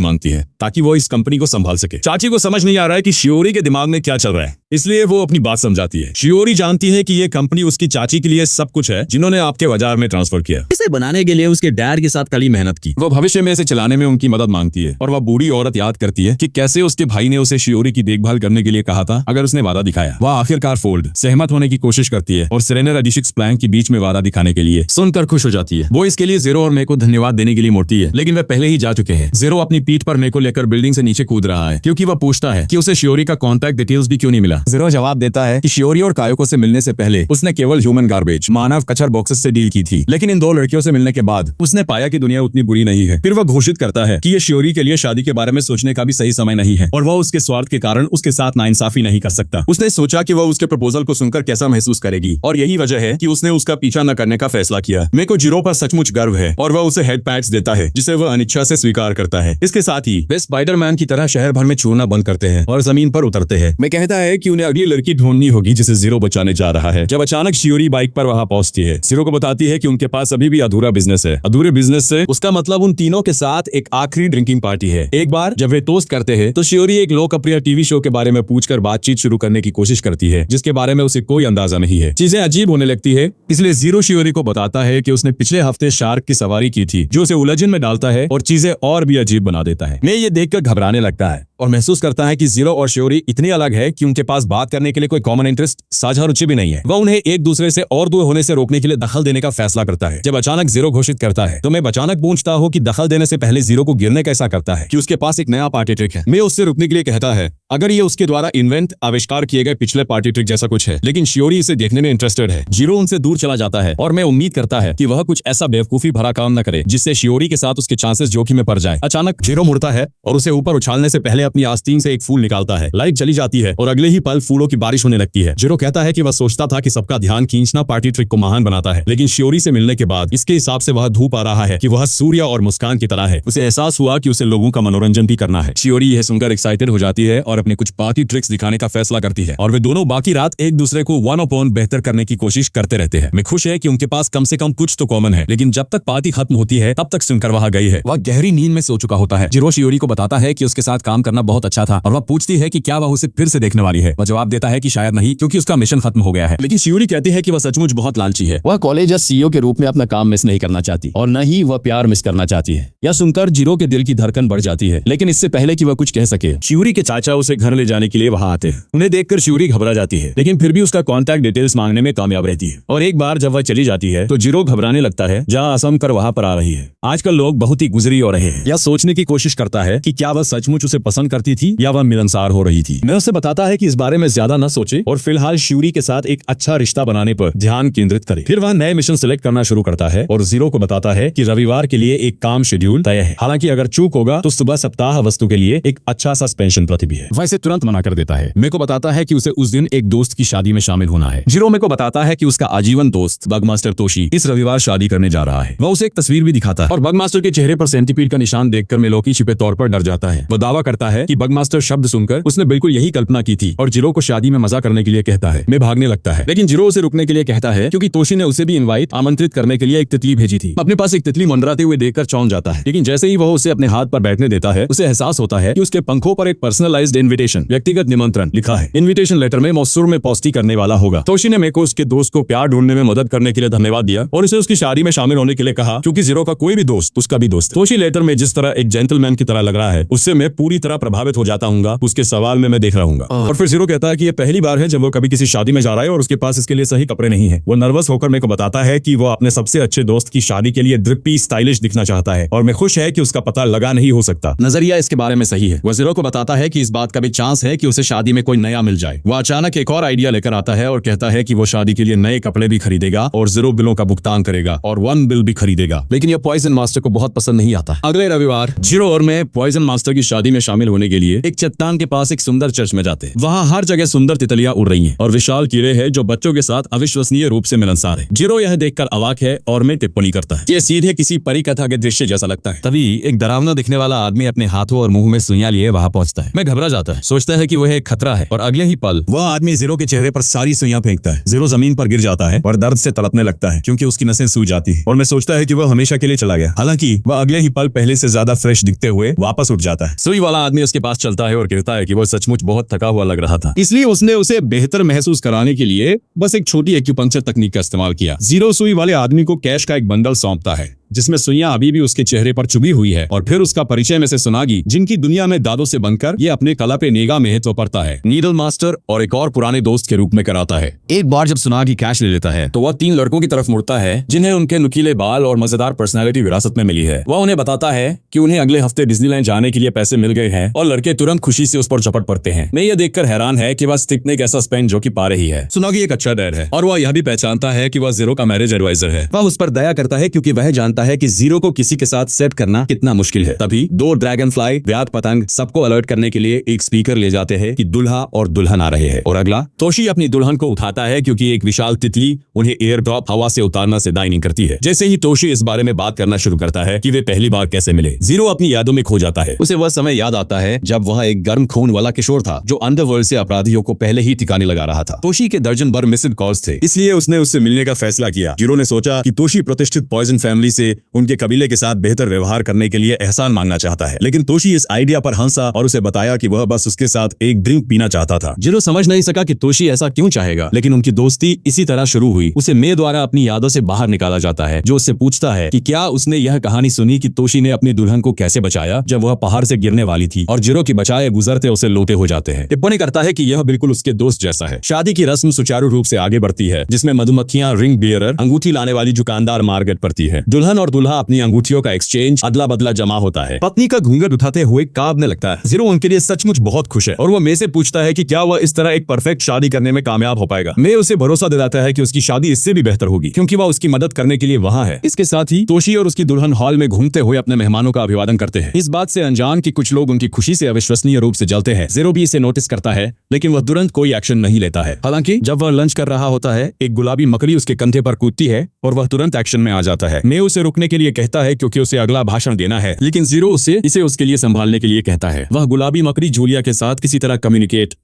मांगती है ताकि वो इस कंपनी को संभाल सके। चाची को समझ नहीं आ रहा है कि शियोरी के दिमाग में क्या चल रहा है, इसलिए वो अपनी बात समझाती है। शियोरी जानती है कि ये कंपनी उसकी चाची के लिए सब कुछ है, जिन्होंने आपके बाजार में ट्रांसफर किया। इसे बनाने के लिए उसके डैड के साथ कड़ी मेहनत की। वो भविष्य में इसे चलाने में उनकी मदद मांगती है और वह बूढ़ी औरत याद करती है कि कैसे उसके भाई ने उसे शियोरी की देखभाल करने के लिए कहा था अगर उसने वादा दिखाया। वह आखिरकार फोल्ड सहमत होने की कोशिश करती है और सिरेनर एडिशिक्स प्लान के बीच में वादा दिखाने के लिए सुनकर खुश हो जाती है। वो इसके लिए जीरो और मे को धन्यवाद देने के लिए मुड़ती है, लेकिन वह पहले ही जा चुके हैं। जीरो अपनी पीठ पर मे को लेकर बिल्डिंग से नीचे कूद रहा है क्योंकि वह पूछता है कि उसे शियोरी का कॉन्टैक्ट डिटेल्स भी क्यों नहीं मिला। जीरो जवाब देता है कि शियोरी और कायोको से मिलने से पहले उसने केवल ह्यूमन गार्बेज मानव कचर बॉक्सेस से डील की थी, लेकिन इन दो लड़कियों से मिलने के बाद उसने पाया कि दुनिया उतनी बुरी नहीं है। फिर वह घोषित करता है कि ये शियोरी के लिए शादी के बारे में सोचने का भी सही समय नहीं है और वह उसके स्वार्थ के कारण उसके साथ नाइंसाफी नहीं कर सकता। उसने सोचा कि वह उसके प्रपोजल को सुनकर कैसा महसूस करेगी और यही वजह है कि उसने उसका पीछा न करने का फैसला किया। मे को जीरो पर सचमुच गर्व है और वह उसे हेड पैट्स देता है जिसे वह अनिच्छा से स्वीकार करता है। इसके साथ ही वे स्पाइडरमैन की तरह शहर भर में छूना बंद करते हैं और जमीन पर उतरते हैं। मैं कहता है कि उन्हें अगली लड़की ढूंढनी होगी जिसे जीरो बचाने जा रहा है। जब अचानक शियोरी बाइक पर वहां पहुंचती है, जीरो को बताती है कि उनके पास अभी भी अधूरा बिजनेस है। अधूरे बिजनेस से उसका मतलब उन तीनों के साथ एक आखिरी ड्रिंकिंग पार्टी है। एक बार जब वे टोस्ट करते हैं तो शियोरी एक लोकप्रिय टीवी शो के बारे में पूछकर बातचीत शुरू करने की कोशिश करती है जिसके बारे में उसे कोई अंदाजा नहीं है। चीजें अजीब होने लगती है, इसलिए जीरो शियोरी को बताता है कि उसने पिछले हफ्ते शार्क की सवारी की थी जो उसे उलझन में डालता है और चीजें और भी अजीब बना देता है। मैं ये देखकर घबराने लगता है और महसूस करता है कि जीरो और शियोरी इतनी अलग है कि उनके पास बात करने के लिए कोई कॉमन इंटरेस्ट, साझा रुचि भी नहीं है। वह उन्हें एक दूसरे से और दूर होने से रोकने के लिए दखल देने का फैसला करता है। जब अचानक जीरो घोषित करता है तो मैं अचानक पूछता हूँ कि दखल देने से पहले जीरो को गिरने कैसा करता है कि उसके पास एक नया पार्टी ट्रिक है। मैं उससे रुकने के लिए कहता है अगर ये उसके द्वारा इन्वेंट आविष्कार किए गए पिछले पार्टी ट्रिक जैसा कुछ है, लेकिन शियोरी इसे देखने में इंटरेस्टेड है। जीरो उनसे दूर चला जाता है और मैं उम्मीद करता है कि वह कुछ ऐसा बेवकूफी भरा काम न करे जिससे शियोरी के साथ उसके चांसेस जोखिम में पड़ जाए। अचानक जीरो मुड़ता है और उसे ऊपर उछालने से पहले अपनी आस्तीन से एक फूल निकालता है। लाइट चली जाती है और अगले ही पल फूलों की बारिश होने लगती है। जीरो कहता है कि वह सोचता था कि सबका ध्यान खींचना पार्टी ट्रिक को महान बनाता है, लेकिन शियोरी से मिलने के बाद इसके हिसाब से वह धूप आ रहा है कि वह सूर्य और मुस्कान की तरह है। उसे एहसास हुआ कि उसे लोगों का मनोरंजन भी करना है। शियोरी यह सुनकर एक्साइटेड हो जाती है और अपने कुछ पार्टी ट्रिक्स दिखाने का फैसला करती है और वे दोनों बाकी रात एक दूसरे को वन अपॉन बेहतर करने की कोशिश करते रहते हैं। मैं खुश है कि उनके पास कम से कम कुछ तो कॉमन है, लेकिन जब तक पार्टी खत्म होती है तब तक सुनकर वह गई है। वह गहरी नींद में सो चुका होता है। जीरो शियोरी को बताता है कि उसके साथ काम करना बहुत अच्छा था और वह पूछती है कि क्या वह उसे फिर से देखने वाली है। वह जवाब देता है कि शायद नहीं, क्योंकि उसका मिशन खत्म हो गया है। लेकिन शियोरी कहती है कि वह सचमुच बहुत लालची है। वह कॉलेज या सीईओ के रूप में अपना काम मिस नहीं करना चाहती और न ही वह प्यार मिस करना चाहती है। यह सुनकर जीरो के दिल की धड़कन बढ़ जाती है, लेकिन इससे पहले कि वह कुछ कह सके शियोरी के चाचा उसे घर ले जाने के लिए वहां आते हैं। उन्हें देखकर शियोरी घबरा जाती है, लेकिन फिर भी उसका कॉन्टैक्ट डिटेल्स मांगने में कामयाब रहती है। और एक बार जब वह चली जाती है तो जीरो घबराने लगता है जहाँ असम कर वहां पर आ रही है। आजकल लोग बहुत ही गुजरी हो रहे हैं। यह सोचने की कोशिश करता है कि क्या वह सचमुच उसे पसंद करती थी या वह मिलनसार हो रही थी। मैं उसे बताता है कि इस बारे में ज्यादा न सोचे और फिलहाल शियोरी के साथ एक अच्छा रिश्ता बनाने पर ध्यान केंद्रित करे। फिर वह नए मिशन सिलेक्ट करना शुरू करता है और जीरो को बताता है कि रविवार के लिए एक काम शेड्यूल तय है। हालांकि अगर चूक होगा तो सुबह सप्ताह वस्तु के लिए एक अच्छा सस्पेंशन प्रति भी है। वह इसे तुरंत मना कर देता है। मेरे को बताता है कि उसे उस दिन एक दोस्त की शादी में शामिल होना है। जीरो मेरे को बताता है कि उसका आजीवन दोस्त बगमास्टर तोशी इस रविवार शादी करने जा रहा है। वह उसे एक तस्वीर भी दिखाता है और बगमास्टर के चेहरे पर सेंटीपीड का निशान देखकर मेलोकी छिपे तौर पर डर जाता है। वह दावा करता है कि बगमास्टर शब्द सुनकर उसने बिल्कुल यही कल्पना की थी और जीरो को शादी में मजा करने के लिए कहता है। मैं भागने लगता है, लेकिन जीरो उसे रुकने के लिए कहता है क्योंकि तोशी ने उसे भी इनवाइट आमंत्रित करने के लिए एक तितली भेजी थी। अपने पास एक तितली मंडराते हुए देखकर चौंक जाता है, लेकिन जैसे ही वह उसे अपने हाथ पर बैठने देता है उसे एहसास होता है कि उसके पंखों पर एक पर्सनलाइज्ड इन्विटेशन, व्यक्तिगत निमंत्रण लिखा है। इन्विटेशन लेटर में मौसूर में पोस्टी करने वाला होगा। तोशी ने मेको उसके दोस्त को प्यार ढूंढने में मदद करने के लिए धन्यवाद दिया और उसे उसकी शादी में शामिल होने के लिए कहा क्योंकि जीरो का कोई भी दोस्त उसका भी दोस्त। तोशी लेटर में जिस तरह एक जेंटलमैन की तरह लग रहा है उससे मैं पूरी तरह प्रभावित हो जाता हूँ। उसके सवाल में मैं देख रहा हूँ और फिर जीरो कहता है कि यह पहली बार है जब वो कभी किसी शादी में जा रहा है और उसके पास इसके लिए सही कपड़े नहीं है। वो नर्वस होकर मेरे को बताता है कि वो अपने सबसे अच्छे दोस्त की शादी के लिए द्रिप्पी स्टाइलिश दिखना चाहता है और मैं खुश है कि उसका पता लगा नहीं हो सकता। नजरिया इसके बारे में सही है। वो जीरो को बताता है कि इस बात का भी चांस है कि उसे शादी में कोई नया मिल जाए। वो अचानक एक और आइडिया लेकर आता है और कहता है कि वो शादी के लिए नए कपड़े भी खरीदेगा और 0 बिलों का भुगतान करेगा और 1 बिल भी खरीदेगा। लेकिन यह पॉइजन मास्टर को बहुत पसंद नहीं आता। अगले रविवार जीरो और मैं पॉइजन मास्टर की शादी में शामिल होने के लिए एक चट्टान के पास एक सुंदर चर्च में जाते हैं। वहाँ हर जगह सुंदर तितलियां उड़ रही हैं और विशाल कीड़े हैं जो बच्चों के साथ अविश्वसनीय रूप से मिलनसार है। जीरो यह देखकर अवाक है और मैं टिप्पणी करता है, ये सीधे किसी परी कथा के दृश्य जैसा लगता है। तभी एक डरावना दिखने वाला आदमी अपने हाथों और मुंह में सुइयां लिए वहाँ पहुंचता है। मैं घबरा जाता है, सोचता है कि वह एक खतरा है और अगले ही पल वह आदमी जीरो के चेहरे पर सारी सुइयां फेंकता है। जीरो जमीन पर गिर जाता है और दर्द से तड़पने लगता है क्योंकि उसकी नसें सूज जाती है और मैं सोचता है कि वह हमेशा के लिए चला गया। हालांकि वह अगले ही पल पहले से ज्यादा फ्रेश दिखते हुए वापस उठ जाता है। सुई वाला आदमी उसके पास चलता है और कहता है कि वह सचमुच बहुत थका हुआ लग रहा था, इसलिए उसने उसे बेहतर महसूस कराने के लिए बस एक छोटी एक्यूपंक्चर तकनीक का इस्तेमाल किया। जीरो सुई वाले आदमी को कैश का एक बंडल सौंपता है जिसमें सुइयां अभी भी उसके चेहरे पर चुभी हुई है और फिर उसका परिचय में से सुनागी जिनकी दुनिया में दादों से बनकर ये अपने कला पे निगाह महत्व पड़ता है, नीडल मास्टर और एक और पुराने दोस्त के रूप में कराता है। एक बार जब सुनागी कैश ले लेता है तो वह 3 लड़कों की तरफ मुड़ता है जिन्हें उनके नुकीले बाल और मजेदार पर्सनैलिटी विरासत में मिली है। वह उन्हें बताता है कि उन्हें अगले हफ्ते डिज्नीलैंड जाने के लिए पैसे मिल गए हैं और लड़के तुरंत खुशी से उस पर झपट पड़ते हैं। मैं ये देखकर हैरान है कि वह स्टिक ने एक ऐसा स्पेन जो कि पा रही है। सुनागी एक अच्छा डर है और वह यह भी पहचानता है कि वह जीरो का मैरिज एडवाइजर है। वह उस पर दया करता है क्योंकि वह जानता है कि जीरो को किसी के साथ सेट करना कितना मुश्किल है। तभी 2 ड्रैगन फ्लाई व्याध पतंग सबको अलर्ट करने के लिए एक स्पीकर ले जाते हैं कि दुल्हा और दुल्हन आ रहे हैं। और अगला तोशी अपनी दुल्हन को उठाता है क्योंकि एक विशाल तितली उन्हें एयर ड्रॉप हवा से उतारना से दाई नहीं करती है। जैसे ही तोशी इस बारे में बात करना शुरू करता है कि वे पहली बार कैसे मिले, जीरो अपनी यादों में खो जाता है। उसे वह समय याद आता है जब वह एक गर्म खून वाला किशोर था जो अंडरवर्ल्ड से अपराधियों को पहले ही ठिकाने लगा रहा था। तोशी के दर्जन भर मिस्ड कॉल्स थे, इसलिए उसने उससे मिलने का फैसला किया। जीरो ने सोचा कि तोशी प्रतिष्ठित पॉइजन फैमिली से उनके कबीले के साथ बेहतर व्यवहार करने के लिए एहसान मांगना चाहता है, लेकिन तोशी इस आइडिया पर हंसा और उसे बताया कि वह बस उसके साथ एक ड्रिंक पीना चाहता था। जीरो समझ नहीं सका कि तोशी ऐसा क्यों चाहेगा, लेकिन उनकी दोस्ती इसी तरह शुरू हुई। उसे मे द्वारा अपनी यादों से बाहर निकाला जाता है जो उससे पूछता है कि क्या उसने यह कहानी सुनी कि तोशी ने अपनी दुल्हन को कैसे बचाया जब वह पहाड़ से गिरने वाली थी और जीरो की बचाए गुजरते उसे लोटे हो जाते हैं। टिप्पणी करता है कि यह बिल्कुल उसके दोस्त जैसा है। शादी की रस्म सुचारू रूप से आगे बढ़ती है जिसमें मधुमक्खियां रिंग बियरर अंगूठी लाने वाली दुकानदार मार्केट पड़ती है। दुल्हन और दुल्हा अपनी अंगूठियों का एक्सचेंज अदला बदला जमा होता है। पत्नी का घूंघट उठाते हुए कांपने लगता है। जीरो उनके लिए सचमुच बहुत खुश है और वह मे से पूछता है कि क्या वह इस तरह एक परफेक्ट शादी करने में कामयाब हो पाएगा। मे उसे भरोसा दिलाता है कि उसकी शादी इससे भी बेहतर होगी क्योंकि वह उसकी मदद करने के लिए वहां है। इसके साथ ही तोशी और उसकी दुल्हन हॉल में घूमते हुए अपने मेहमानों का अभिवादन करते हैं, इस बात से अनजान कि कुछ लोग उनकी खुशी से अविश्वसनीय रूप से जलते हैं। जीरो भी इसे नोटिस करता है लेकिन वह तुरंत कोई एक्शन नहीं लेता है। हालांकि जब वह लंच कर रहा होता है एक गुलाबी मकड़ी उसके कंधे पर कूदती है और वह तुरंत एक्शन में आ जाता है। मे उसे रुकने के लिए कहता है क्योंकि उसे अगला भाषण देना है, लेकिन जीरो इसे उसके लिए संभालने के लिए कहता है। वह गुलाबी मकड़ी जूलिया के साथ किसी तरह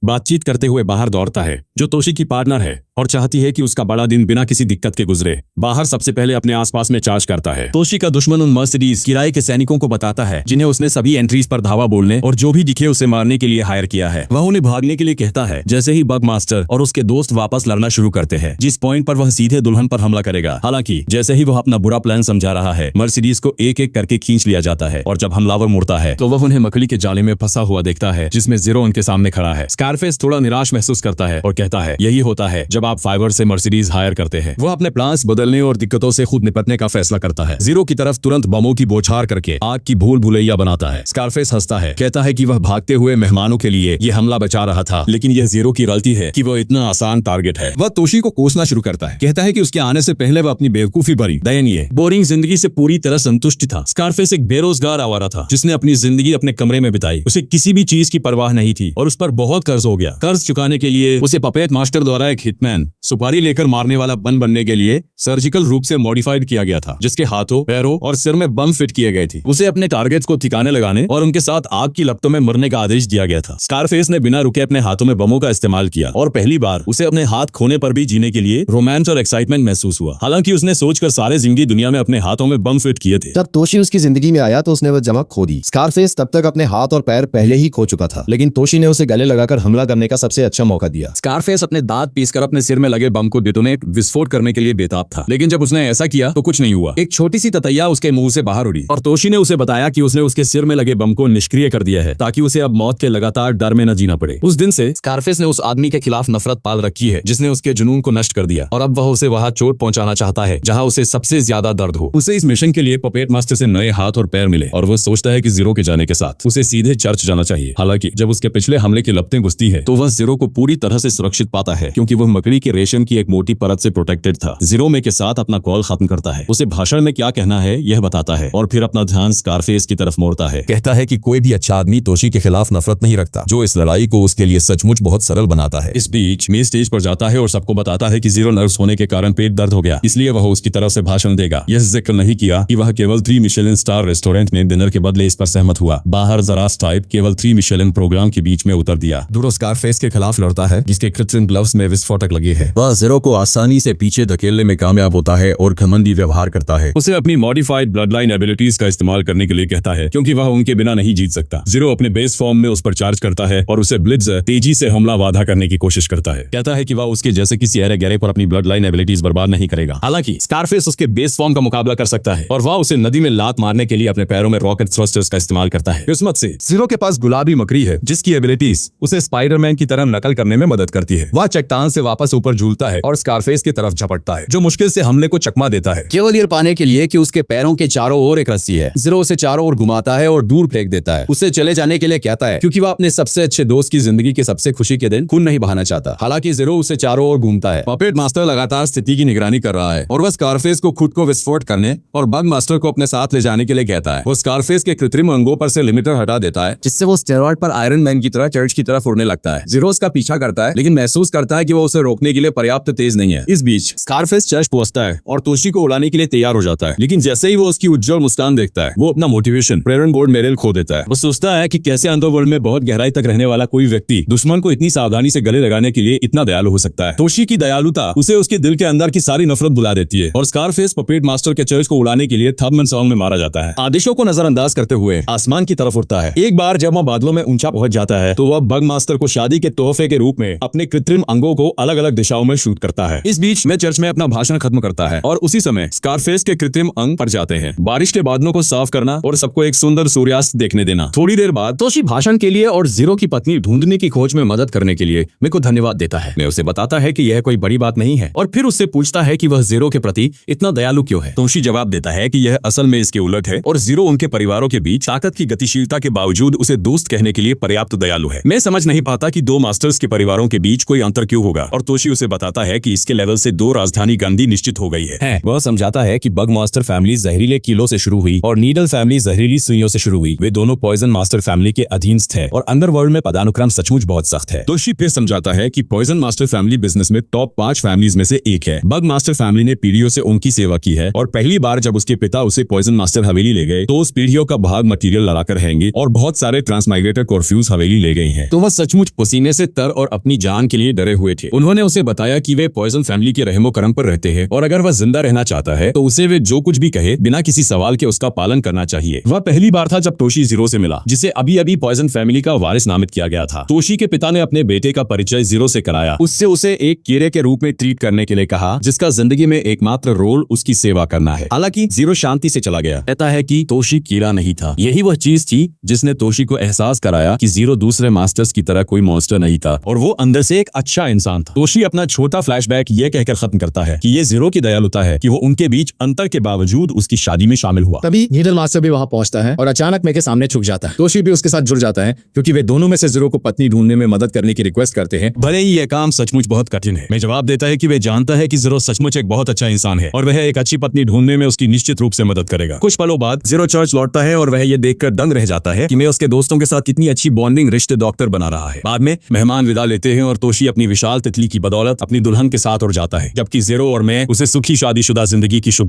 बातचीत करते हुए बाहर दौड़ता है जो तोशी की पार्टनर है और चाहती है कि उसका बड़ा दिन बिना किसी दिक्कत के गुजरे। बाहर सबसे पहले अपने आसपास में चार्ज करता है। तोशी का दुश्मन उन मर्सिडीज किराए के सैनिकों को बताता है जिन्हें उसने सभी एंट्रीज पर धावा बोलने और जो भी दिखे उसे मारने के लिए हायर किया है। वह उन्हें भागने के लिए कहता है जैसे ही बग मास्टर और उसके दोस्त वापस लड़ना शुरू करते हैं, जिस पॉइंट पर वह सीधे दुल्हन पर हमला करेगा। हालांकि जैसे ही वह अपना बुरा प्लान समझा रहा है, मर्सिडीज को एक एक करके खींच लिया जाता है और जब हमलावर मुड़ता है तो वह उन्हें मकड़ी के जाले में फंसा हुआ देखता है जिसमें जीरो उनके सामने खड़ा है। स्कारफेस थोड़ा निराश महसूस करता है और कहता है यही होता है जब आप फाइबर से मर्सिडीज हायर करते हैं। वह अपने प्लान्स बदलने और दिक्कतों से खुद निपटने का फैसला करता है। जीरो की तरफ तुरंत बमों की बौछार करके आग की भूल भुलैया बनाता है। स्कारफेस हंसता है, कहता है कि वह भागते हुए मेहमानों के लिए यह हमला बचा रहा था, लेकिन यह जीरो की गलती है कि वह इतना आसान टारगेट है। वह तोशी को कोसना शुरू करता है, कहता है कि उसके आने से पहले वह अपनी बेवकूफी भरी दयनीय बोरिंग जिंदगी से पूरी तरह संतुष्ट था। स्कारफेस एक बेरोजगार आवारा था जिसने अपनी जिंदगी अपने कमरे में बिताई। उसे किसी भी चीज की परवाह नहीं थी और उस पर बहुत कर्ज हो गया। कर्ज चुकाने के लिए उसे पपेट मास्टर द्वारा एक हिटमैन सुपारी लेकर मारने वाला बनने के लिए सर्जिकल रूप से मॉडिफाइड किया गया था जिसके हाथों, पैरों और सिर में बम फिट किए गए थे। उसे अपने टारगेट्स को ठिकाने लगाने और उनके साथ आग की लपटों में मरने का आदेश दिया गया था। स्कारफेस ने बिना रुके अपने हाथों में बमों का इस्तेमाल किया और पहली बार उसे अपने हाथ खोने पर भी जीने के लिए रोमांस और एक्साइटमेंट महसूस हुआ। हालांकि उसने सोचकर सारे जिंदगी दुनिया में अपने हाथों में बम फिट किए थे। जब तोशी उसकी जिंदगी में आया तो उसने वह चमक खो दी। स्कारफेस तब तक अपने हाथ और पैर पहले ही खो चुका था, लेकिन तोशी ने उसे गले लगाकर हमला करने का सबसे अच्छा मौका दिया। स्कारफेस अपने दांत पीसकर अपने सिर में लगे बम को डिटोनेट विस्फोट करने के लिए बेताब था, लेकिन जब उसने ऐसा किया तो कुछ नहीं हुआ। एक छोटी सी ततैया उसके मुंह से बाहर उड़ी और तोशी ने उसे बताया कि उसने उसके सिर में लगे बम को निष्क्रिय कर दिया है ताकि उसे अब मौत के लगातार डर में न जीना पड़े। उस दिन से स्कारफेस ने उस आदमी के खिलाफ नफरत पाल रखी है जिसने उसके जुनून को नष्ट कर दिया और अब वह उसे वहां चोट पहुंचाना चाहता है जहां उसे सबसे ज्यादा दर्द हो। उसे इस मिशन के लिए पपेट मास्टर से नए हाथ और पैर मिले और वो सोचता है कि जीरो के जाने के साथ उसे सीधे चर्च जाना चाहिए। हालांकि जब उसके पिछले हमले की लपटें घुसती है तो वह जीरो को पूरी तरह से सुरक्षित पाता है, क्योंकि वह मकड़ी के रेशम की एक मोटी परत से प्रोटेक्टेड था। जीरो में के साथ अपना कॉल खत्म करता है, उसे भाषण में क्या कहना है यह बताता है और फिर अपना ध्यान स्कारफेस की तरफ मोड़ता है। कहता है कि कोई भी अच्छा आदमी तोशी के खिलाफ नफरत नहीं रखता, जो इस लड़ाई को उसके लिए सचमुच बहुत सरल बनाता है। इस बीच मी स्टेज पर जाता है और सबको बताता है कि जीरो नर्वस होने के कारण पेट दर्द हो गया, इसलिए वह उसकी तरफ से भाषण देगा। यह जिक्र नहीं किया कि वह केवल 3 मिशेलिन स्टार रेस्टोरेंट में डिनर के बदले इस पर सहमत हुआ। बाहर जरास टाइप केवल 3 मिशेलिन प्रोग्राम के बीच में उतर दिया। दूरो स्कारफेस के खिलाफ लड़ता है, जिसके कृत्रिम ग्लव्स में विस्फोटक लगे हैं। वह जीरो को आसानी से पीछे धकेलने में कामयाब होता है और घमंडी व्यवहार करता है। उसे अपनी मॉडिफाइड ब्लड लाइन एबिलिटीज का इस्तेमाल करने के लिए कहता है, क्योंकि वह उनके बिना नहीं जीत सकता। जीरो अपने बेस फॉर्म में उस पर चार्ज करता है और उसे ब्लिट्जर तेजी से हमला वाधा करने की कोशिश करता है। कहता है कि वह उसके जैसे किसी अरे गहरे पर अपनी ब्लड लाइन एबिलिटीज बर्बाद नहीं करेगा। हालांकि स्कारफेस उसके बेस फॉर्म का मुकाबला कर सकता है और वह उसे नदी में लात मारने के लिए अपने पैरों में रॉकेट थ्रस्टर्स का इस्तेमाल करता है। किस्मत से जीरो के पास गुलाबी मकड़ी है, जिसकी एबिलिटीज उसे स्पाइडरमैन की तरह नकल करने में मदद करती है। वह चट्टान से वापस ऊपर झूलता है और स्कारफेस की तरफ झपटता है, जो मुश्किल से हमले को चकमा देता है, केवल ये पाने के लिए कि उसके पैरों के चारों ओर एक रस्सी है। जीरो उसे चारों ओर घुमाता है और दूर फेंक देता है। उसे चले जाने के लिए कहता है, क्योंकि वह अपने सबसे अच्छे दोस्त की जिंदगी के सबसे खुशी के दिन खून नहीं बहाना चाहता। हालांकि जीरो उसे चारों ओर घूमता है। पपेट मास्टर लगातार स्थिति की निगरानी कर रहा है और वह स्कारफेस को खुद को विस्फोट करने और बग मास्टर को अपने साथ ले जाने के लिए कहता है। वो स्कारफेस के कृत्रिम अंगों पर से लिमिटर हटा देता है, जिससे वो स्टेरॉइड पर आयरन मैन की तरह चर्च की तरफ उड़ने लगता है। जीरो उसका पीछा करता है, लेकिन महसूस करता है कि वो उसे रोकने के लिए पर्याप्त तेज नहीं है। इस बीच स्कारफेस चर्च पहुंचता है और तोशी को उड़ाने के लिए तैयार हो जाता है, लेकिन जैसे ही वो उसकी उज्जवल मुस्कान देखता है, वो अपना मोटिवेशन प्रेरण बोर्ड मेरेल खो देता है। वो सोचता है कि कैसे अंडरवर्ल्ड में बहुत गहराई तक रहने वाला कोई व्यक्ति दुश्मन को इतनी सावधानी से गले लगाने के लिए इतना दयालु हो सकता है। तोशी की दयालुता उसे उसके दिल के अंदर की सारी नफरत भुला देती है और स्कारफेस पपेट मास्टर के चर्च को उड़ाने के लिए थर्मन सॉन्ग में मारा जाता है। आदेशों को नजरअंदाज करते हुए आसमान की तरफ उड़ता है। एक बार जब वह बादलों में ऊंचा पहुंच जाता है तो वह बग मास्टर को शादी के तोहफे के रूप में अपने कृत्रिम अंगों को अलग अलग दिशाओं में शूट करता है। इस बीच में चर्च में अपना भाषण खत्म करता है और उसी समय स्कारफेस के कृत्रिम अंग पर जाते हैं। बारिश के बादलों को साफ करना और सबको एक सुंदर सूर्यास्त देखने देना। थोड़ी देर बाद तोशी भाषण के लिए और जीरो की पत्नी ढूंढने की खोज में मदद करने के लिए मेरे को धन्यवाद देता है। मैं उसे बताता है कि यह कोई बड़ी बात नहीं है और फिर उससे पूछता है कि वह जीरो के प्रति इतना दयालु क्यों है। तोशी जवाब देता है कि यह असल में इसके उलट है और जीरो उनके परिवारों के बीच ताकत की गतिशीलता के बावजूद उसे दोस्त कहने के लिए पर्याप्त दयालु है। मैं समझ नहीं पाता कि 2 मास्टर्स के परिवारों के बीच कोई अंतर क्यों होगा और तोशी उसे बताता है कि इसके लेवल से 2 राजधानी गांधी निश्चित हो गई है। वह समझाता है कि बग मास्टर फैमिली जहरीले कीलों से शुरू हुई और नीडल फैमिली जहरीली सुइयों से शुरू हुई। वे दोनों पॉइजन मास्टर फैमिली के अधीनस्थ है और अंडरवर्ल्ड में पदानुक्रम सचमुच बहुत सख्त है। तोशी फिर समझाता है कि पॉइजन मास्टर फैमिली बिजनेस में टॉप 5 फैमिलीज में से एक है। बग मास्टर फैमिली ने पीढ़ियों से उनकी सेवा की है और पहली बार जब उसके पिता उसे पॉइजन मास्टर हवेली ले गए तो उस पीढ़ियों का भाग मटेरियल लड़ाकर रहेंगे और बहुत सारे ट्रांसमाइग्रेटर कॉर्फ्यूज हवेली ले गई हैं। तो वह सचमुच पसीने से तर और अपनी जान के लिए डरे हुए थे। उन्होंने उसे बताया कि वे पॉइजन फैमिली के रहमो करम पर रहते हैं और अगर वह जिंदा रहना चाहता है तो उसे वे जो कुछ भी कहे बिना किसी सवाल के उसका पालन करना चाहिए। वह पहली बार था जब तोशी जीरो से मिला, जिसे अभी अभी पॉइजन फैमिली का वारिस नामित किया गया था। तोशी के पिता ने अपने बेटे का परिचय जीरो से कराया, उससे उसे एक कीड़े के रूप में ट्रीट करने के लिए कहा जिसका जिंदगी में एकमात्र रोल उसकी सेवा करना है। हालांकि जीरो शांति से चला गया, कहता है कि तोशी कीड़ा नहीं था। यही वह चीज थी जिसने तोशी को एहसास कराया कि जीरो दूसरे मास्टर्स की तरह कोई मॉन्स्टर नहीं था और वो अंदर से एक अच्छा इंसान था। तोशी अपना छोटा फ्लैशबैक ये कहकर खत्म करता है कि ये जीरो की दयालुता है कि वो उनके बीच अंतर के बावजूद उसकी शादी में शामिल हुआ। तभी नीडल मास्टर भी वहां पहुंचता है और अचानक मे के सामने झुक जाता है। तोशी भी उसके साथ जुड़ जाता है क्योंकि वे दोनों में से जीरो को पत्नी ढूंढने में मदद करने की रिक्वेस्ट करते हैं। भले ही यह काम सचमुच बहुत कठिन है। मैं जवाब देता है कि वे जानता है कि जीरो सचमुच एक बहुत अच्छा इंसान है और वह एक अच्छी पत्नी ढूंढने में उसकी निश्चित रूप से मदद करेगा। कुछ पलों बाद जीरो चर्च लौटता है और वह ये देखकर दंग रह जाता है कि मैं उसके दोस्तों के साथ कितनी अच्छी बॉन्डिंग रिश्ते डॉक्टर बना रहा है। बाद में मेहमान विदा लेते हैं और तोशी अपनी विशाल तितली की बदौलत अपनी दुल्हन के साथ उड़ जाता है, जबकि जीरो और मैं उसे सुखी शादीशुदा जिंदगी की शुभकामनाएं